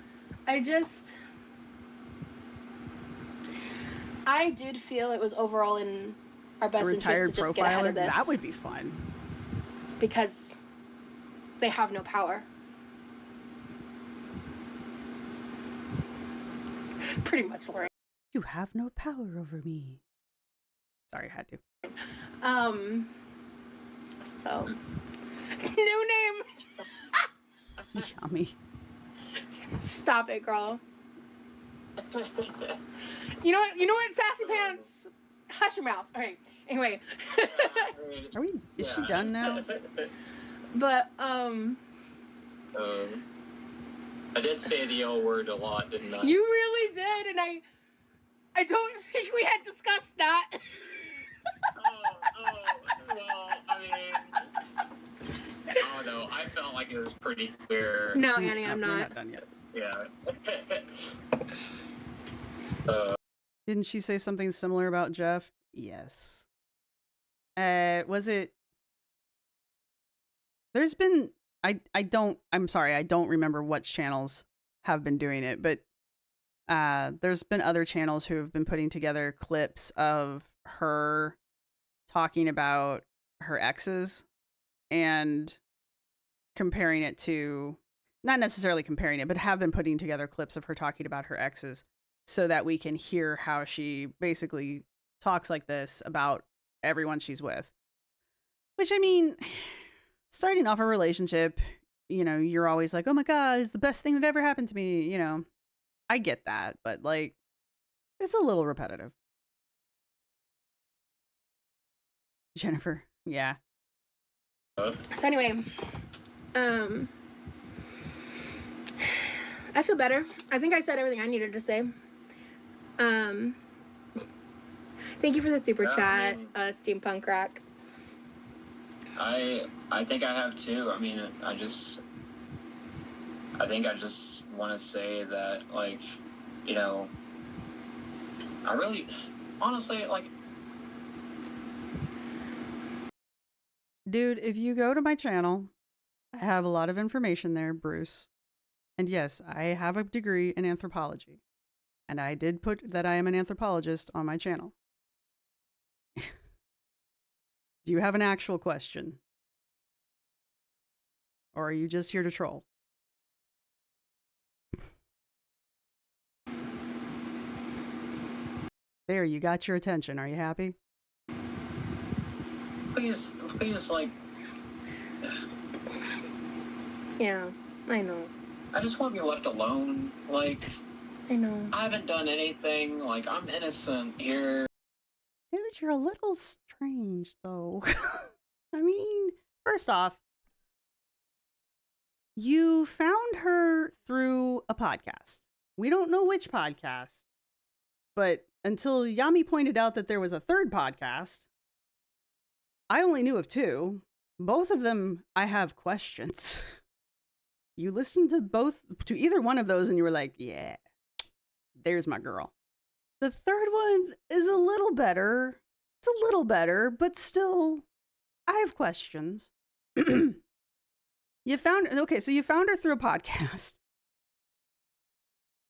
I did feel it was overall in our best interest to just get ahead of this. That would be fun. Because they have no power. Pretty much, Lori. You have no power over me. Sorry, I had to. So, new name. Yummy. Stop it, girl. You know what, Sassy Pants? Hush your mouth. All right. Anyway. Is she done now? But, I did say the L word a lot, didn't I? You really did, and I don't think we had discussed that. Well, I mean, no, I felt like it was pretty clear. No, Annie, I'm We're not. not done yet. Yeah. Didn't she say something similar about Jeff? Yes. Was it? There's been I'm sorry, I don't remember what channels have been doing it, but there's been other channels who have been putting together clips of her talking about her exes and comparing it to, not necessarily comparing it, but have been putting together clips of her talking about her exes so that we can hear how she basically talks like this about everyone she's with. Which, I mean, starting off a relationship, you're always like, oh my God, it's the best thing that ever happened to me. I get that, but like, it's a little repetitive. Jennifer, yeah. So anyway, I feel better. I think I said everything I needed to say. Thank you for the super chat, Steampunk Rock. I think I have too. I mean, I think I just want to say that, like, I really, honestly, like. Dude, if you go to my channel, I have a lot of information there, Bruce. And yes, I have a degree in anthropology. And I did put that I am an anthropologist on my channel. Do you have an actual question? Or are you just here to troll? There, you got your attention. Are you happy? Please, like. Yeah, I know. I just want to be left alone. Like, I know. I haven't done anything. Like, I'm innocent here. Dude, you're a little strange, though. I mean, first off, you found her through a podcast. We don't know which podcast, but until Yami pointed out that there was a third podcast, I only knew of two. Both of them, I have questions. You listened to either one of those and you were like, yeah, there's my girl. The third one is a little better. It's a little better, but still, I have questions. You found her through a podcast.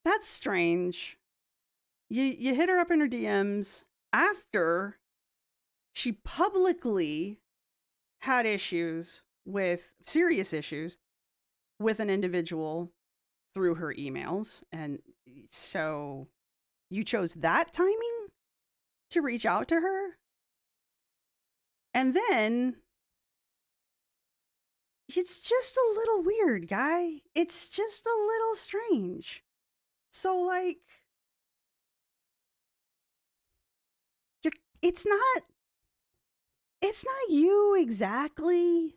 That's strange. You hit her up in her DMs after she publicly had serious issues with an individual through her emails. And so you chose that timing to reach out to her? And then it's just a little weird, guy. It's just a little strange. So, like, it's not you exactly.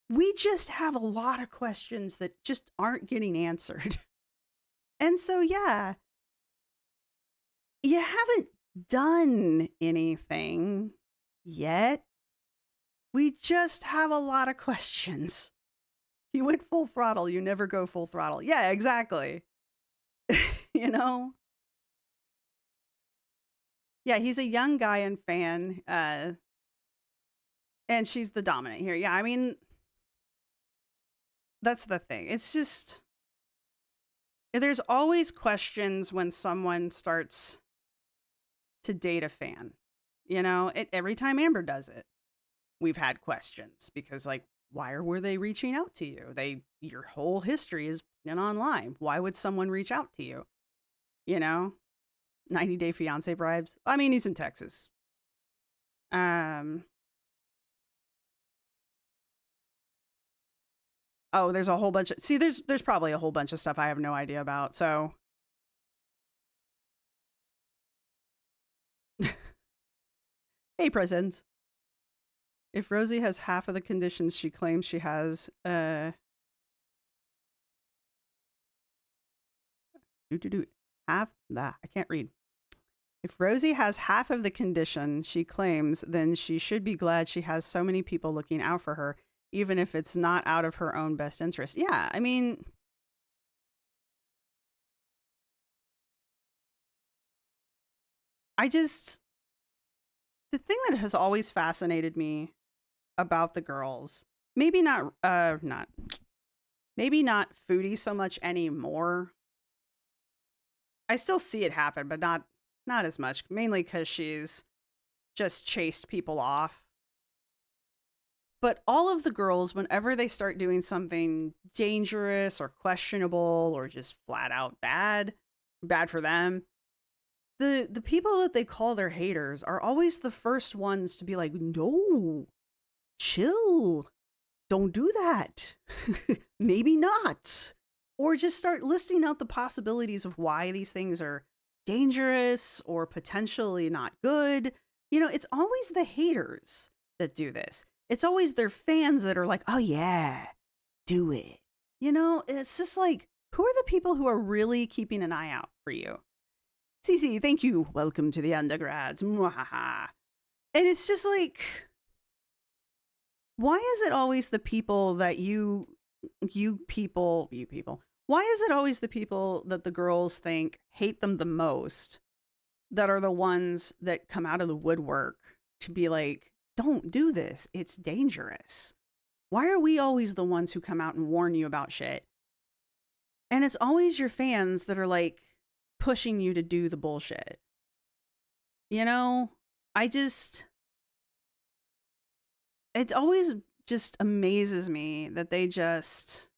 We just have a lot of questions that just aren't getting answered. And so, yeah, you haven't done anything yet. We just have a lot of questions. You went full throttle. You never go full throttle. Yeah, exactly. You know? Yeah, he's a young guy and fan. And she's the dominant here. Yeah, I mean, that's the thing. It's just, there's always questions when someone starts to date a fan. You know, every time Amber does it, we've had questions because, like, why were they reaching out to you? Your whole history is online. Why would someone reach out to you? You know, 90 Day Fiance bribes. I mean, he's in Texas. Oh, there's a whole bunch of, there's probably a whole bunch of stuff I have no idea about. So hey, presents. If Rosee has half of the conditions she claims she has, half that I can't read. If Rosee has half of the condition she claims, then she should be glad she has so many people looking out for her, even if it's not out of her own best interest. Yeah, I mean, the thing that has always fascinated me about the girls, maybe not Foodie so much anymore. I still see it happen, but not as much, mainly because she's just chased people off. But all of the girls, whenever they start doing something dangerous or questionable or just flat out bad for them, the people that they call their haters are always the first ones to be like, no, chill, don't do that. Maybe not. Or just start listing out the possibilities of why these things are dangerous or potentially not good. You know, it's always the haters that do this. It's always their fans that are like, oh yeah, do it. You know, it's just like, who are the people who are really keeping an eye out for you? Cece, thank you. Welcome to the undergrads. Mwahaha. And it's just like, why is it always the people that you people, why is it always the people that the girls think hate them the most that are the ones that come out of the woodwork to be like, don't do this, it's dangerous? Why are we always the ones who come out and warn you about shit? And it's always your fans that are like pushing you to do the bullshit. You know, it always just amazes me that they just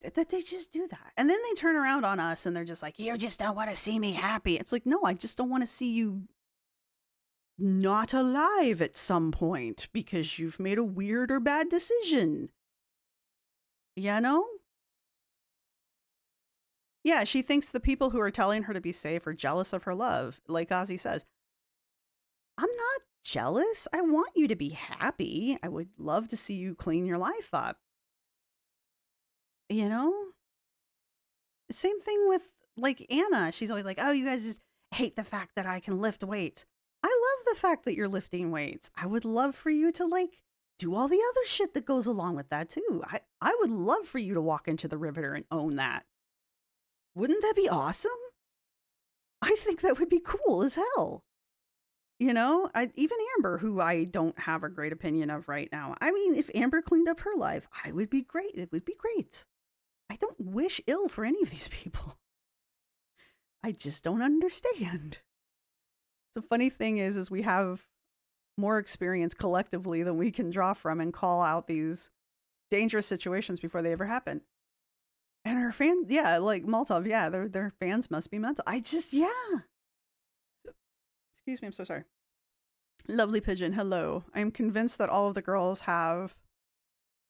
do that. And then they turn around on us and they're just like, you just don't want to see me happy. It's like, no, I just don't want to see you not alive at some point because you've made a weird or bad decision. You know? Yeah, she thinks the people who are telling her to be safe are jealous of her love, like Ozzy says. I'm not jealous. I want you to be happy. I would love to see you clean your life up. You know? Same thing with like Anna. She's always like, oh, you guys just hate the fact that I can lift weights. I love the fact that you're lifting weights. I would love for you to like do all the other shit that goes along with that too. I would love for you to walk into the Riveter and own that. Wouldn't that be awesome? I think that would be cool as hell. You know, even Amber, who I don't have a great opinion of right now. I mean, if Amber cleaned up her life, I would be great. It would be great. I don't wish ill for any of these people. I just don't understand. The funny thing is we have more experience collectively than we can draw from and call out these dangerous situations before they ever happen. And our fans, yeah, like Molotov, yeah, their fans must be mental. Yeah. Excuse me, I'm so sorry. Lovely Pigeon, hello. I'm convinced that all of the girls have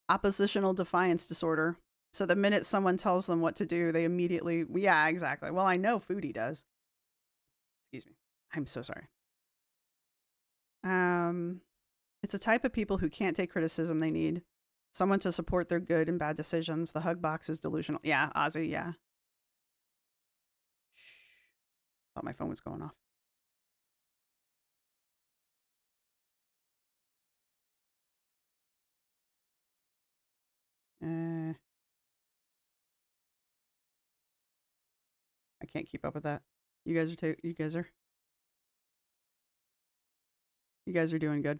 oppositional defiance disorder. So the minute someone tells them what to do, they immediately, yeah, exactly. Well, I know Foodie does. Excuse me. I'm so sorry. It's a type of people who can't take criticism. They need someone to support their good and bad decisions. The hug box is delusional. Yeah, Ozzy, yeah. Shh. Thought my phone was going off. I can't keep up with that. You guys are doing good.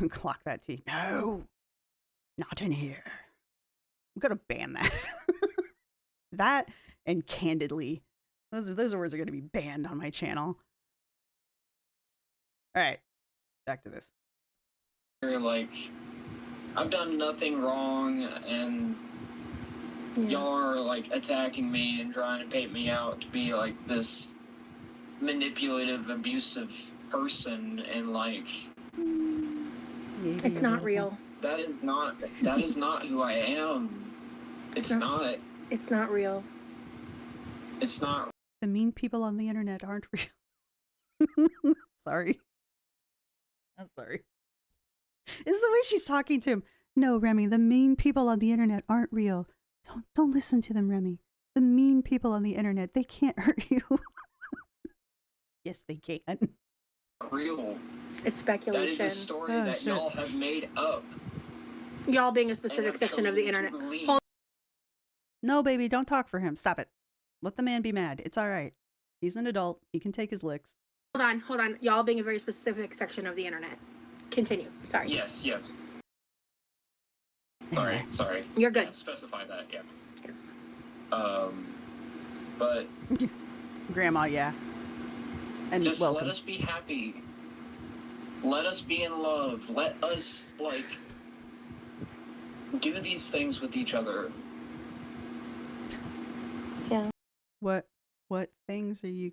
Clock that T. No, not in here. I'm gonna ban that. That and candidly, those words are gonna be banned on my channel. All right, back to this. Like, I've done nothing wrong, and y'all are like attacking me and trying to paint me out to be like this manipulative, abusive person, and like, it's not real. That is not who I am. It's not. It's not real. It's not. The mean people on the internet aren't real. Sorry. I'm sorry. It's the way she's talking to him. No, Remy, the mean people on the internet aren't real. Don't listen to them, Remy. The mean people on the internet, they can't hurt you. Yes, they can. Real. It's speculation. That is a story that y'all have made up. Y'all being a specific section of the internet. No, baby, don't talk for him. Stop it. Let the man be mad. It's all right. He's an adult. He can take his licks. Hold on. Y'all being a very specific section of the internet. Continue. Sorry. Yes. Anyway. Sorry. You're good. Yeah, specify that, yeah. But Grandma, yeah. And just welcome. let us be happy. Let us be in love. Let us like do these things with each other. Yeah. What things are you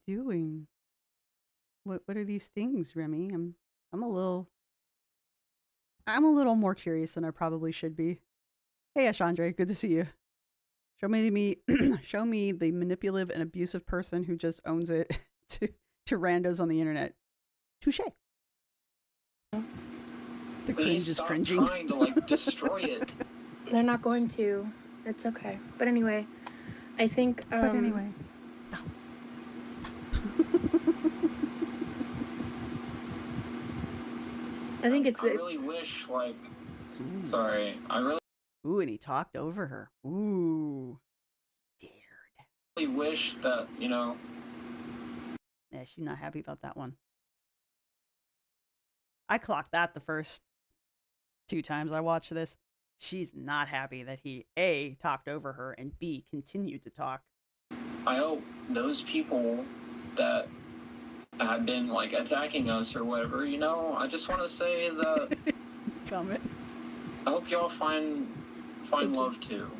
doing? What are these things, Remy? I'm a little more curious than I probably should be. Hey, Ashandre, good to see you. Show me the manipulative and abusive person who just owns it to randos on the internet. Touche. The cringe is cringing. Trying to like destroy it. They're not going to. It's okay. But anyway, I think. But anyway, stop. I think it's. I really wish, like. Sorry, I really. Ooh, and he talked over her. Ooh, dared. Really wish that Yeah, she's not happy about that one. I clocked that the first 2 times I watched this. She's not happy that he A, talked over her, and B, continued to talk. I hope those people that have been like attacking us or whatever, I just want to say that Comment. I hope y'all find love too.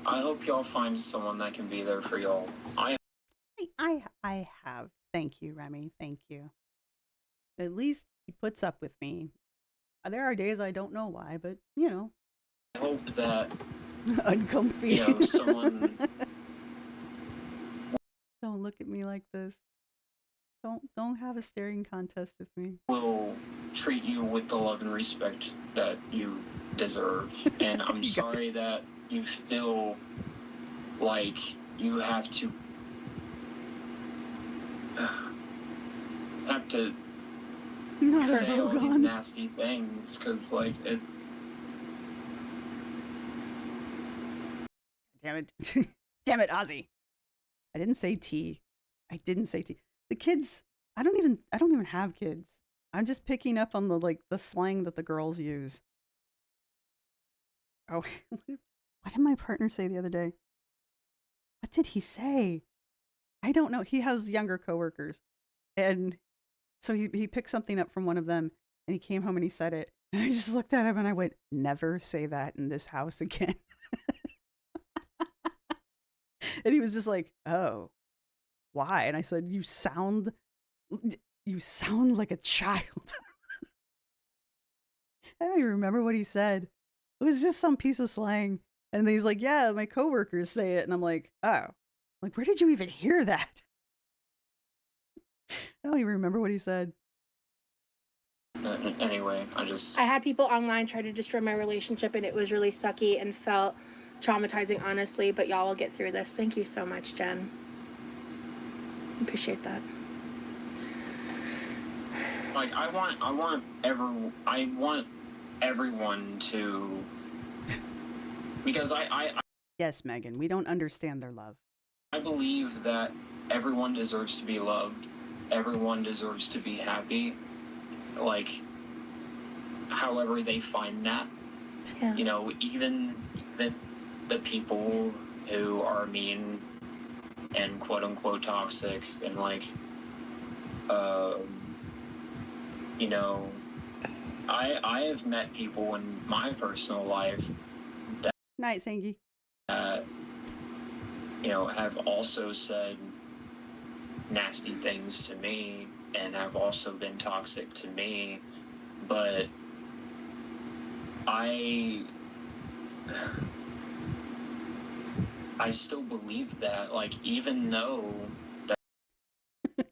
I hope y'all find someone that can be there for y'all. I have. Thank you, Remy. Thank you. At least he puts up with me. There are days I don't know why, but I hope that uncomfy. someone. Don't look at me like this. Don't have a staring contest with me. will treat you with the love and respect that you deserve. And I'm You sorry guys. that you feel like you have to Not our say all these Vogon. nasty things, because like it. Damn it. Damn it, Ozzy. I didn't say T. I didn't say T. The kids, I don't even have kids. I'm just picking up on the slang that the girls use. Oh, what did my partner say the other day? What did he say? I don't know. He has younger coworkers. And so he picked something up from one of them and he came home and he said it. And I just looked at him and I went, "Never say that in this house again." And he was just like, "Oh, why?" And I said, you sound like a child." I don't even remember what he said. It was just some piece of slang. And he's like, "Yeah, my coworkers say it." And I'm like, "Oh, like, where did you even hear that?" I don't even remember what he said. Anyway, I had people online try to destroy my relationship, and it was really sucky and felt traumatizing, honestly. But y'all will get through this. Thank you so much, Jen. Appreciate that. like I want everyone to, because Yes, Megan, we don't understand their love. I believe that everyone deserves to be loved. Everyone deserves to be happy. Like, however they find that. Yeah. You know, even the people who are mean and quote unquote toxic and like, you know, I have met people in my personal life Night, Sangy. that, you know, have also said nasty things to me and have also been toxic to me, but I still believe that, like, even though that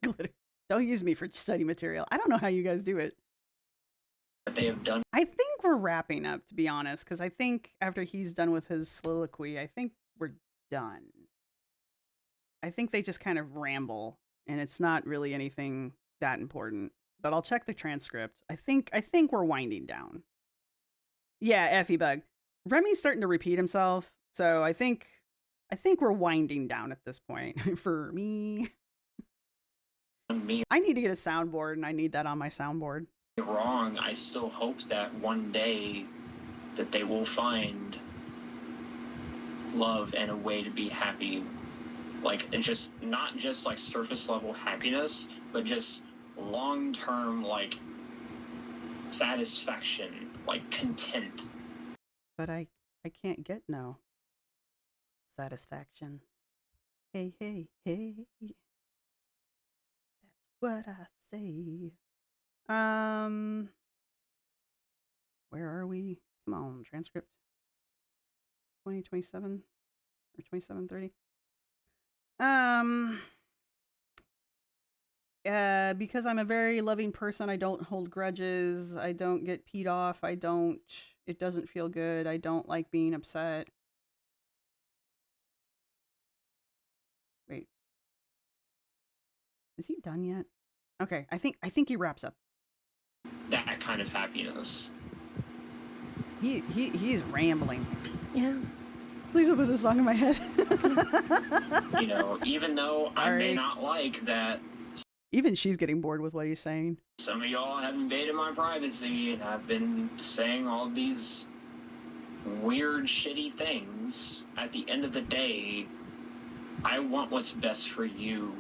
Glitter. Don't use me for study material. I don't know how you guys do it. they have done, I think we're wrapping up, to be honest, because I think after he's done with his soliloquy, I think we're done. I think they just kind of ramble, and it's not really anything that important. But I'll check the transcript. I think we're winding down. Yeah, Effie Bug. Remy's starting to repeat himself, so I think we're winding down at this point for me. me I need to get a soundboard, and I need that on my soundboard. wrong. I still hope that one day that they will find love and a way to be happy, like, and just not just like surface level happiness, but just long-term, like, satisfaction, like content. But I can't get no satisfaction. Hey, hey, hey. That's what I say. Where are we? Come on, transcript. 2027 or 2730. Because I'm a very loving person, I don't hold grudges. I don't get peed off. It doesn't feel good. I don't like being upset. Wait. Is he done yet? Okay, I think he wraps up. That kind of happiness. He's rambling. Yeah. Please don't put this song in my head. You know, even though I may Sorry. not like that Even she's getting bored with what he's saying. some of y'all have invaded my privacy and have been saying all these weird, shitty things, at the end of the day, I want what's best for you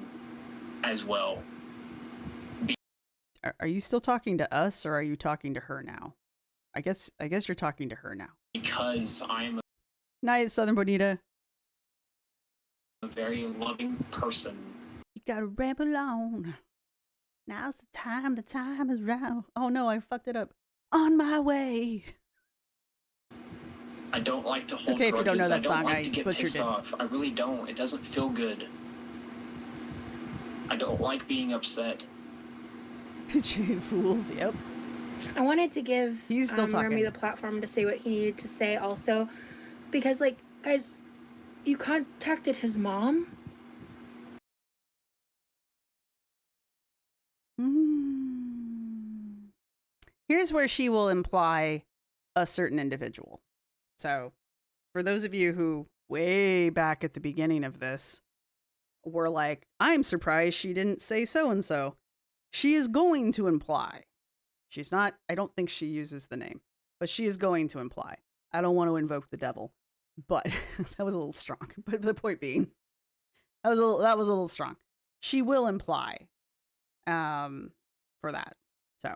as well. Are you still talking to us, or are you talking to her now? I guess you're talking to her now. Because I'm Night, Southern Bonita. a very loving person. You gotta ramble on. Now's the time is right. Oh no, I fucked it up. On my way. I don't like to hold okay if you don't know grudges. that I don't song, like I to get butchered pissed it. off. I really don't. It doesn't feel good. I don't like being upset. Jade fools, yep. I wanted to give He's still talking. Remy the platform to say what he needed to say also, because, like, guys, you contacted his mom? Here's where she will imply a certain individual. So, for those of you who, way back at the beginning of this, were like, I'm surprised she didn't say so-and-so, she is going to imply. She's not, I don't think she uses the name, but she is going to imply. I don't want to invoke the devil, but that was a little strong. But the point being, that was a little strong. She will imply for that. So,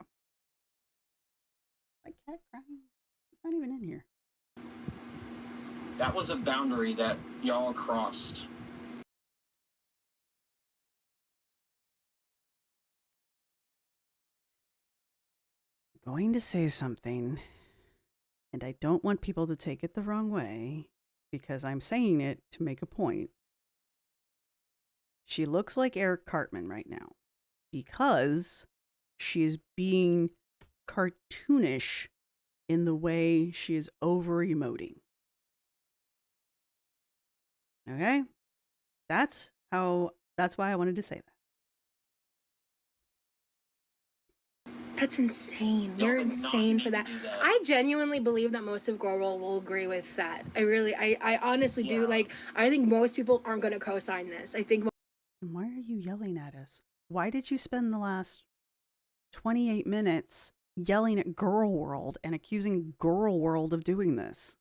my cat crying. It's not even in here. That was a boundary that y'all crossed. Going to say something, and I don't want people to take it the wrong way because I'm saying it to make a point. She looks like Eric Cartman right now because she is being cartoonish in the way she is over emoting. Okay? That's why I wanted to say that. That's insane. You're insane for that. I genuinely believe that most of Girl World will agree with that. I honestly do. Like, I think most people aren't going to co-sign this. I think. And why are you yelling at us? Why did you spend the last 28 minutes yelling at Girl World and accusing Girl World of doing this?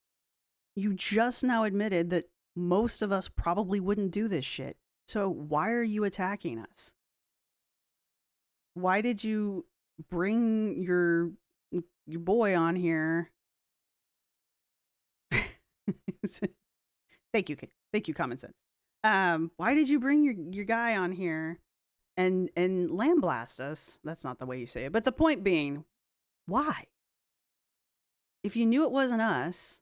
You just now admitted that most of us probably wouldn't do this shit. So why are you attacking us? Why did you bring your boy on here? Thank you, common sense. Why did you bring your guy on here and lambaste us? That's not the way you say it, but the point being, why? If you knew it wasn't us,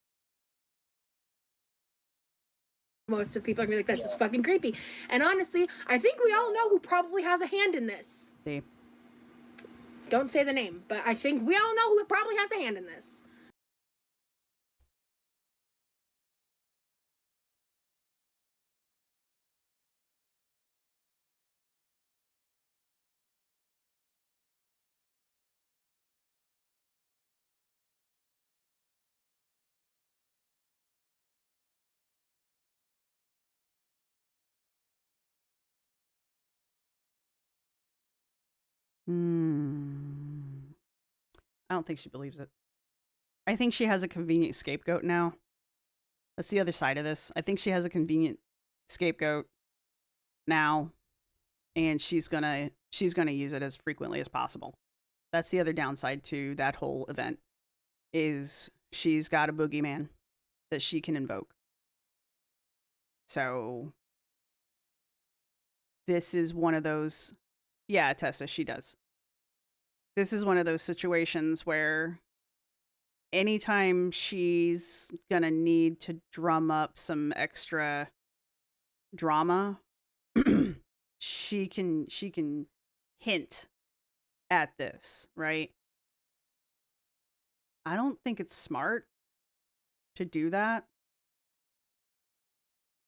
most of people are going to be like, this is fucking creepy. And honestly, I think we all know who probably has a hand in this. see, don't say the name, but I think we all know who probably has a hand in this. I don't think she believes it. I think she has a convenient scapegoat now. That's the other side of this. I think she has a convenient scapegoat now, and she's gonna use it as frequently as possible. That's the other downside to that whole event, is she's got a boogeyman that she can invoke. So this is one of those, yeah, Tessa, she does. This is one of those situations where anytime she's gonna need to drum up some extra drama, she can hint at this, right? I don't think it's smart to do that,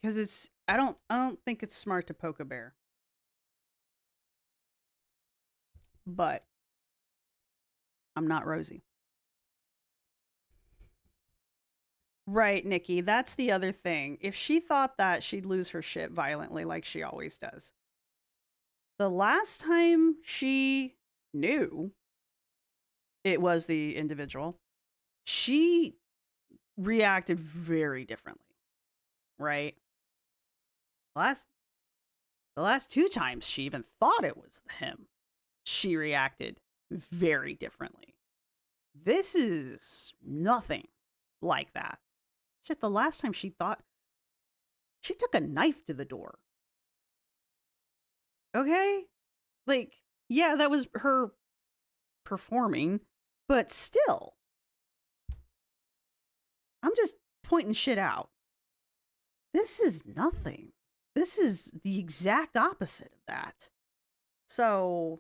because I don't think it's smart to poke a bear. But I'm not Rosee. Right, Nikki, that's the other thing. If she thought that, she'd lose her shit violently like she always does. The last time she knew it was the individual, she reacted very differently, right? The last two times she even thought it was him, she reacted very differently. This is nothing like that. Shit, the last time she thought, she took a knife to the door. Okay? Like, yeah, that was her performing, but still. I'm just pointing shit out. This is nothing. This is the exact opposite of that. So,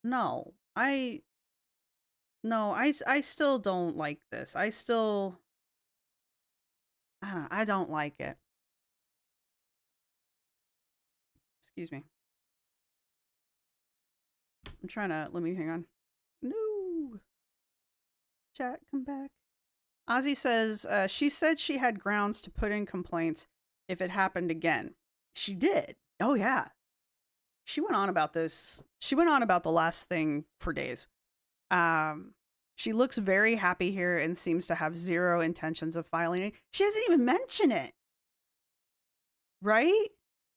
no. I still don't like this. I don't know, I don't like it. Excuse me. I'm trying to, let me hang on. No. Chat, come back. Ozzy says, she said she had grounds to put in complaints if it happened again. She did. Oh, yeah. She went on about this. She went on about the last thing for days. She looks very happy here and seems to have zero intentions of filing it. She doesn't even mention it. Right?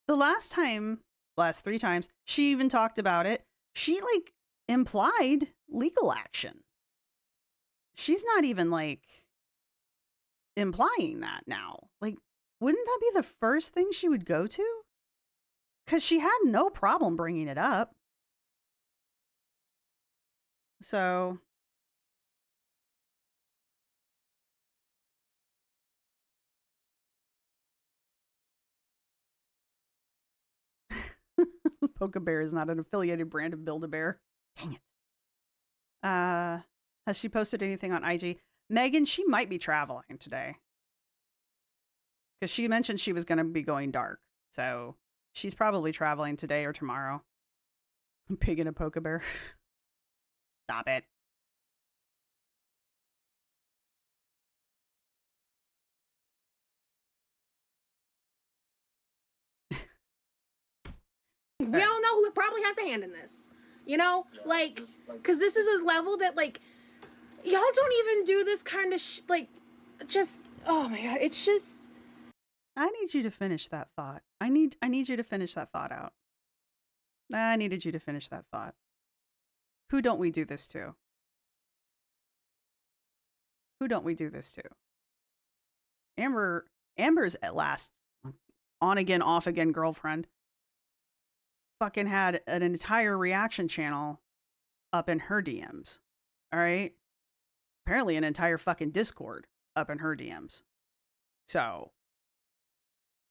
The last 3 times, she even talked about it. She, like, implied legal action. She's not even, like, implying that now. Like, wouldn't that be the first thing she would go to? Because she had no problem bringing it up. So, Poke-A-Bear is not an affiliated brand of Build-A-Bear. Dang it. Has she posted anything on IG? Megan, she might be traveling today. Because she mentioned she was going to be going dark. So, she's probably traveling today or tomorrow. Pig in a Poke-A-Bear. Stop it. We all know who probably has a hand in this. You know? Yeah, like, just, like, because this is a level that, like, y'all don't even do this kind of like, just, oh my god, it's just. I need you to finish that thought. I need you to finish that thought out. I needed you to finish that thought. Who don't we do this to? Who don't we do this to? Amber's at last on again, off again girlfriend fucking had an entire reaction channel up in her DMs. All right? Apparently an entire fucking Discord up in her DMs. So,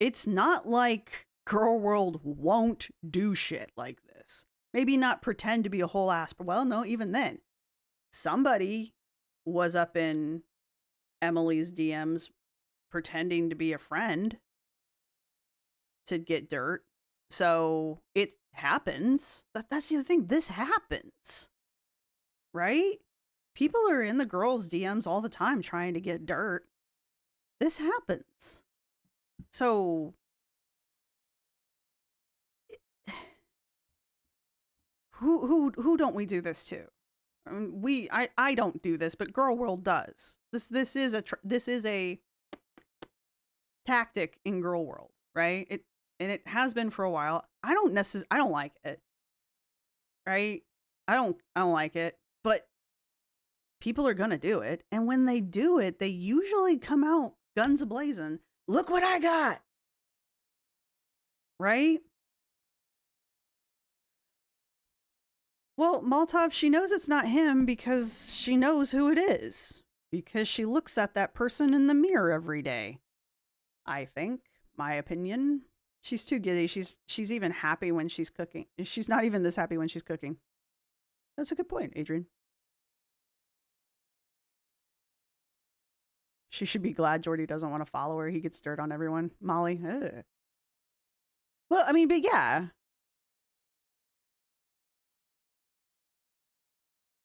it's not like Girl World won't do shit like this. Maybe not pretend to be a whole ass, but well, no, even then. Somebody was up in Emily's DMs pretending to be a friend to get dirt. So it happens. That's the other thing. This happens. Right? People are in the girls' DMs all the time trying to get dirt. This happens. So who don't we do this to? I mean, I don't do this, but Girl World does. This is a tactic in Girl World, right? It has been for a while. I don't like it. Right? I don't like it, but people are going to do it, and when they do it, they usually come out guns a-blazing. Look what I got. Right? Well, Maltov, she knows it's not him because she knows who it is. Because she looks at that person in the mirror every day. I think, my opinion. She's too giddy. She's even happy when she's cooking. She's not even this happy when she's cooking. That's a good point, Adrian. She should be glad Jordy doesn't want to follow her. He gets dirt on everyone. Molly. Ugh. Well, I mean, but yeah.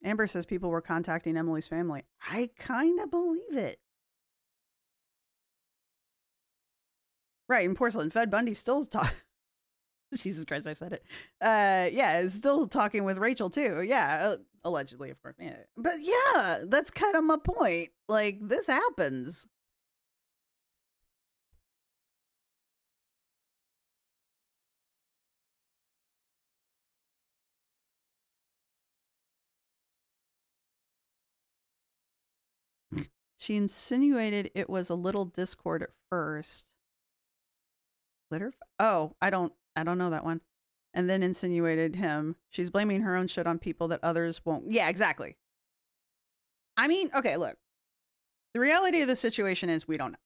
Amber says people were contacting Emily's family. I kind of believe it. Right, and Porcelain Fed Bundy still talking. Jesus Christ, I said it. Yeah, is still talking with Rachel too. Yeah, allegedly, of course. Yeah. But yeah, that's kind of my point. Like, this happens. She insinuated it was a little Discord at first. Glitter? Oh, I don't know that one. And then insinuated him. She's blaming her own shit on people that others won't. Yeah, exactly. I mean, okay, look. The reality of the situation is we don't know.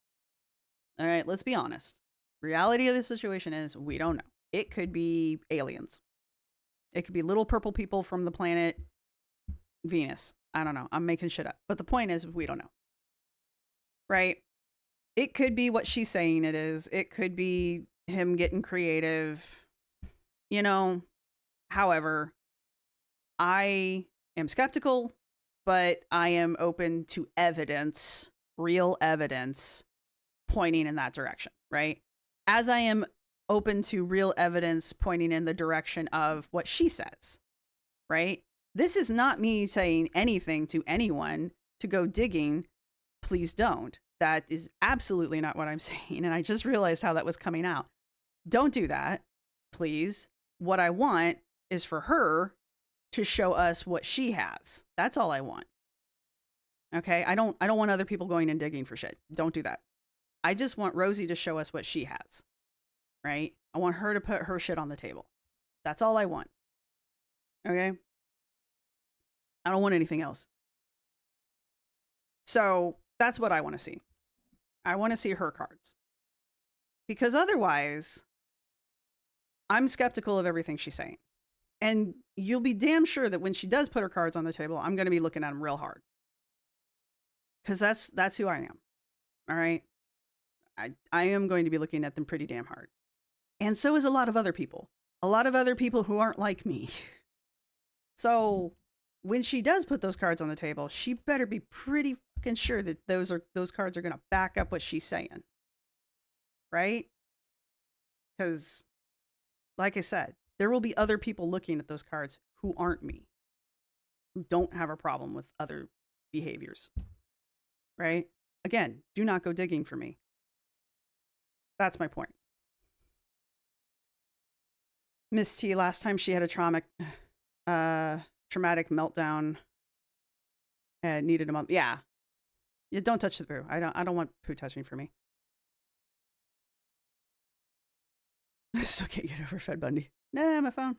All right, let's be honest. Reality of the situation is we don't know. It could be aliens. It could be little purple people from the planet Venus. I don't know. I'm making shit up. But the point is, we don't know. Right? It could be what she's saying it is. It could be him getting creative. You know, however, I am skeptical, but I am open to evidence, real evidence, pointing in that direction, right? As I am open to real evidence pointing in the direction of what she says, right? This is not me saying anything to anyone to go digging. Please don't. That is absolutely not what I'm saying. And I just realized how that was coming out. Don't do that, please. What I want is for her to show us what she has. That's all I want. Okay? I don't want other people going and digging for shit. Don't do that. I just want Rosee to show us what she has. Right? I want her to put her shit on the table. That's all I want. Okay? I don't want anything else. So, that's what I want to see. I want to see her cards. Because otherwise, I'm skeptical of everything she's saying. And you'll be damn sure that when she does put her cards on the table, I'm going to be looking at them real hard. Because that's who I am. All right? I am going to be looking at them pretty damn hard. And so is a lot of other people. A lot of other people who aren't like me. So when she does put those cards on the table, she better be pretty fucking sure that those cards are going to back up what she's saying. Right? Because, like I said, there will be other people looking at those cards who aren't me, who don't have a problem with other behaviors. Right? Again, do not go digging for me. That's my point. Miss T, last time she had a traumatic meltdown and needed a month. Yeah. Yeah, don't touch the poo. I don't want poo touching for me. I still can't get over Fed Bundy. Nah, my phone.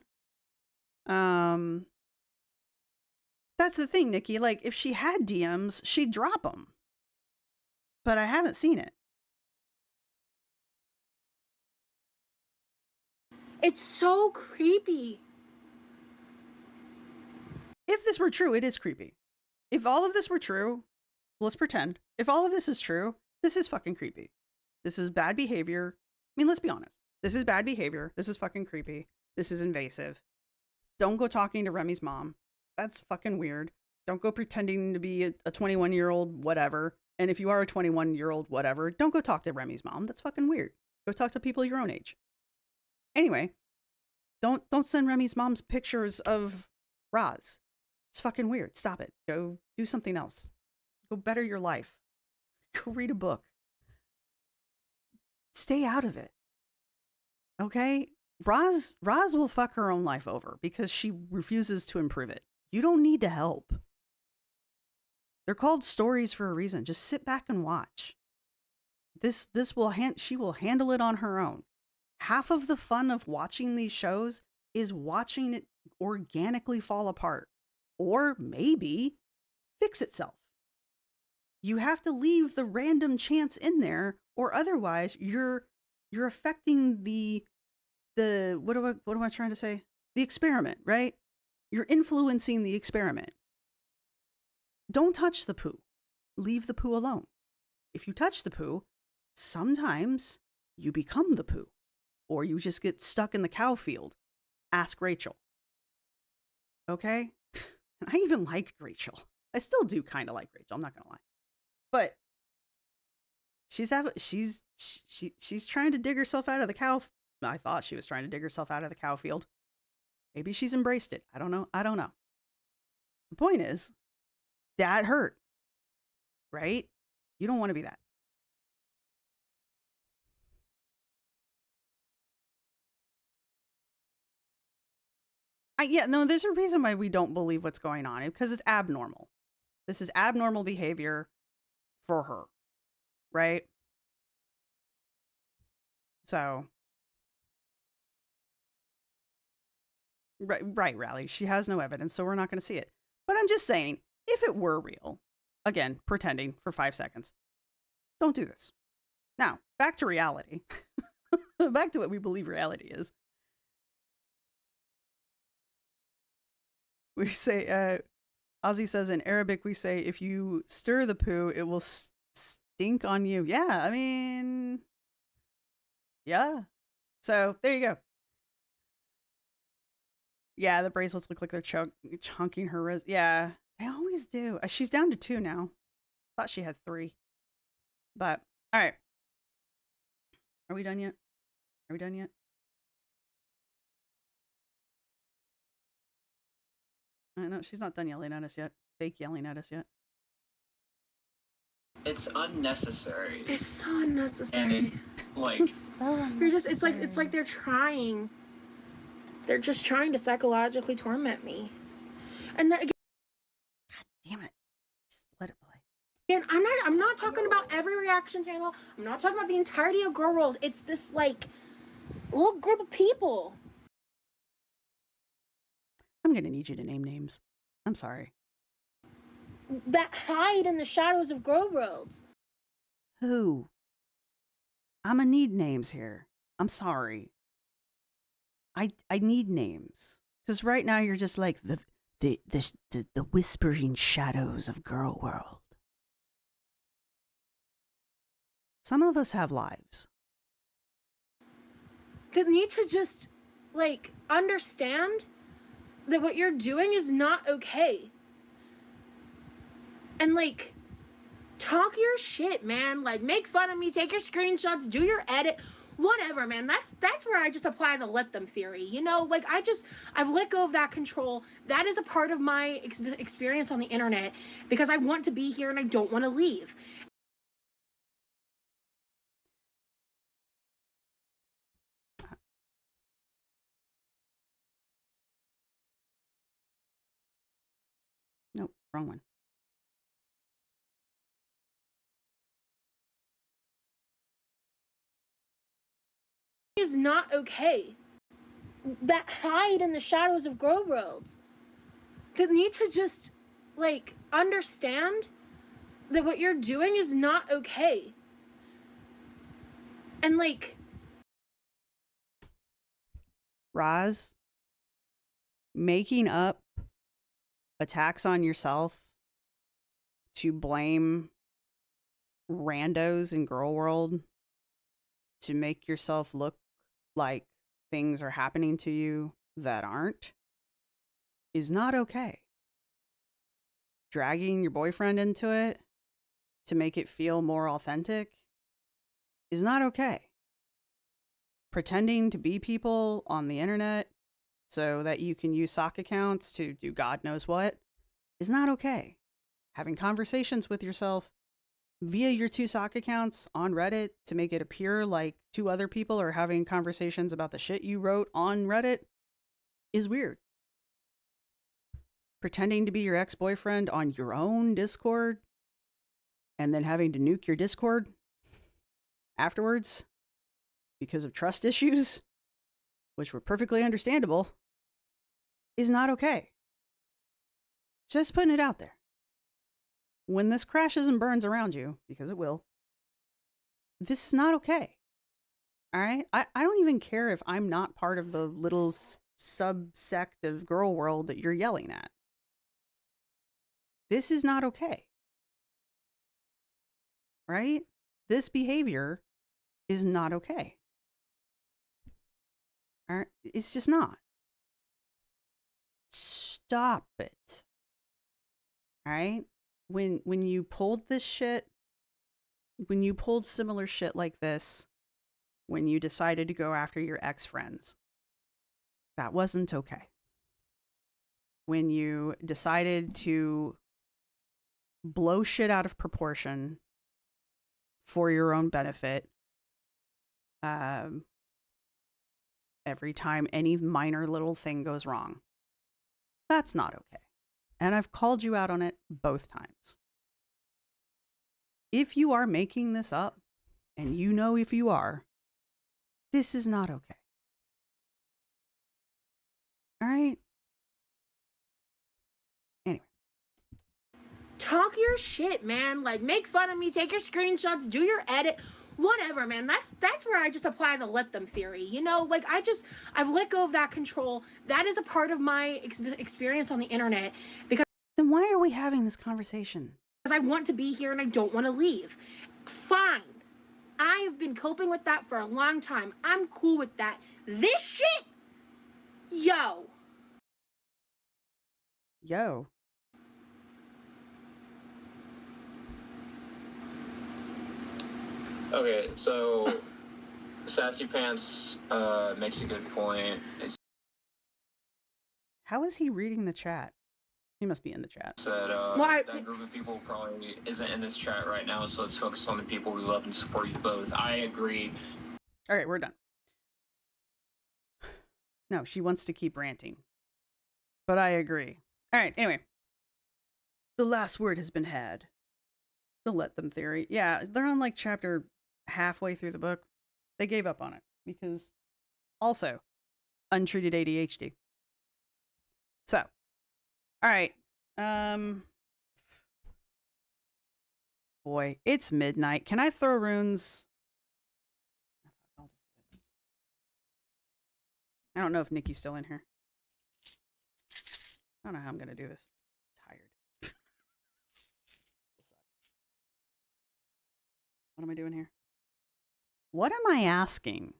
That's the thing, Nikki. Like, if she had DMs, she'd drop them. But I haven't seen it. It's so creepy. If this were true, it is creepy. If all of this were true, let's pretend. If all of this is true, this is fucking creepy. This is bad behavior. I mean, let's be honest. This is bad behavior. This is fucking creepy. This is invasive. Don't go talking to Remy's mom. That's fucking weird. Don't go pretending to be a 21-year-old whatever. And if you are a 21-year-old whatever, don't go talk to Remy's mom. That's fucking weird. Go talk to people your own age. Anyway, don't send Remy's mom's pictures of Roz. It's fucking weird. Stop it. Go do something else. Go better your life. Go read a book. Stay out of it. Okay? Roz will fuck her own life over because she refuses to improve it. You don't need to help. They're called stories for a reason. Just sit back and watch. She will handle it on her own. Half of the fun of watching these shows is watching it organically fall apart or maybe fix itself. You have to leave the random chance in there or otherwise you're affecting the what am I trying to say? The experiment, right? You're influencing the experiment. Don't touch the poo. Leave the poo alone. If you touch the poo, sometimes you become the poo. Or you just get stuck in the cow field. Ask Rachel. Okay? I even liked Rachel. I still do kind of like Rachel, I'm not going to lie. But she's trying to dig herself out of the cow. I thought she was trying to dig herself out of the cow field. Maybe she's embraced it. I don't know. The point is, that hurt. Right? You don't want to be that. There's a reason why we don't believe what's going on because it's abnormal. This is abnormal behavior for her, right? So, right, Rally. She has no evidence, so we're not going to see it. But I'm just saying, if it were real, again, pretending for 5 seconds, don't do this. Now, back to reality. Back to what we believe reality is. We say, Ozzy says in Arabic, we say, if you stir the poo, it will stink on you. Yeah, I mean, yeah. So there you go. Yeah, the bracelets look like they're chunking her wrist. Yeah, they always do. She's down to 2 now. Thought she had 3. But, all right. Are we done yet? Are we done yet? No, she's not done yelling at us yet. Fake yelling at us yet. It's unnecessary. It's so unnecessary. And it, like, it's so unnecessary. It's like they're trying. They're just trying to psychologically torment me. And again, God damn it. Just let it play. And I'm not talking about every reaction channel. I'm not talking about the entirety of Girl World. It's this like little group of people. I'm gonna need you to name names. I'm sorry. That hide in the shadows of Girl World. Who? I'm gonna need names here. I'm sorry. I need names. Because right now you're just like the whispering shadows of Girl World. Some of us have lives. They need to just like understand that what you're doing is not okay. And like talk your shit, man. Like make fun of me, take your screenshots, do your edit, whatever, man. That's where I just apply the let them theory. You know, like I've let go of that control. That is a part of my experience on the internet because I want to be here and I don't want to leave. Nope, wrong one. Is not okay. That hide in the shadows of Girl World. They need to just like understand that what you're doing is not okay. And like Roz, making up attacks on yourself to blame randos in Girl World to make yourself look like things are happening to you that aren't is not okay. Dragging your boyfriend into it to make it feel more authentic is not okay. Pretending to be people on the internet so that you can use sock accounts to do God knows what is not okay. Having conversations with yourself via your 2 sock accounts on Reddit to make it appear like 2 other people are having conversations about the shit you wrote on Reddit is weird. Pretending to be your ex-boyfriend on your own Discord and then having to nuke your Discord afterwards because of trust issues, which were perfectly understandable, is not okay. Just putting it out there. When this crashes and burns around you, because it will, this is not okay. All right? I don't even care if I'm not part of the little subsect of Girl World that you're yelling at. This is not okay. Right? This behavior is not okay. All right? It's just not. Stop it. All right? When you pulled this shit, when you pulled similar shit like this, when you decided to go after your ex-friends, that wasn't okay. When you decided to blow shit out of proportion for your own benefit, every time any minor little thing goes wrong, that's not okay. And I've called you out on it both times. If you are making this up, and you know if you are, this is not okay. All right? Anyway. talk your shit, man. Like make fun of me, take your screenshots, do your edit, whatever, man. That's where I just apply the let them theory. You know, like I've let go of that control. That is a part of my experience on the internet because Then why are we having this conversation? I want to be here and I don't want to leave. Fine. I have been coping with that for a long time. I'm cool with that. This shit, yo. Okay, so Sassy Pants makes a good point. It's How is he reading the chat? He must be in the chat. said that group of people probably isn't in this chat right now, so let's focus on the people who love and support you both. I agree. All right, we're done. No, she wants to keep ranting. But I agree. All right, anyway. The last word has been had. The let them theory. Yeah, they're on like chapter halfway through the book. They gave up on it because also untreated ADHD. So, all right. Boy, it's midnight. Can I throw runes? I don't know if Nikki's still in here. I don't know how I'm gonna do this. I'm tired. What am I doing here? What am I asking?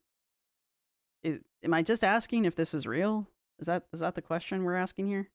Am I just asking if this is real? Is that the question we're asking here?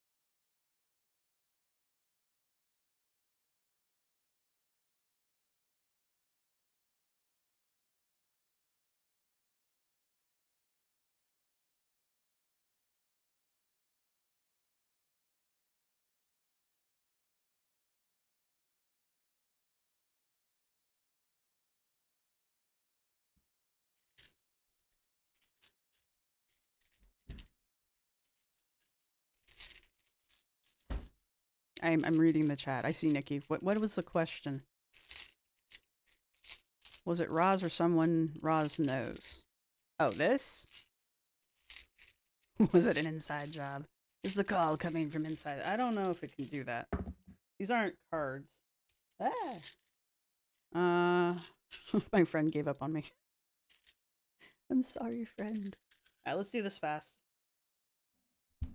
I'm reading the chat. I see Nikki. What was the question? Was it Roz or someone Roz knows? Oh, this? Was it an inside job? Is the call coming from inside? I don't know if it can do that. These aren't cards. My friend gave up on me. I'm sorry, friend. All right, let's do this fast. No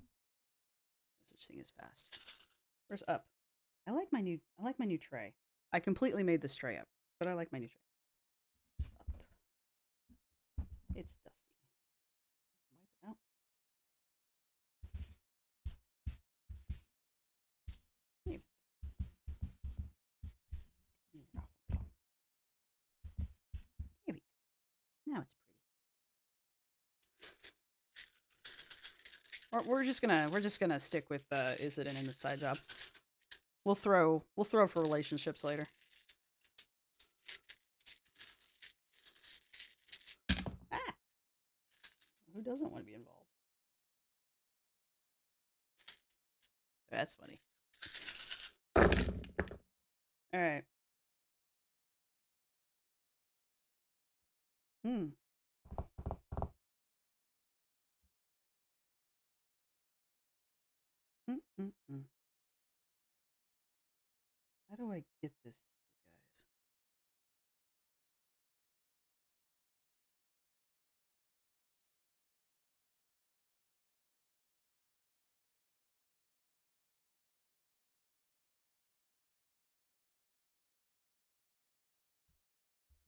such thing as fast. Where's up? I like my new tray. I completely made this tray up, but I like my new tray. Up. It's dusty. Wipe it out. Here we go. Now it's pretty. We're just gonna stick with is it an inside job? We'll throw for relationships later. Ah, who doesn't want to be involved? That's funny. All right. Mm-mm-mm. How do I get this to you guys?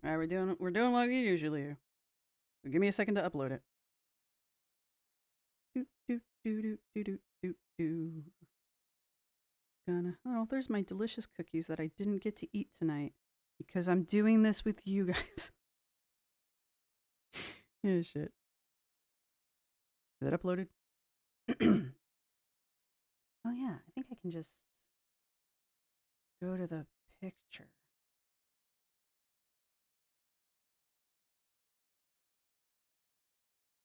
All right, we're doing like we usually do. So give me a second to upload it. Do do do do do do do do. Oh, there's my delicious cookies that I didn't get to eat tonight because I'm doing this with you guys. Yeah, shit. Is it uploaded? Oh yeah, I think I can just go to the picture.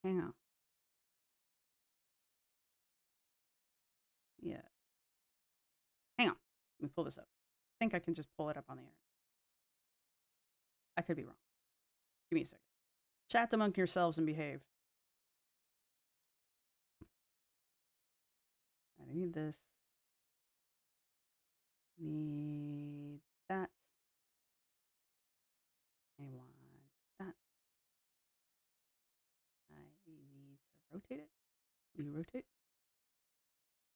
Hang on. Yeah. Hang on. Let me pull this up. I think I can just pull it up on the internet. I could be wrong. Give me a second. Chat among yourselves and behave. I need this. Need that. I want rotate it? Will you rotate?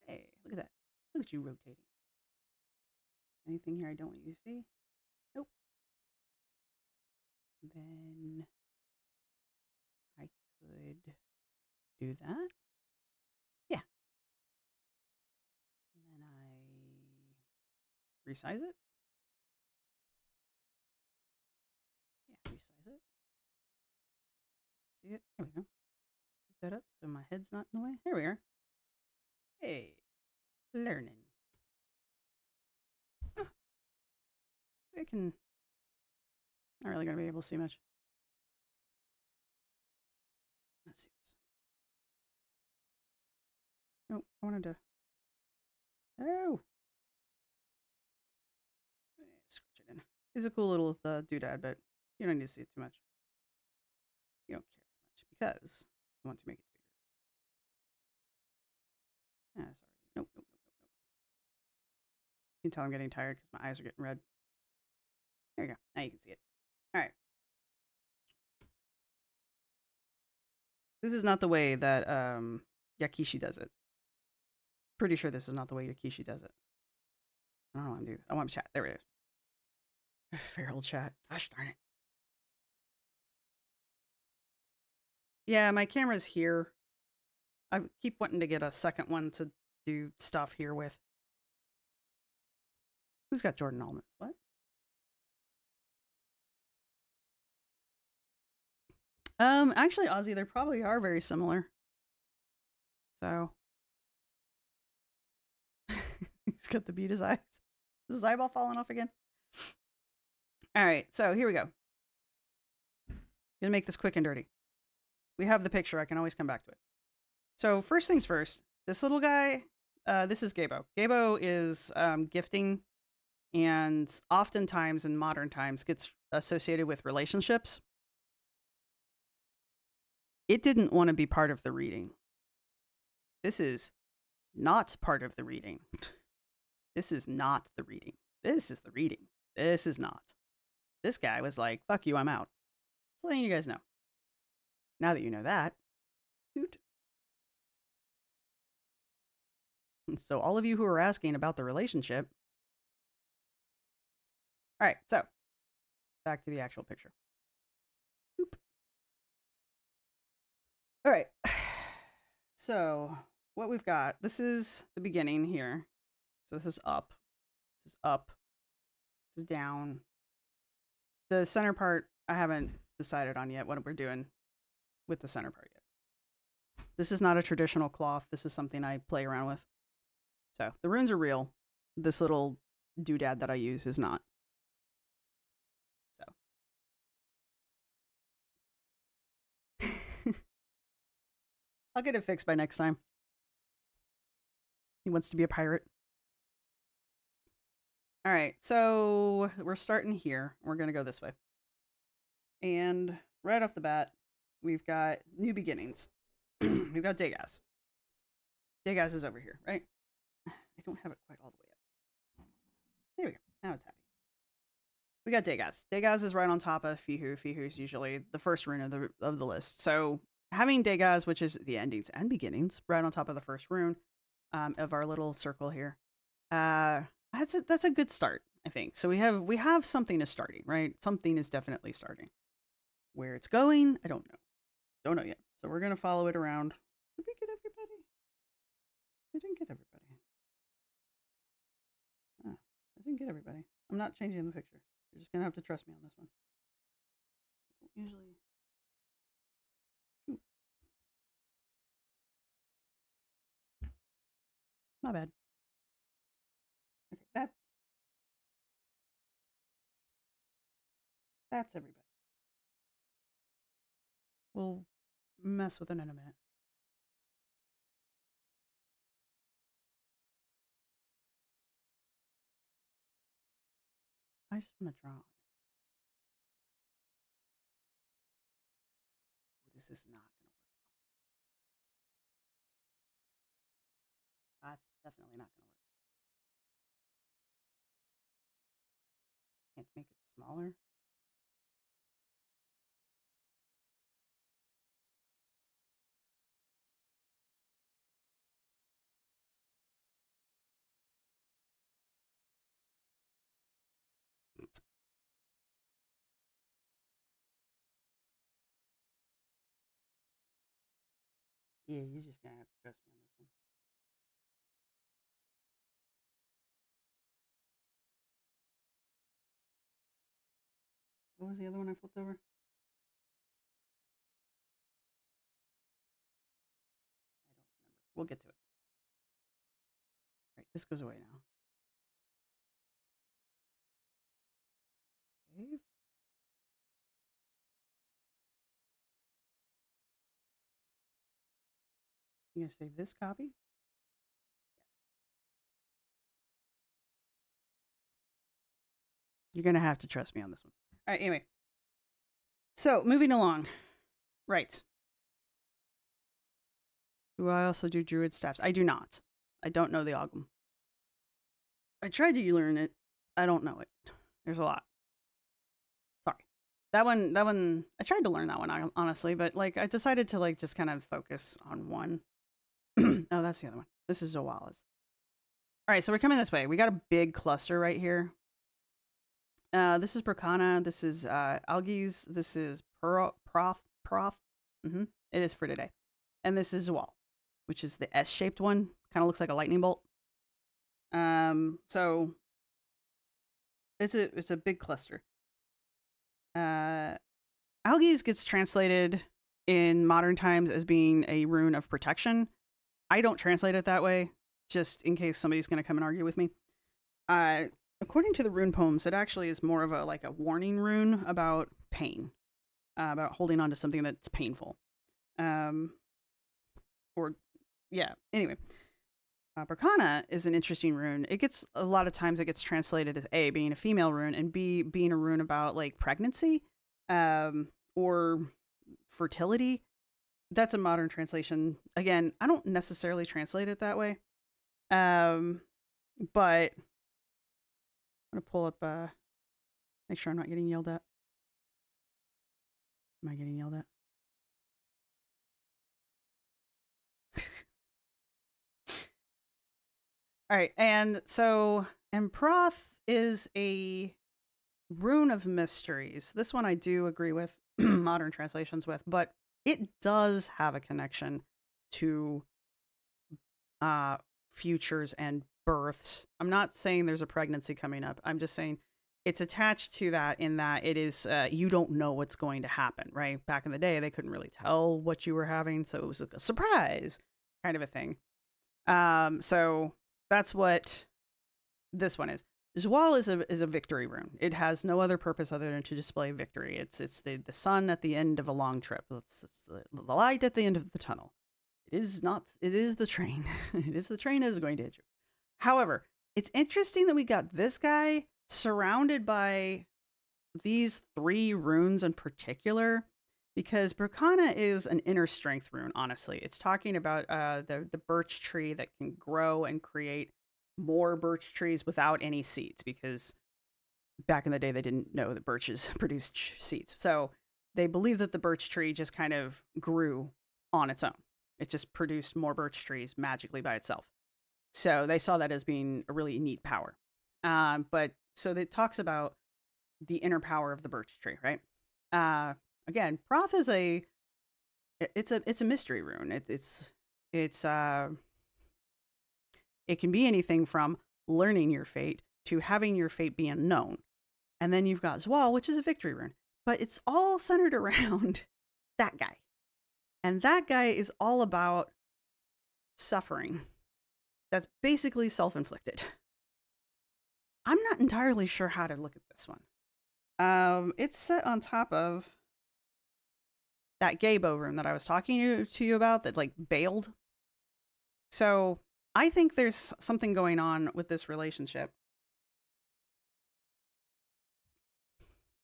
Hey, look at that. Look at you rotating. Anything here I don't want you to see? Nope. Then I could do that. Yeah. And then I resize it. Yeah, resize it. See it? There we go. Scoot that up so my head's not in the way. There we are. Hey, learning. Oh, I can. Not really gonna be able to see much. Let's see this. Nope, I wanted to. Oh! Scratch it in. It's a cool little doodad, but you don't need to see it too much. You don't care that much because I want to make it bigger. Ah, sorry. Nope, nope, nope, nope, nope. You can tell I'm getting tired because my eyes are getting red. There you go. Now you can see it. All right. This is not the way that Yakishi does it. Pretty sure this is not the way Yakishi does it. I don't know what I'm doing. I want chat. There it is. Feral chat. Gosh darn it. Yeah, my camera's here. I keep wanting to get a second one to do stuff here with. Who's got Jordan almonds? What? Actually, Ozzy, they probably are very similar. So he's got the beat his eyes. Is his eyeball falling off again? All right, so here we go. Gonna make this quick and dirty. We have the picture. I can always come back to it. So first things first. This little guy. This is Gabo. Gabo is gifting, and oftentimes in modern times gets associated with relationships. It didn't want to be part of the reading. This is not part of the reading. This is not the reading. This is the reading. This is not. This guy was like, fuck you, I'm out. Just letting you guys know. Now that you know that, hoot. And so all of you who are asking about the relationship. All right, so back to the actual picture. Boop. All right. So what we've got, this is the beginning here. So this is up. This is up. This is down. The center part, I haven't decided on yet what we're doing with the center part yet. This is not a traditional cloth. This is something I play around with. So the runes are real. This little doodad that I use is not. So I'll get it fixed by next time. He wants to be a pirate. All right, so we're starting here. We're going to go this way. And right off the bat, we've got new beginnings. We've got Dagaz. Dagaz is over here, right? I don't have it quite all the way up. There we go. Now it's happy. We got Dagaz. Dagaz is right on top of Fihu. Fihu is usually the first rune of the list. So having Dagaz, which is the endings and beginnings, right on top of the first rune of our little circle here, that's a good start, I think. So we have something is starting, right? Something is definitely starting. Where it's going, I don't know. Don't know yet. So we're gonna follow it around. Did we get everybody? We didn't get everybody. Ah, I didn't get everybody. I'm not changing the picture. You're just gonna have to trust me on this one. I don't usually. Shoot. My bad. Okay, that's everybody. We'll mess with it in a minute. I just want to draw. This is not going to work. That's definitely not going to work. Can't make it smaller. Yeah, you're just gonna have to trust me on this one. What was the other one I flipped over? I don't remember. We'll get to it. All right, this goes away now. Save. You gonna save this copy? Yes. You're gonna have to trust me on this one. All right. Anyway, so moving along. Right. Do I also do druid staffs? I do not. I don't know the Ogum. I tried to learn it. I don't know it. There's a lot. Sorry. That one, I tried to learn that one, honestly, but like I decided to like just kind of focus on one. Oh, that's the other one. This is Zoala's. All right, so we're coming this way. We got a big cluster right here. This is Bracana. This is Algies. This is Proth. Mm-hmm. It is for today. And this is Zoal, which is the S-shaped one. Kind of looks like a lightning bolt. So it's a big cluster. Algies gets translated in modern times as being a rune of protection. I don't translate it that way, just in case somebody's going to come and argue with me. According to the rune poems, it actually is more of a warning rune about pain, about holding on to something that's painful. Anyway. Bracana is an interesting rune. It gets a lot of times it gets translated as A, being a female rune, and B, being a rune about like pregnancy, or fertility. That's a modern translation. Again, I don't necessarily translate it that way. But I'm gonna pull up. Make sure I'm not getting yelled at. Am I getting yelled at? All right, and Proth is a rune of mysteries. This one I do agree with modern translations with, but it does have a connection to futures and births. I'm not saying there's a pregnancy coming up. I'm just saying it's attached to that in that it is you don't know what's going to happen, right? Back in the day, they couldn't really tell what you were having, so it was like a surprise kind of a thing. So that's what this one is. Zoal is a victory rune. It has no other purpose other than to display victory. It's the sun at the end of a long trip. It's the light at the end of the tunnel. It is the train. It is the train that is going to hit you. However, it's interesting that we got this guy surrounded by these three runes in particular, because Bracana is an inner strength rune, honestly. It's talking about the birch tree that can grow and create more birch trees without any seeds, because back in the day they didn't know that birches produced seeds. So they believe that the birch tree just kind of grew on its own. It just produced more birch trees magically by itself. So they saw that as being a really neat power. But so it talks about the inner power of the birch tree, right? Again, Proth is it's a mystery rune. It can be anything from learning your fate to having your fate be unknown. And then you've got Zoal, which is a victory rune. But it's all centered around that guy. And that guy is all about suffering. That's basically self-inflicted. I'm not entirely sure how to look at this one. It's set on top of that Gabo room that I was talking to you about that like bailed. So I think there's something going on with this relationship.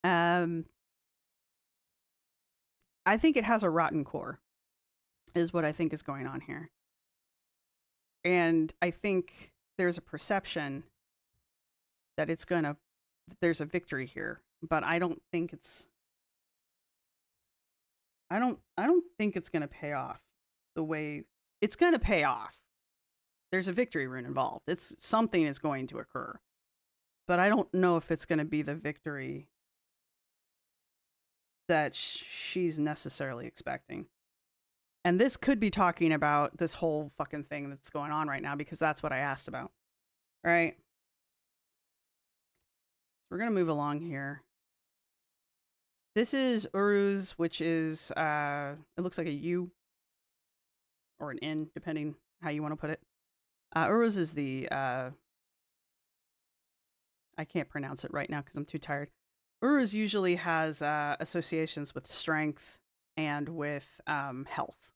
I think it has a rotten core, is what I think is going on here. And I think there's a perception that there's a victory here, but I don't think it's gonna pay off the way it's gonna pay off. There's a victory rune involved. Something is going to occur, but I don't know if it's gonna be the victory that she's necessarily expecting. And this could be talking about this whole fucking thing that's going on right now because that's what I asked about. All right. So we're going to move along here. This is Uruz, which is, it looks like a U or an N, depending how you want to put it. Uruz is the, I can't pronounce it right now because I'm too tired. Uruz usually has associations with strength and with health.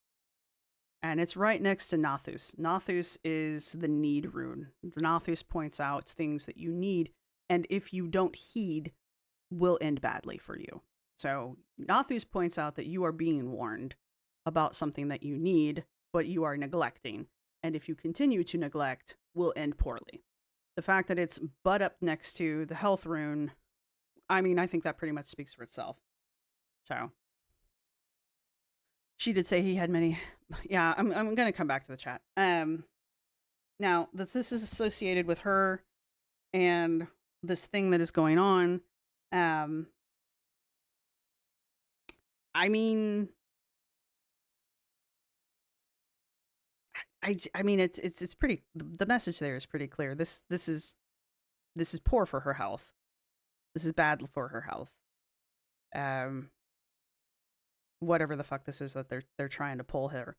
And it's right next to Nathus. Nathus is the need rune. Nathus points out things that you need, and if you don't heed, will end badly for you. So Nathus points out that you are being warned about something that you need, but you are neglecting. And if you continue to neglect, will end poorly. The fact that it's butt up next to the health rune, I mean, I think that pretty much speaks for itself. So she did say he had many. Yeah, I'm going to come back to the chat. Now that this is associated with her and this thing that is going on, I mean, I mean it's pretty. The message there is pretty clear. This is poor for her health. This is bad for her health. Whatever the fuck this is that they're trying to pull her,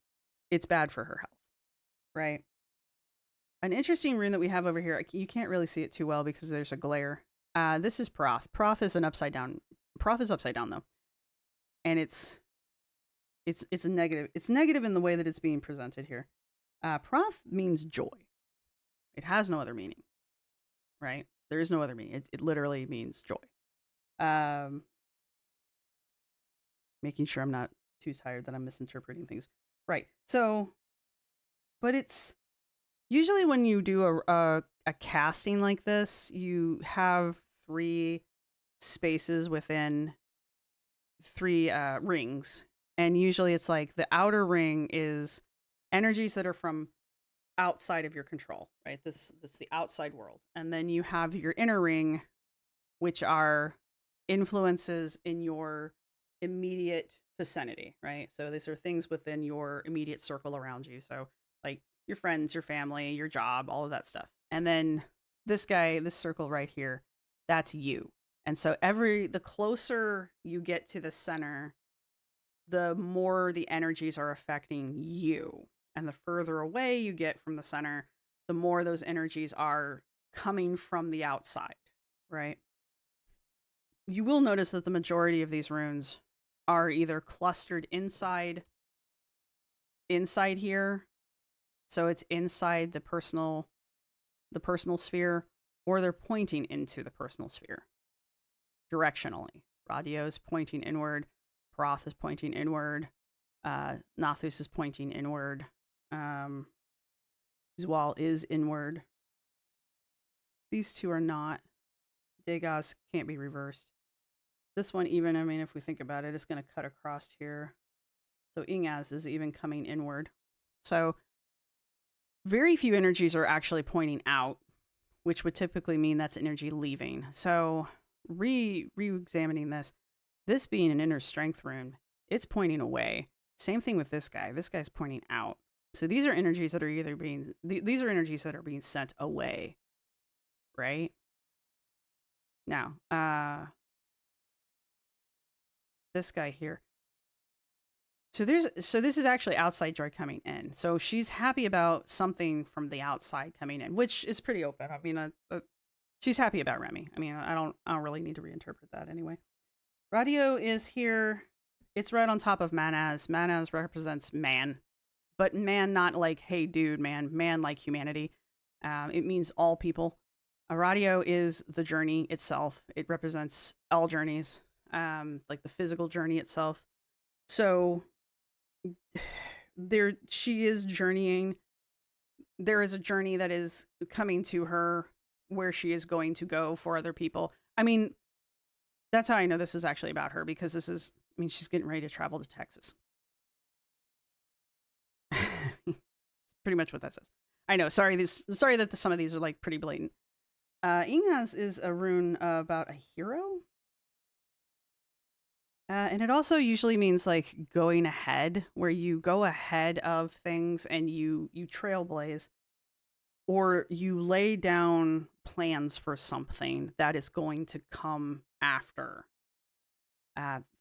it's bad for her health, right? An interesting rune that we have over here. You can't really see it too well because there's a glare. This is Proth. Proth is an upside down. Proth is upside down though, and it's a negative. It's negative in the way that it's being presented here. Proth means joy. It has no other meaning, right? There is no other meaning. It literally means joy. Making sure I'm not too tired that I'm misinterpreting things. Right. So, but it's usually when you do a casting like this, you have 3 spaces within 3 rings. And usually it's like the outer ring is energies that are from outside of your control, right? That's the outside world. And then you have your inner ring, which are influences in your immediate vicinity, right? So these are things within your immediate circle around you. So like your friends, your family, your job, all of that stuff. And then this guy, this circle right here, that's you. And so the closer you get to the center, the more the energies are affecting you. And the further away you get from the center, the more those energies are coming from the outside, right? You will notice that the majority of these runes are either clustered inside here, so it's inside the personal sphere, or they're pointing into the personal sphere directionally. Radio is pointing inward, Proth is pointing inward, Nathus is pointing inward, Zwal is inward. These 2 are not. Degas can't be reversed. This one even, I mean, if we think about it, it's going to cut across here. So Ingaz is even coming inward. So very few energies are actually pointing out, which would typically mean that's energy leaving. So re-examining this being an inner strength rune, it's pointing away. Same thing with this guy. This guy's pointing out. So these are energies that are either being, these are energies that are being sent away, right? Now, this guy here. So this is actually outside joy coming in. So she's happy about something from the outside coming in, which is pretty open. I mean, she's happy about Remy. I mean, I don't really need to reinterpret that anyway. Radio is here. It's right on top of Manaz. Manaz represents man, but man not like, hey dude, man like humanity. It means all people. A radio is the journey itself. It represents all journeys, like the physical journey itself. So she is journeying. There is a journey that is coming to her where she is going to go for other people. I mean, that's how I know this is actually about her, because she's getting ready to travel to Texas. It's pretty much what that says. I know. Sorry that some of these are like pretty blatant. Ingaz is a rune about a hero. And it also usually means like going ahead, where you go ahead of things and you trailblaze, or you lay down plans for something that is going to come after.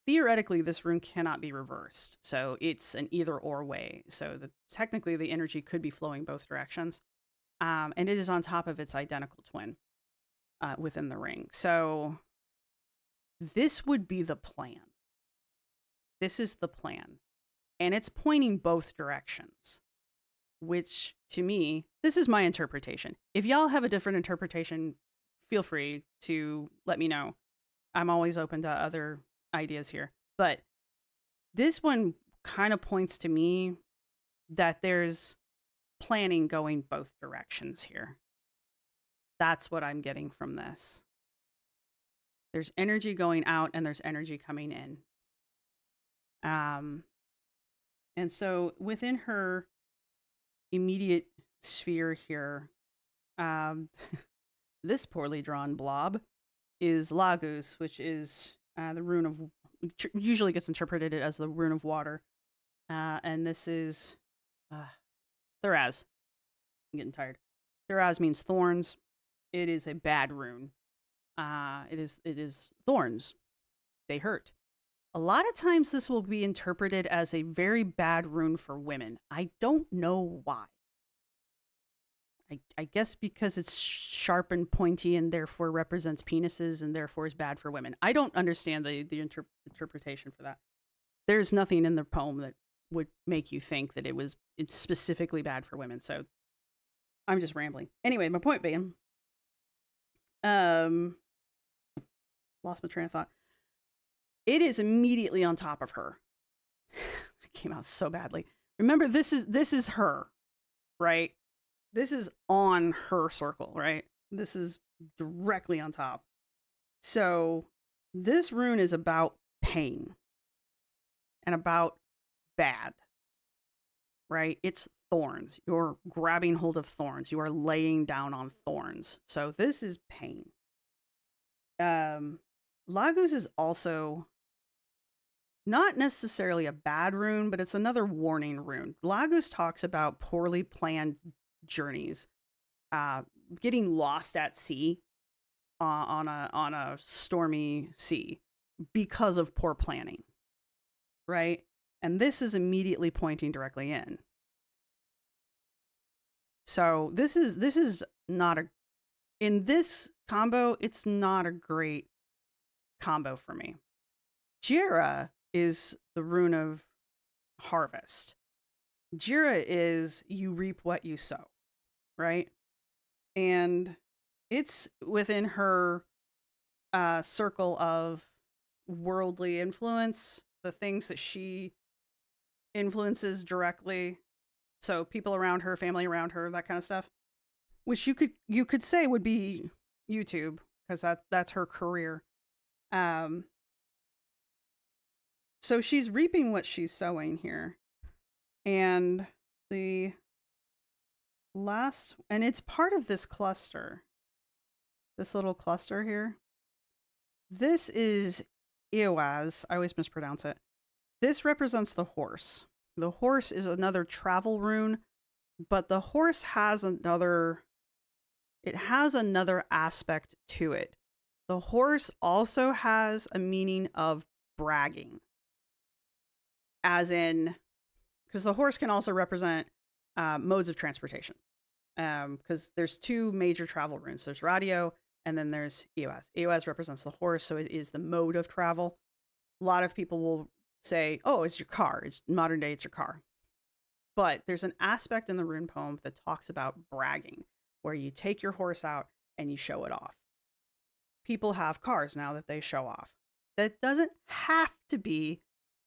Theoretically, this rune cannot be reversed, so it's an either or way. So technically, the energy could be flowing both directions, and it is on top of its identical twin within the ring. So this would be the plan. This is the plan, and it's pointing both directions. Which, to me, this is my interpretation. If y'all have a different interpretation, feel free to let me know. I'm always open to other ideas here. But this one kind of points to me that there's planning going both directions here. That's what I'm getting from this. There's energy going out and there's energy coming in. And so within her immediate sphere here, this poorly drawn blob is Lagos, which is the rune of, usually gets interpreted as the rune of water. And this is Thuraz. I'm getting tired. Thuraz means thorns. It is a bad rune. It is thorns. They hurt. A lot of times this will be interpreted as a very bad rune for women. I don't know why. I guess because it's sharp and pointy and therefore represents penises and therefore is bad for women. I don't understand the interpretation for that. There's nothing in the poem that would make you think that it's specifically bad for women. So I'm just rambling. Anyway, my point being, lost my train of thought. It is immediately on top of her. It came out so badly. Remember, this is her, right? This is on her circle, right? This is directly on top. So this rune is about pain and about bad, right? It's thorns. You're grabbing hold of thorns. You are laying down on thorns. So this is pain. Lagos is also not necessarily a bad rune, but it's another warning rune. Lagos talks about poorly planned journeys, getting lost at sea on a stormy sea because of poor planning, right? And this is immediately pointing directly in. So this is not in this combo, it's not a great combo for me. Jira is the rune of harvest. Jira is you reap what you sow, right? And it's within her circle of worldly influence, the things that she influences directly. So people around her, family around her, that kind of stuff, which you could say would be YouTube, because that's her career. So she's reaping what she's sowing here. And the last, and it's part of this cluster, this little cluster here. This is Eowaz. I always mispronounce it. This represents the horse. The horse is another travel rune, but the horse has another aspect to it. The horse also has a meaning of bragging. As in, because the horse can also represent modes of transportation. Because there's two major travel runes. There's radio, and then there's Eowaz. Eowaz represents the horse, so it is the mode of travel. A lot of people will say, oh, it's your car. It's modern day, it's your car. But there's an aspect in the rune poem that talks about bragging, where you take your horse out and you show it off. People have cars now that they show off. That doesn't have to be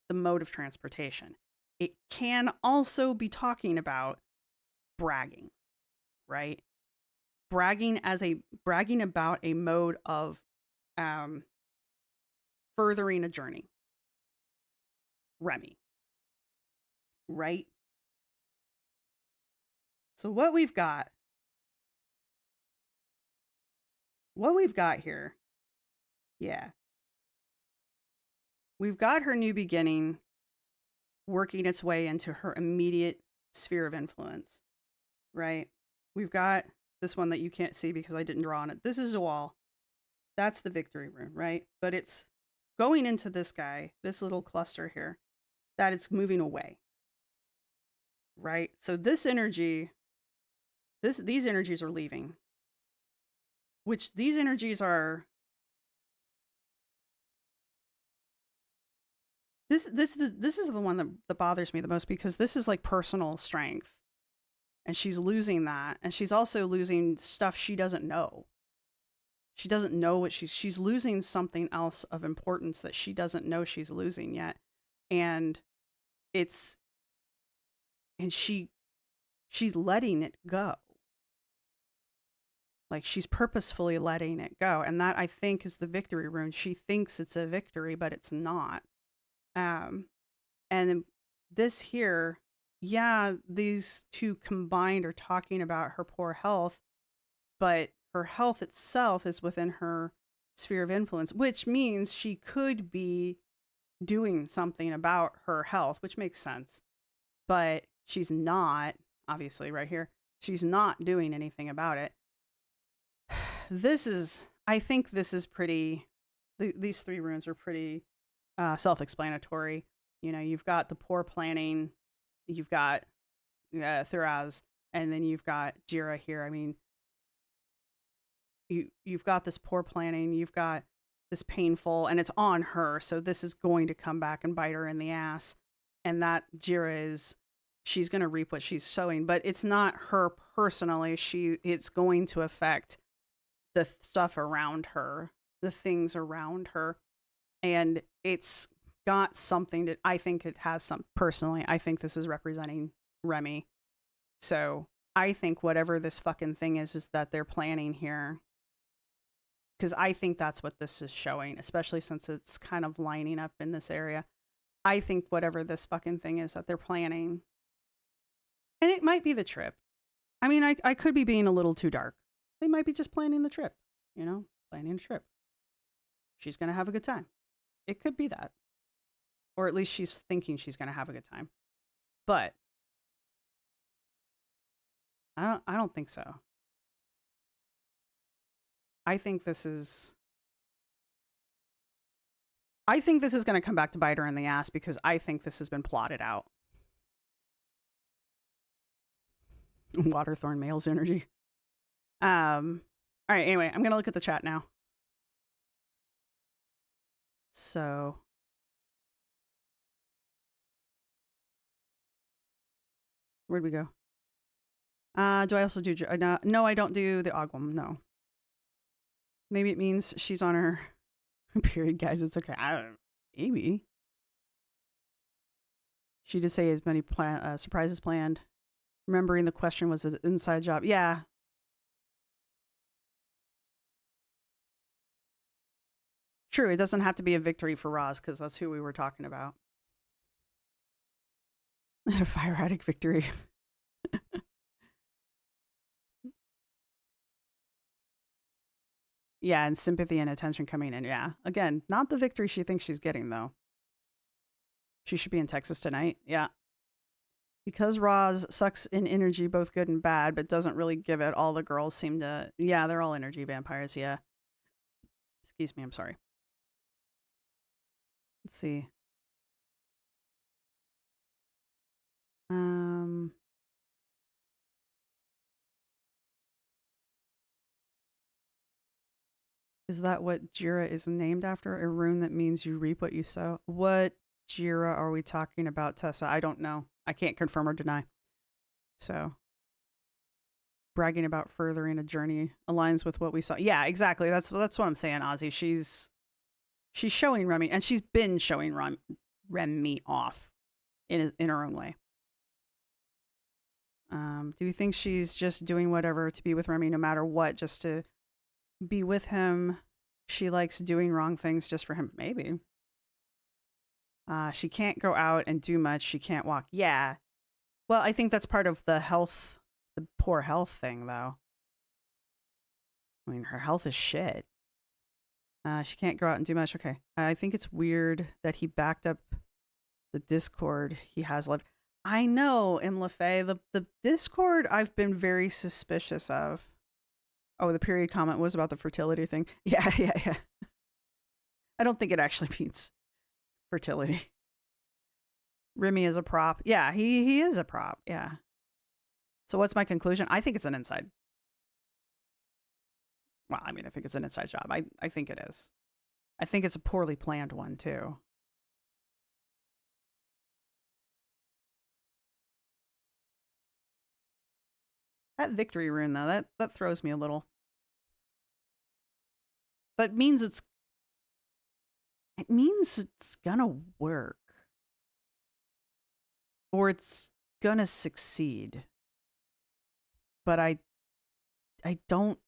the mode of transportation. It can also be talking about bragging, right? Bragging about a mode of furthering a journey. Remy. Right? So what we've got here, yeah. we've got her new beginning working its way into her immediate sphere of influence, right? We've got this one that you can't see because I didn't draw on it. This is a wall. That's the victory rune, right? But it's going into this guy, this little cluster here, that it's moving away, right? So this energy, these energies are leaving, which these energies are. This is the one that bothers me the most because this is like personal strength, and she's losing that, and she's also losing stuff she doesn't know. She doesn't know what she's losing something else of importance that she doesn't know she's losing yet, and it's and she's letting it go. Like she's purposefully letting it go, and that I think is the victory rune. She thinks it's a victory, but it's not. Um, and this here, yeah, these two combined are talking about her poor health, but her health itself is within her sphere of influence, which means she could be doing something about her health, which makes sense. But she's not, obviously, right here. She's not doing anything about it. I think this is pretty, these three runes are pretty self-explanatory. You know, you've got the poor planning, you've got Thuraz, and then you've got Jira here. I mean, you've got this poor planning, you've got this painful, and it's on her, so this is going to come back and bite her in the ass. And that Jira she's going to reap what she's sowing, but it's not her personally. It's going to affect the stuff around her, the things around her. And it's got something that I think it has some personally. I think this is representing Remy. So I think whatever this fucking thing is that they're planning here. Because I think that's what this is showing, especially since it's kind of lining up in this area. I think whatever this fucking thing is that they're planning. And it might be the trip. I mean, I could be being a little too dark. They might be just planning the trip, you know, planning a trip. She's going to have a good time. It could be that. Or at least she's thinking she's going to have a good time. But I don't think so. I think this is going to come back to bite her in the ass because I think this has been plotted out. Waterthorn male's energy. All right, anyway, I'm going to look at the chat now. So where'd we go? Do I also do no, I don't do the Ogwam. No. Maybe it means she's on her period, guys. It's okay. I don't know. Maybe. She did say as many surprises planned. Remembering the question was an inside job. Yeah. True, it doesn't have to be a victory for Roz because that's who we were talking about. Fire addict victory. Yeah, and sympathy and attention coming in. Yeah. Again, not the victory she thinks she's getting, though. She should be in Texas tonight. Yeah. Because Roz sucks in energy, both good and bad, but doesn't really give it, all the girls seem to... Yeah, they're all energy vampires, yeah. Excuse me, I'm sorry. Let's see. Is that what Jira is named after? A rune that means you reap what you sow? What Jira are we talking about, Tessa? I don't know. I can't confirm or deny. So, bragging about furthering a journey aligns with what we saw. Yeah, exactly. That's what I'm saying, Ozzy. She's showing Remy, and she's been showing Remy off in her own way. Do you think she's just doing whatever to be with Remy no matter what, just to be with him? She likes doing wrong things just for him. Maybe. She can't go out and do much. She can't walk. Yeah. Well, I think that's part of the poor health thing, though. I mean, her health is shit. She can't go out and do much. Okay. I think it's weird that he backed up the Discord he has left. I know, Imlafay, the Discord I've been very suspicious of. Oh, the period comment was about the fertility thing. Yeah, yeah, yeah. I don't think it actually means fertility. Remy is a prop. Yeah, he is a prop. Yeah. So what's my conclusion? I think it's an inside. Well, I mean, I think it's an inside job. I think it is. I think it's a poorly planned one, too. That victory rune, though, that throws me a little. That means it means it's gonna work. Or it's gonna succeed. But I don't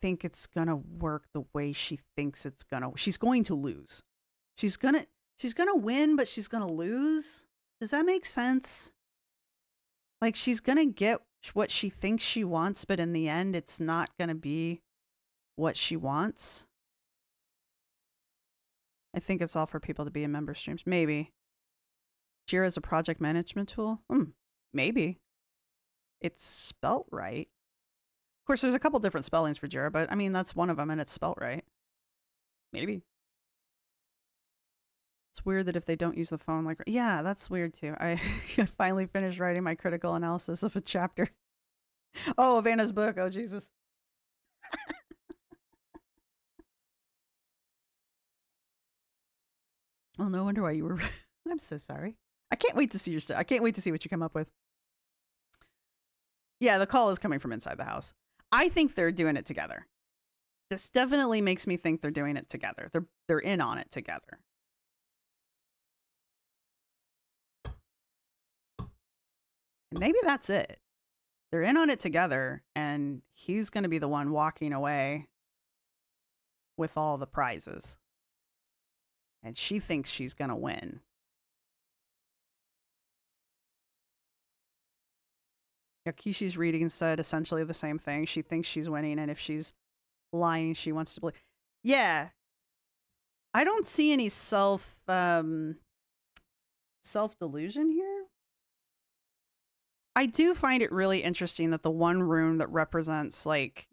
think it's gonna work the way she thinks it's gonna. She's going to lose. She's gonna win, but she's gonna lose. Does that make sense? Like, she's gonna get what she thinks she wants, but in the end, it's not gonna be what she wants. I think it's all for people to be in member streams. Maybe. Jira is a project management tool? Maybe. It's spelt right. Of course, there's a couple different spellings for Jira, but I mean, that's one of them, and it's spelt right. Maybe. It's weird that if they don't use the phone, like, yeah, that's weird too. I finally finished writing my critical analysis of a chapter. Oh, of Anna's book. Oh, Jesus. Well, no wonder why you were. I'm so sorry. I can't wait to see your stuff. I can't wait to see what you come up with. Yeah, the call is coming from inside the house. I think they're doing it together. This definitely makes me think they're doing it together. They're in on it together. And maybe that's it. They're in on it together, and he's going to be the one walking away with all the prizes. And she thinks she's going to win. Yakishi's reading said essentially the same thing. She thinks she's winning, and if she's lying, she wants to believe. Yeah. I don't see any self-delusion here. I do find it really interesting that the one rune that represents, like,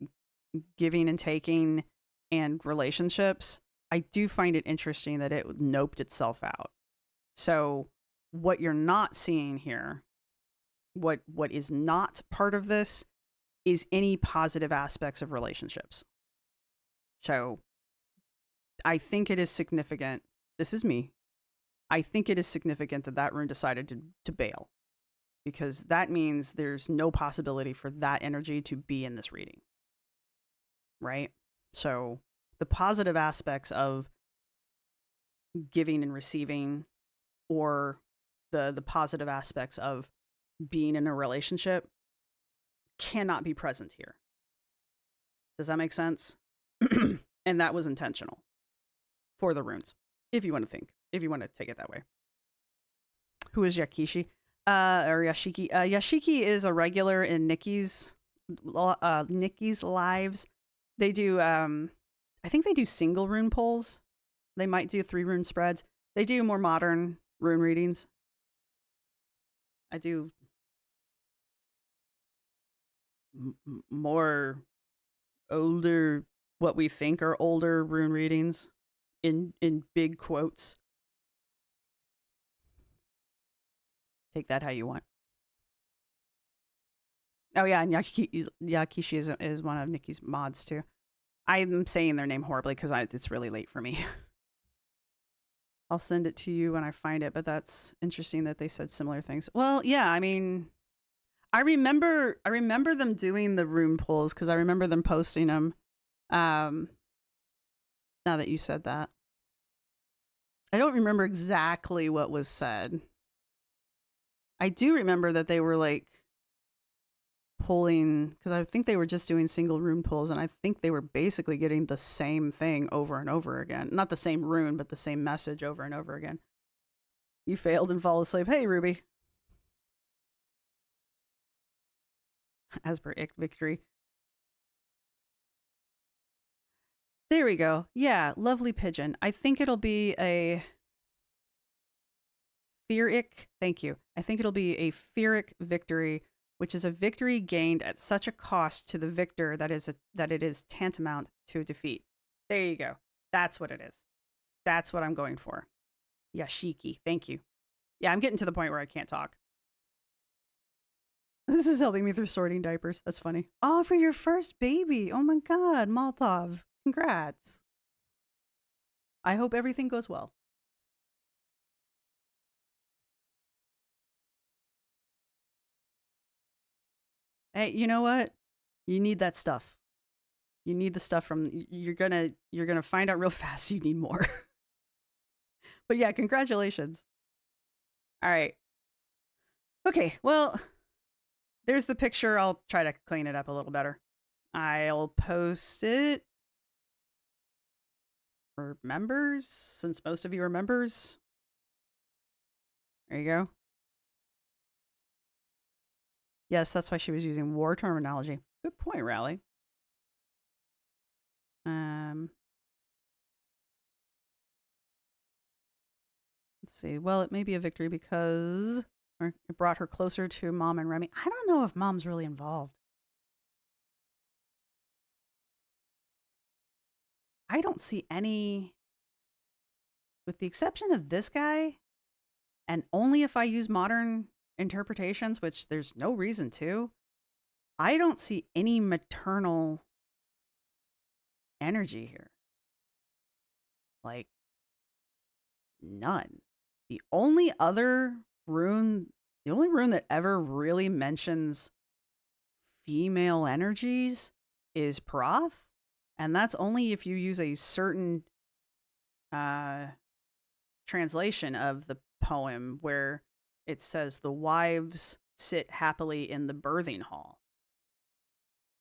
giving and taking and relationships, I do find it interesting that it noped itself out. So what you're not seeing here, what is not part of this, is any positive aspects of relationships. So I think it is significant. This is me. I think it is significant that that rune decided to bail. Because that means there's no possibility for that energy to be in this reading. Right? So the positive aspects of giving and receiving, or the positive aspects of being in a relationship, cannot be present here. Does that make sense? And that was intentional for the runes, if you want to take it that way. Who is Yakishi? Or Yashiki. Yashiki is a regular in Nikki's lives. They do, I think they do single rune polls. They might do 3 rune spreads. They do more modern rune readings. I do more older, what we think are older rune readings in big quotes. Take that how you want. Oh yeah, and Yakishi is one of Nikki's mods too. I'm saying their name horribly because it's really late for me. I'll send it to you when I find it, but that's interesting that they said similar things. Well, yeah, I mean, I remember them doing the rune pulls because I remember them posting them. Now that you said that, I don't remember exactly what was said. I do remember that they were like pulling, because I think they were just doing single rune pulls, and I think they were basically getting the same thing over and over again. Not the same rune, but the same message over and over again. You failed and fall asleep. Hey, Ruby. As per Ick Victory. There we go. Yeah, lovely pigeon. I think it'll be a Pyrrhic. Thank you. I think it'll be a Pyrrhic victory, which is a victory gained at such a cost to the victor that it is tantamount to a defeat. There you go. That's what it is. That's what I'm going for. Yashiki. Thank you. Yeah, I'm getting to the point where I can't talk. This is helping me through sorting diapers. That's funny. Oh, for your first baby. Oh my God, Maltov. Congrats. I hope everything goes well. Hey, you know what? You need that stuff. You need the stuff from you're gonna find out real fast you need more. But yeah, congratulations. All right. Okay, well, there's the picture. I'll try to clean it up a little better. I'll post it for members, since most of you are members. There you go. Yes, that's why she was using war terminology. Good point, Rally. Let's see. Well, it may be a victory because it brought her closer to Mom and Remy. I don't know if Mom's really involved. I don't see any, with the exception of this guy, and only if I use modern interpretations, which there's no reason to, I don't see any maternal energy here. Like, none. The only rune that ever really mentions female energies is Proth, and that's only if you use a certain translation of the poem where it says the wives sit happily in the birthing hall.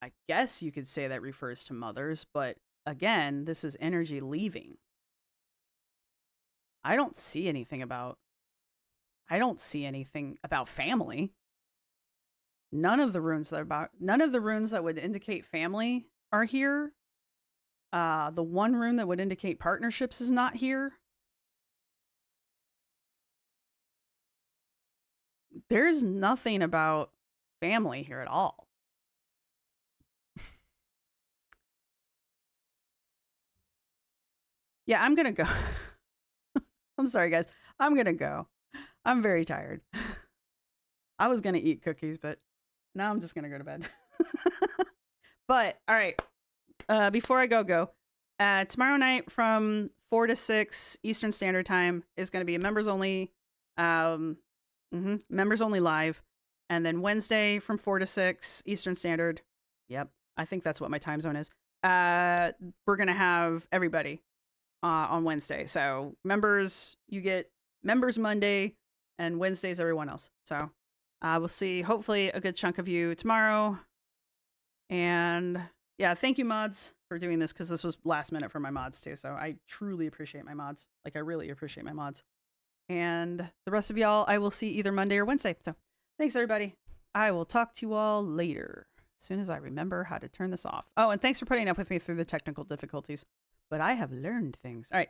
I guess you could say that refers to mothers, but again, this is energy leaving. I don't see anything about family. None of the runes that would indicate family are here. The one rune that would indicate partnerships is not here. There's nothing about family here at all. Yeah, I'm gonna go. I'm sorry, guys. I'm gonna go. I'm very tired. I was gonna eat cookies, but now I'm just gonna go to bed. But all right. Before I go. Tomorrow night from 4 to 6 Eastern Standard Time is going to be a members only, members only live, and then Wednesday from 4 to 6 Eastern Standard. Yep, I think that's what my time zone is. We're gonna have everybody on Wednesday. So members, you get members Monday, and Wednesday's everyone else. So we'll see. Hopefully, a good chunk of you tomorrow. And yeah, thank you, mods, for doing this, because this was last minute for my mods too. So I truly appreciate my mods. Like, I really appreciate my mods. And the rest of y'all, I will see either Monday or Wednesday. So thanks, everybody. I will talk to you all later, as soon as I remember how to turn this off. Oh, and thanks for putting up with me through the technical difficulties. But I have learned things. All right.